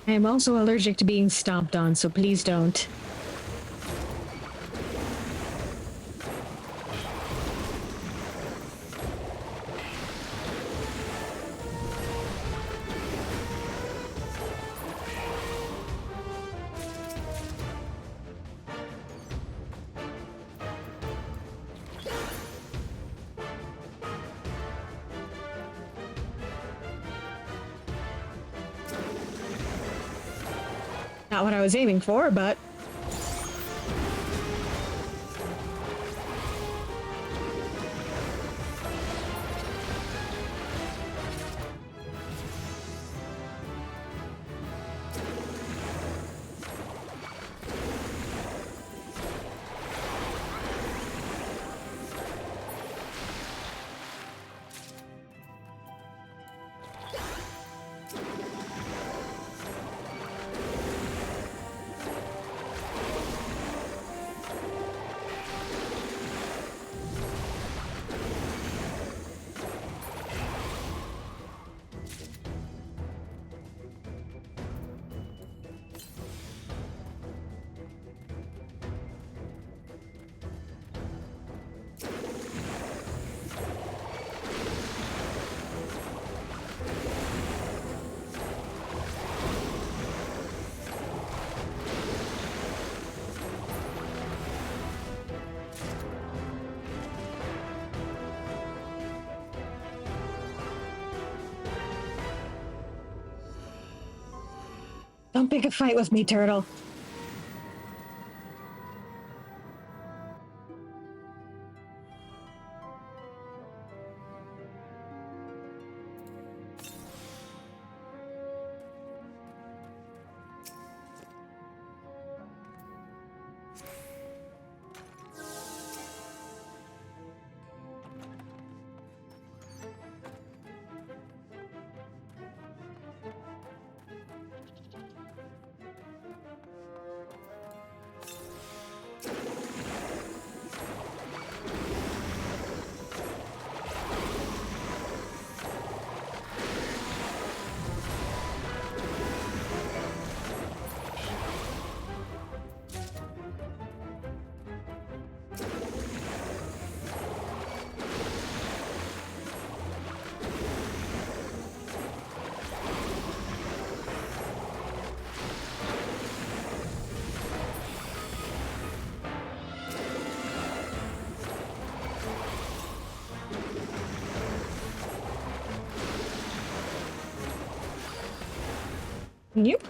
I am also allergic to being stomped on, so please don't. Not what I was aiming for, but... Don't pick a fight with me, Turtle. Yep.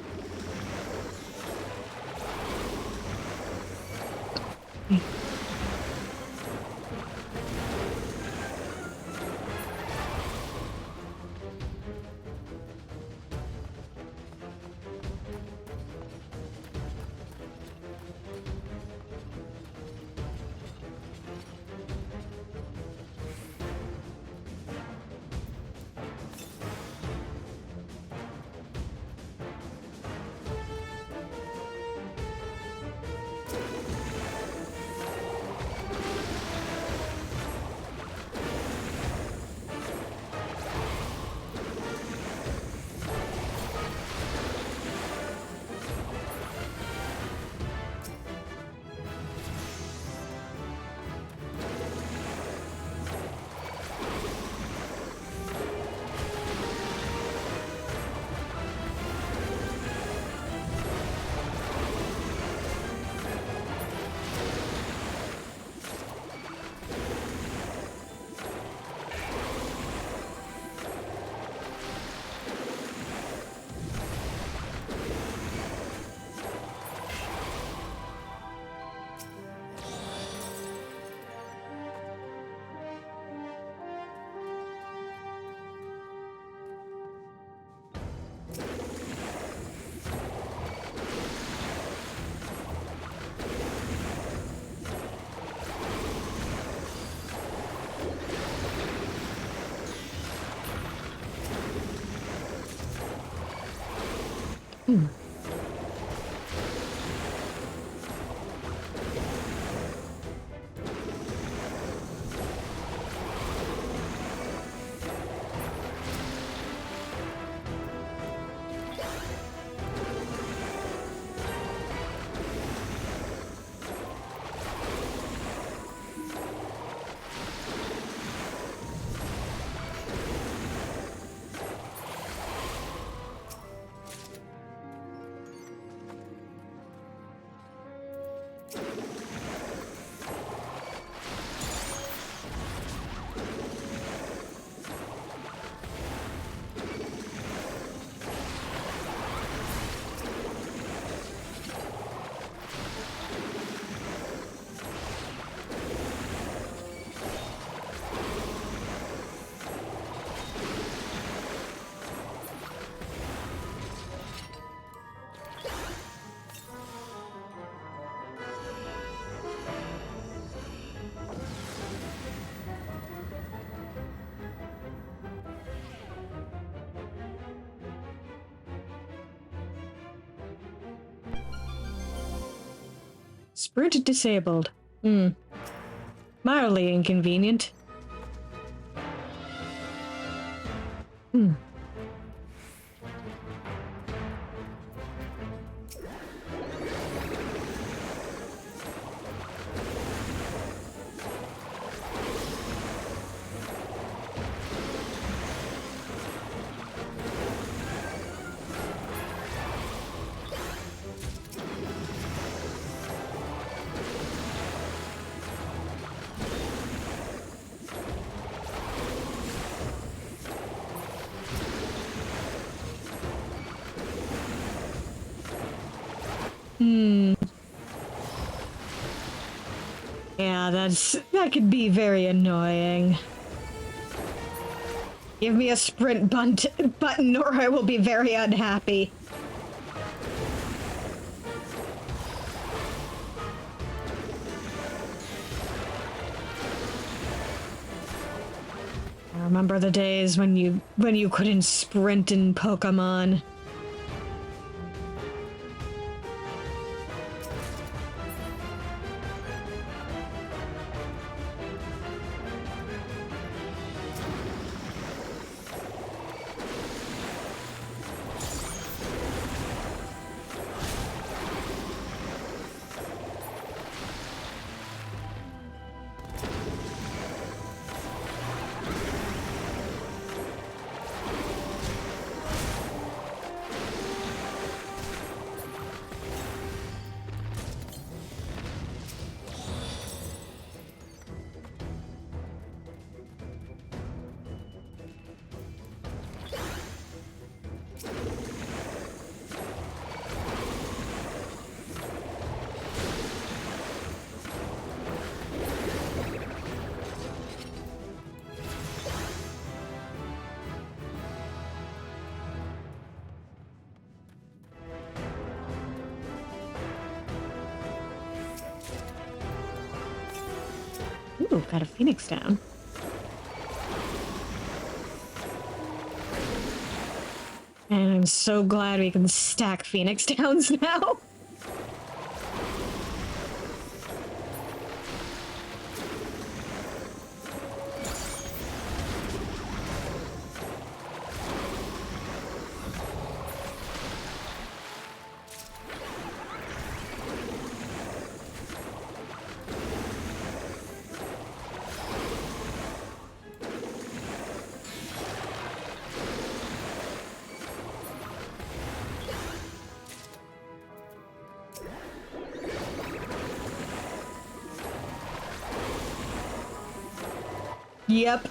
Sprint disabled. Mildly inconvenient. Yeah, that could be very annoying. Give me a sprint button or I will be very unhappy. I remember the days when you couldn't sprint in Pokemon. Ooh, got a Phoenix down. And I'm so glad we can stack Phoenix downs now. Yep.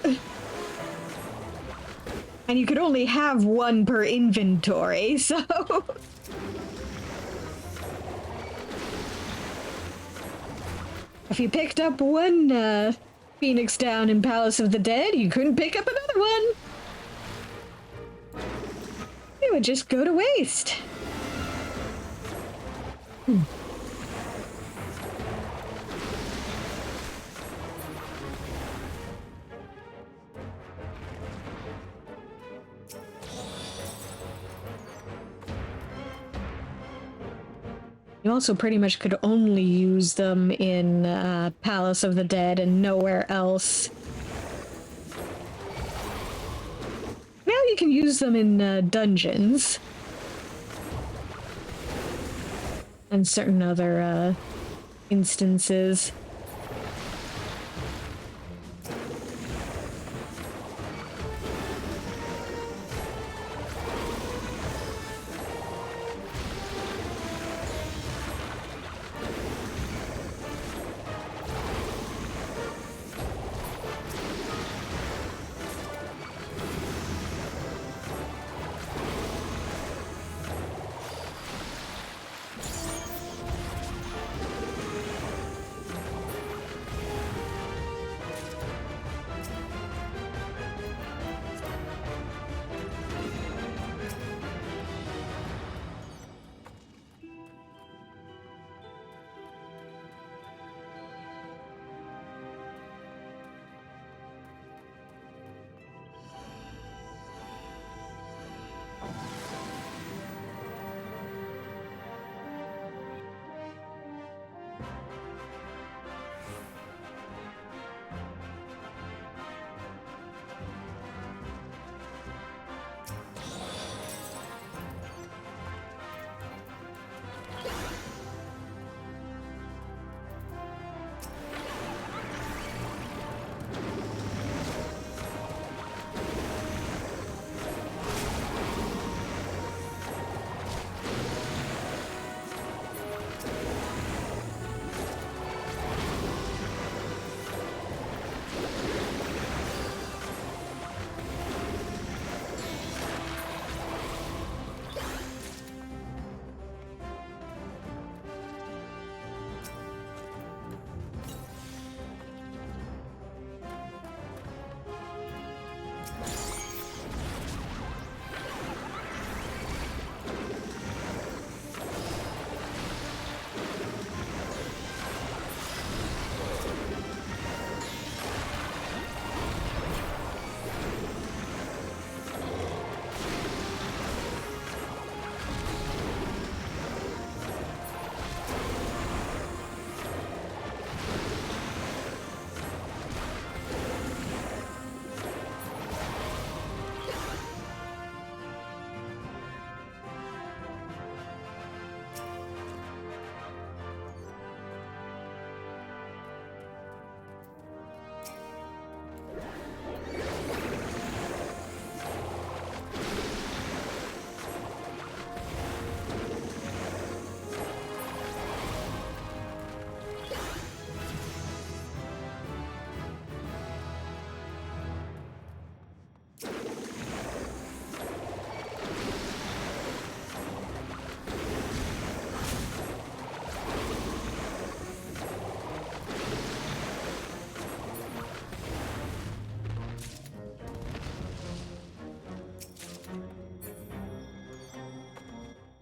And you could only have one per inventory, so... If you picked up one Phoenix down in Palace of the Dead, you couldn't pick up another one. It would just go to waste. You also pretty much could only use them in Palace of the Dead and nowhere else. Now you can use them in dungeons. And certain other instances.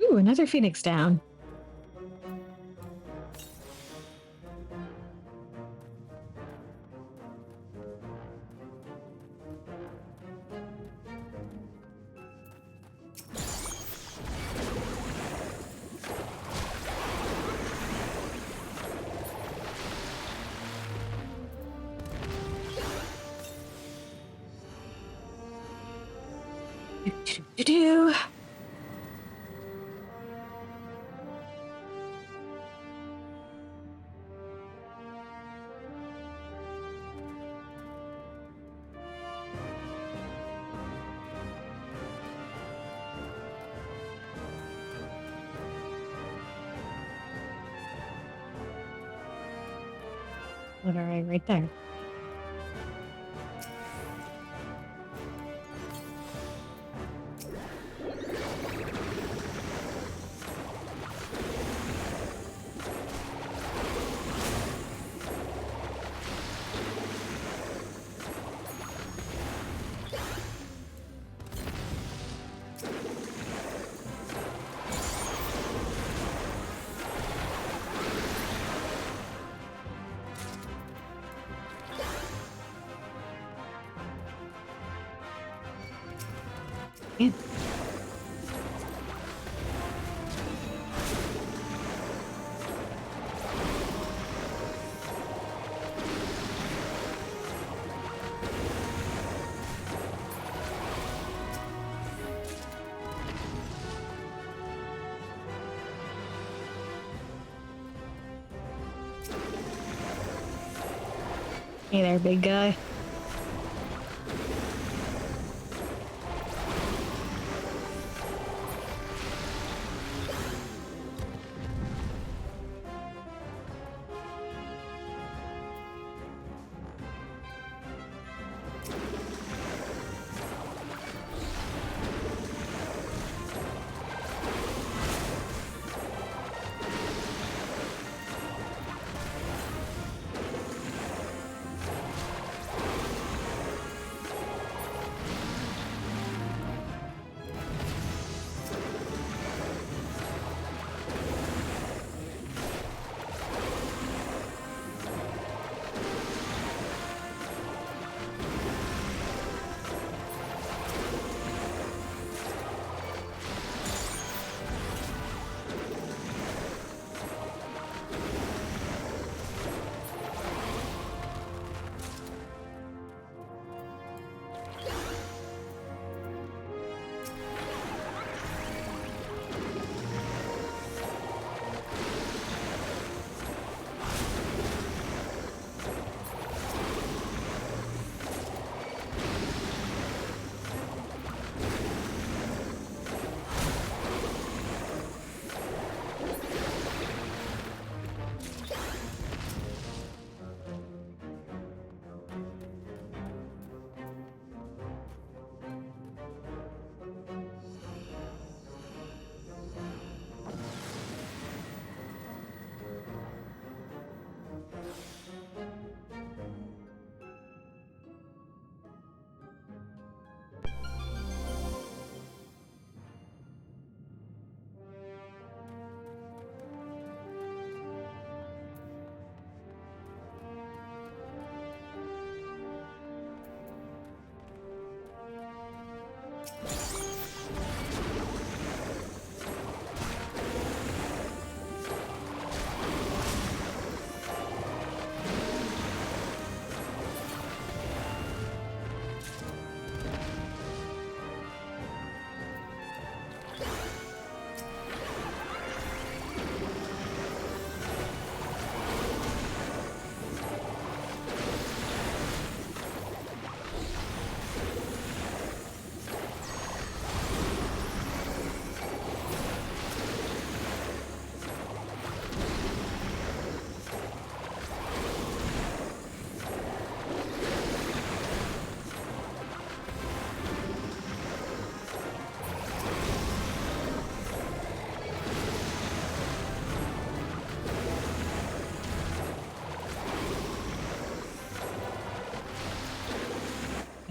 Ooh, another Phoenix down. Do-do-do-do. Literally right there. Hey there, big guy.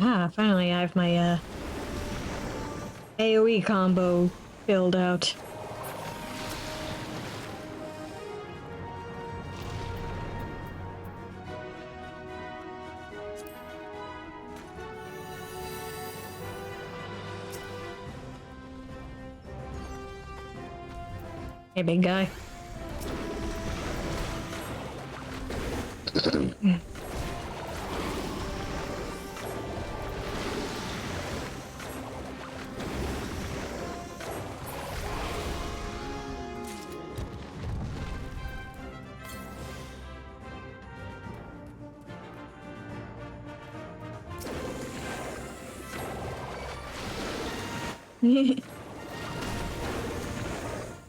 Ah, finally I have my AoE combo filled out. Hey, big guy.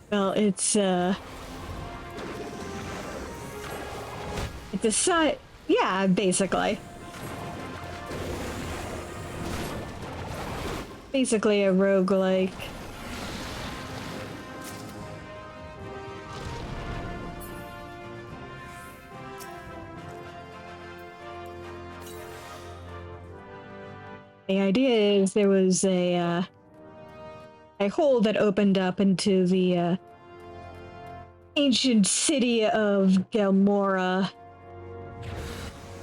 Well, it's a side, yeah, basically. Basically a roguelike. The idea is there was a hole that opened up into the ancient city of Gelmora.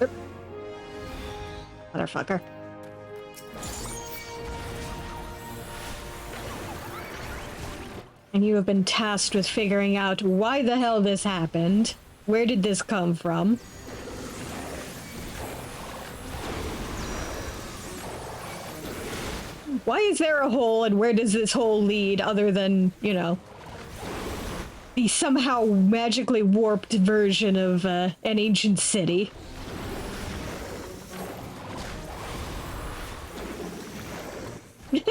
Oop. Motherfucker. And you have been tasked with figuring out why the hell this happened. Where did this come from? Why is there a hole, and where does this hole lead other than, you know, the somehow magically warped version of an ancient city? It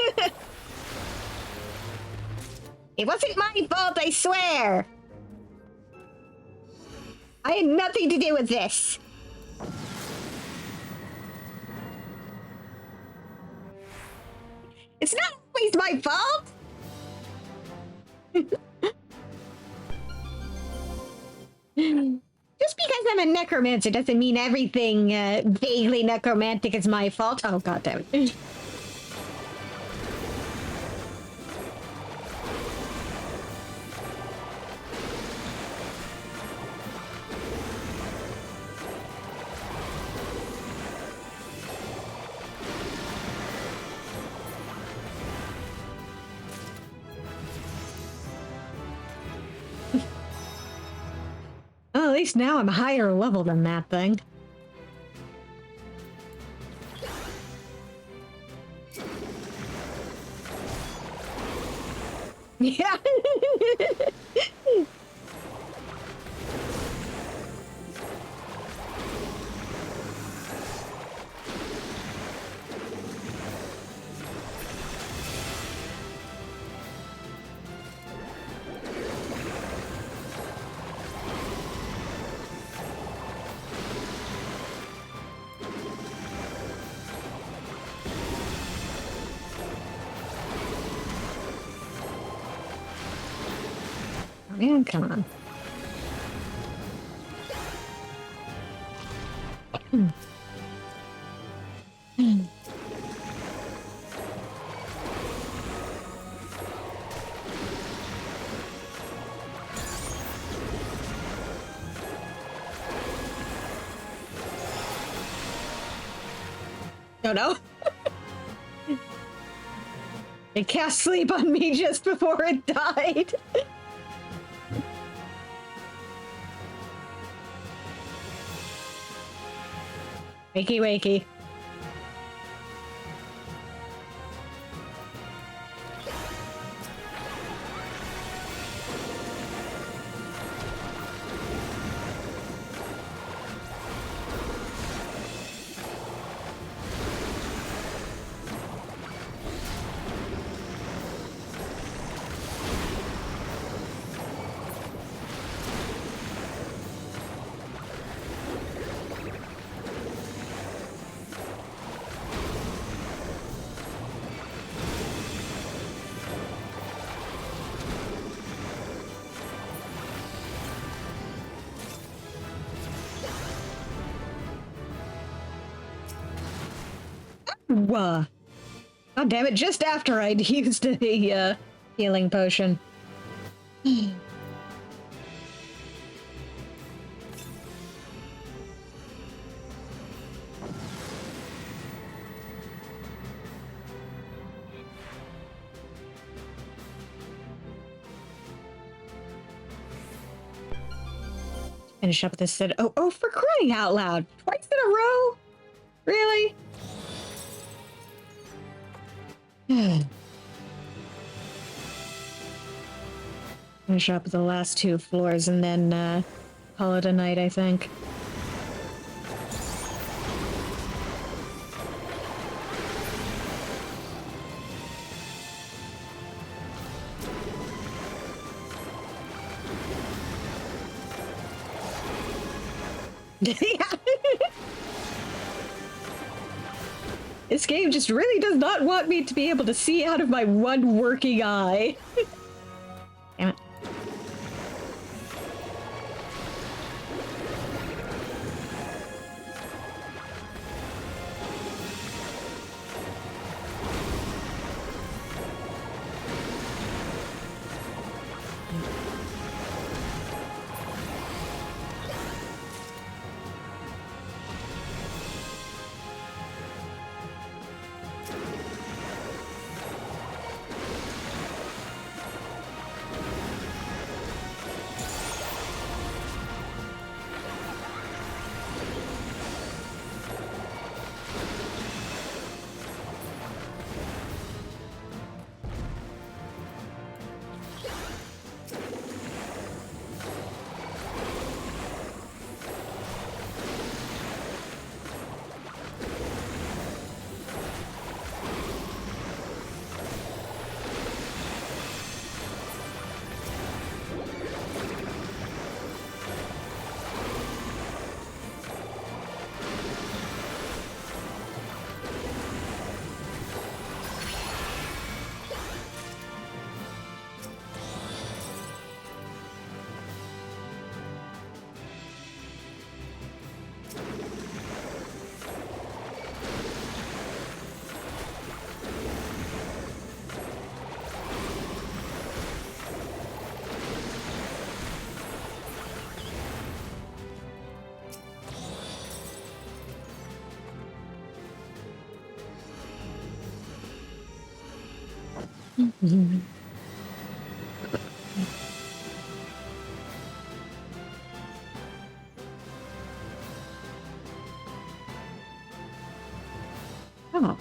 wasn't my fault, I swear! I had nothing to do with this! It's not always my fault! Just because I'm a necromancer doesn't mean everything vaguely necromantic is my fault. Oh, god damn it. Well, at least now I'm higher level than that thing. Yeah. Man, come on. Oh no. It cast sleep on me just before it died. Wakey, wakey. God damn it, just after I'd used a healing potion. Finish up this set. Oh, for crying out loud! Twice in a row? Really? Finish up the last two floors and then call it a night, I think. This game just really does not want me to be able to see out of my one working eye. Damn it. Mhm. Oh.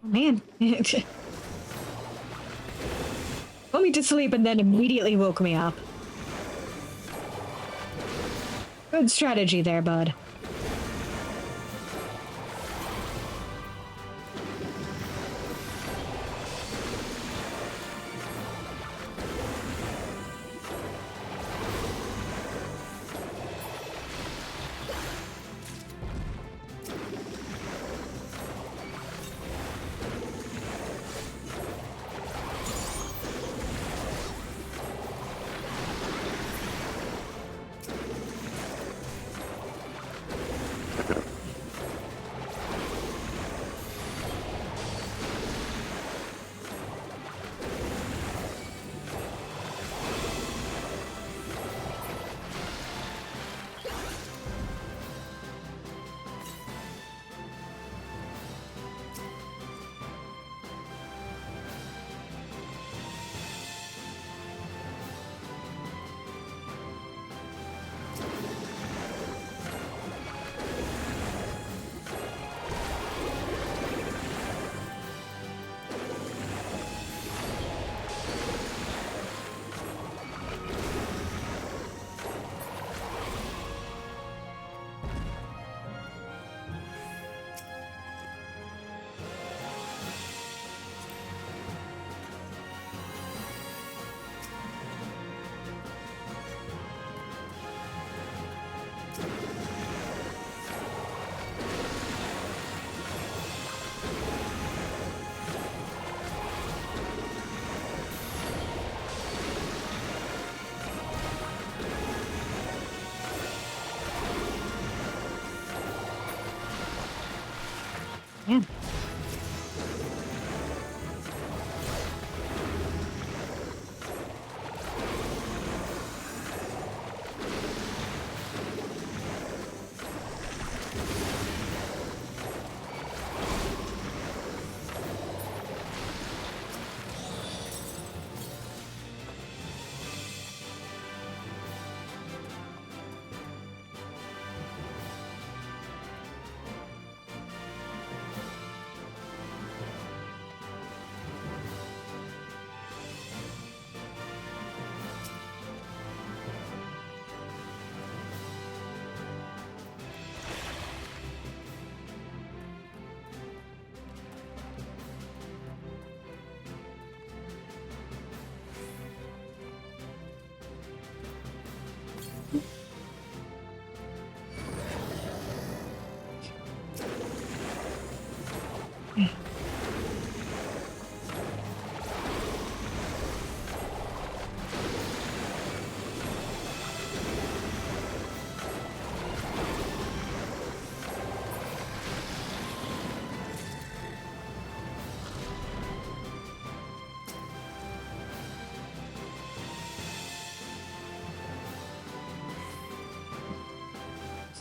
Man. Put me to sleep and then immediately woke me up. Good strategy there, bud. Yeah.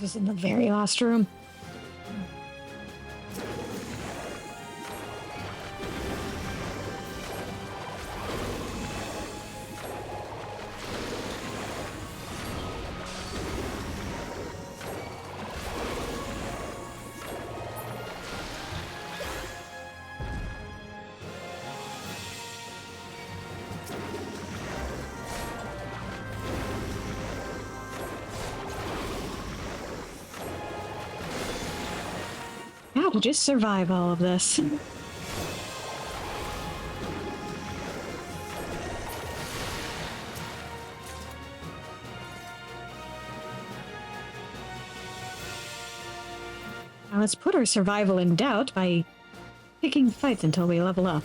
This is in the very last room. How to just survive all of this. Now let's put our survival in doubt by picking fights until we level up.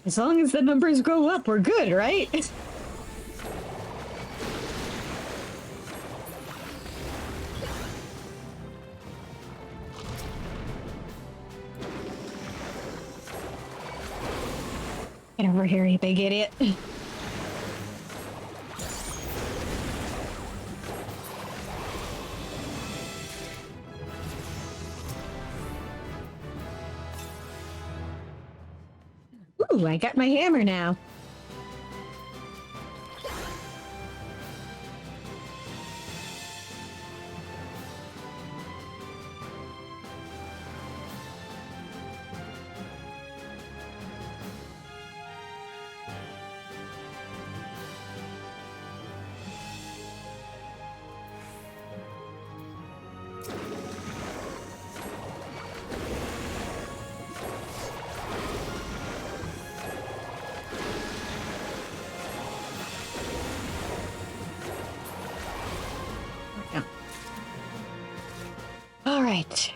As long as the numbers go up, we're good, right? Get over here, you big idiot. Ooh, I got my hammer now. All right.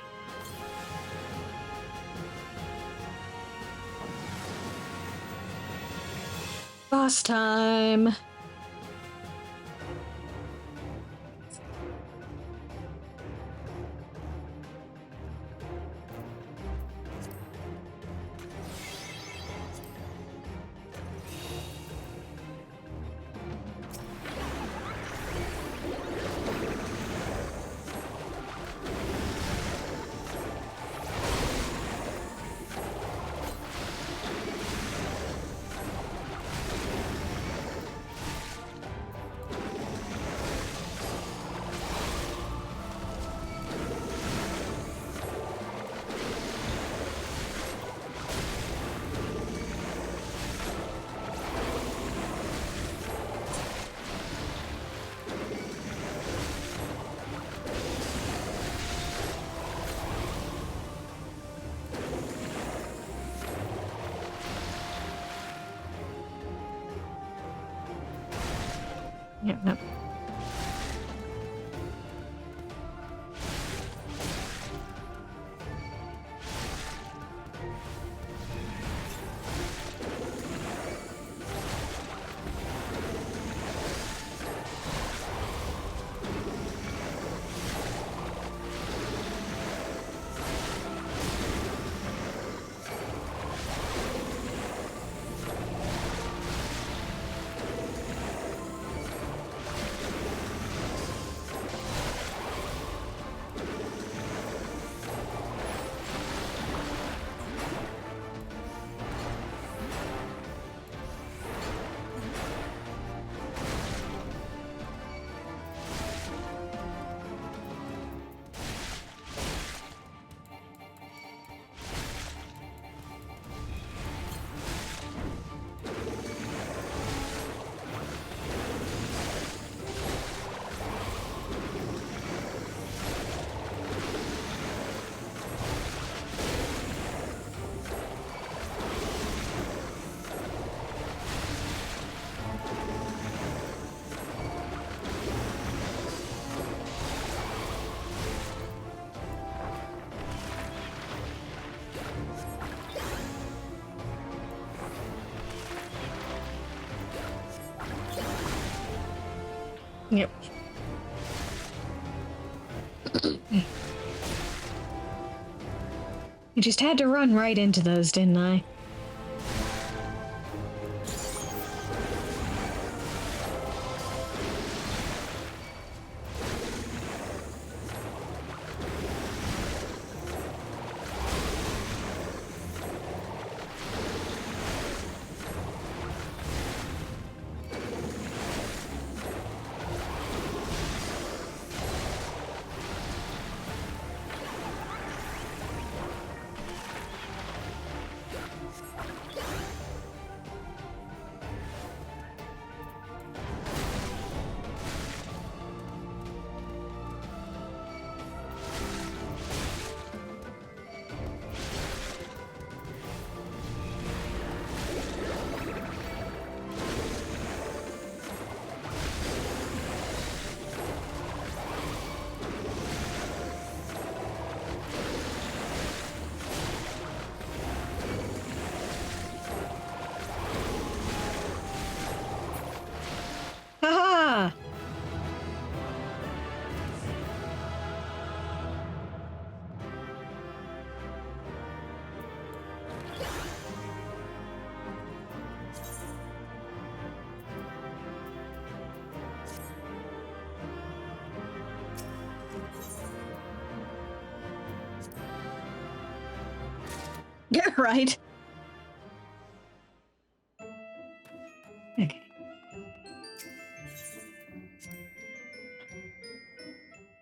Boss time. Yep. Yep. I just had to run right into those, didn't I? Haha! Get right. Okay.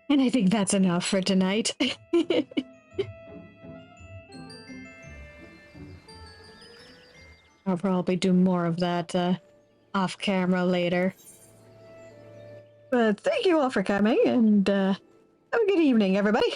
And I think that's enough for tonight. I'll probably do more of that off camera later. But thank you all for coming, and have a good evening, everybody.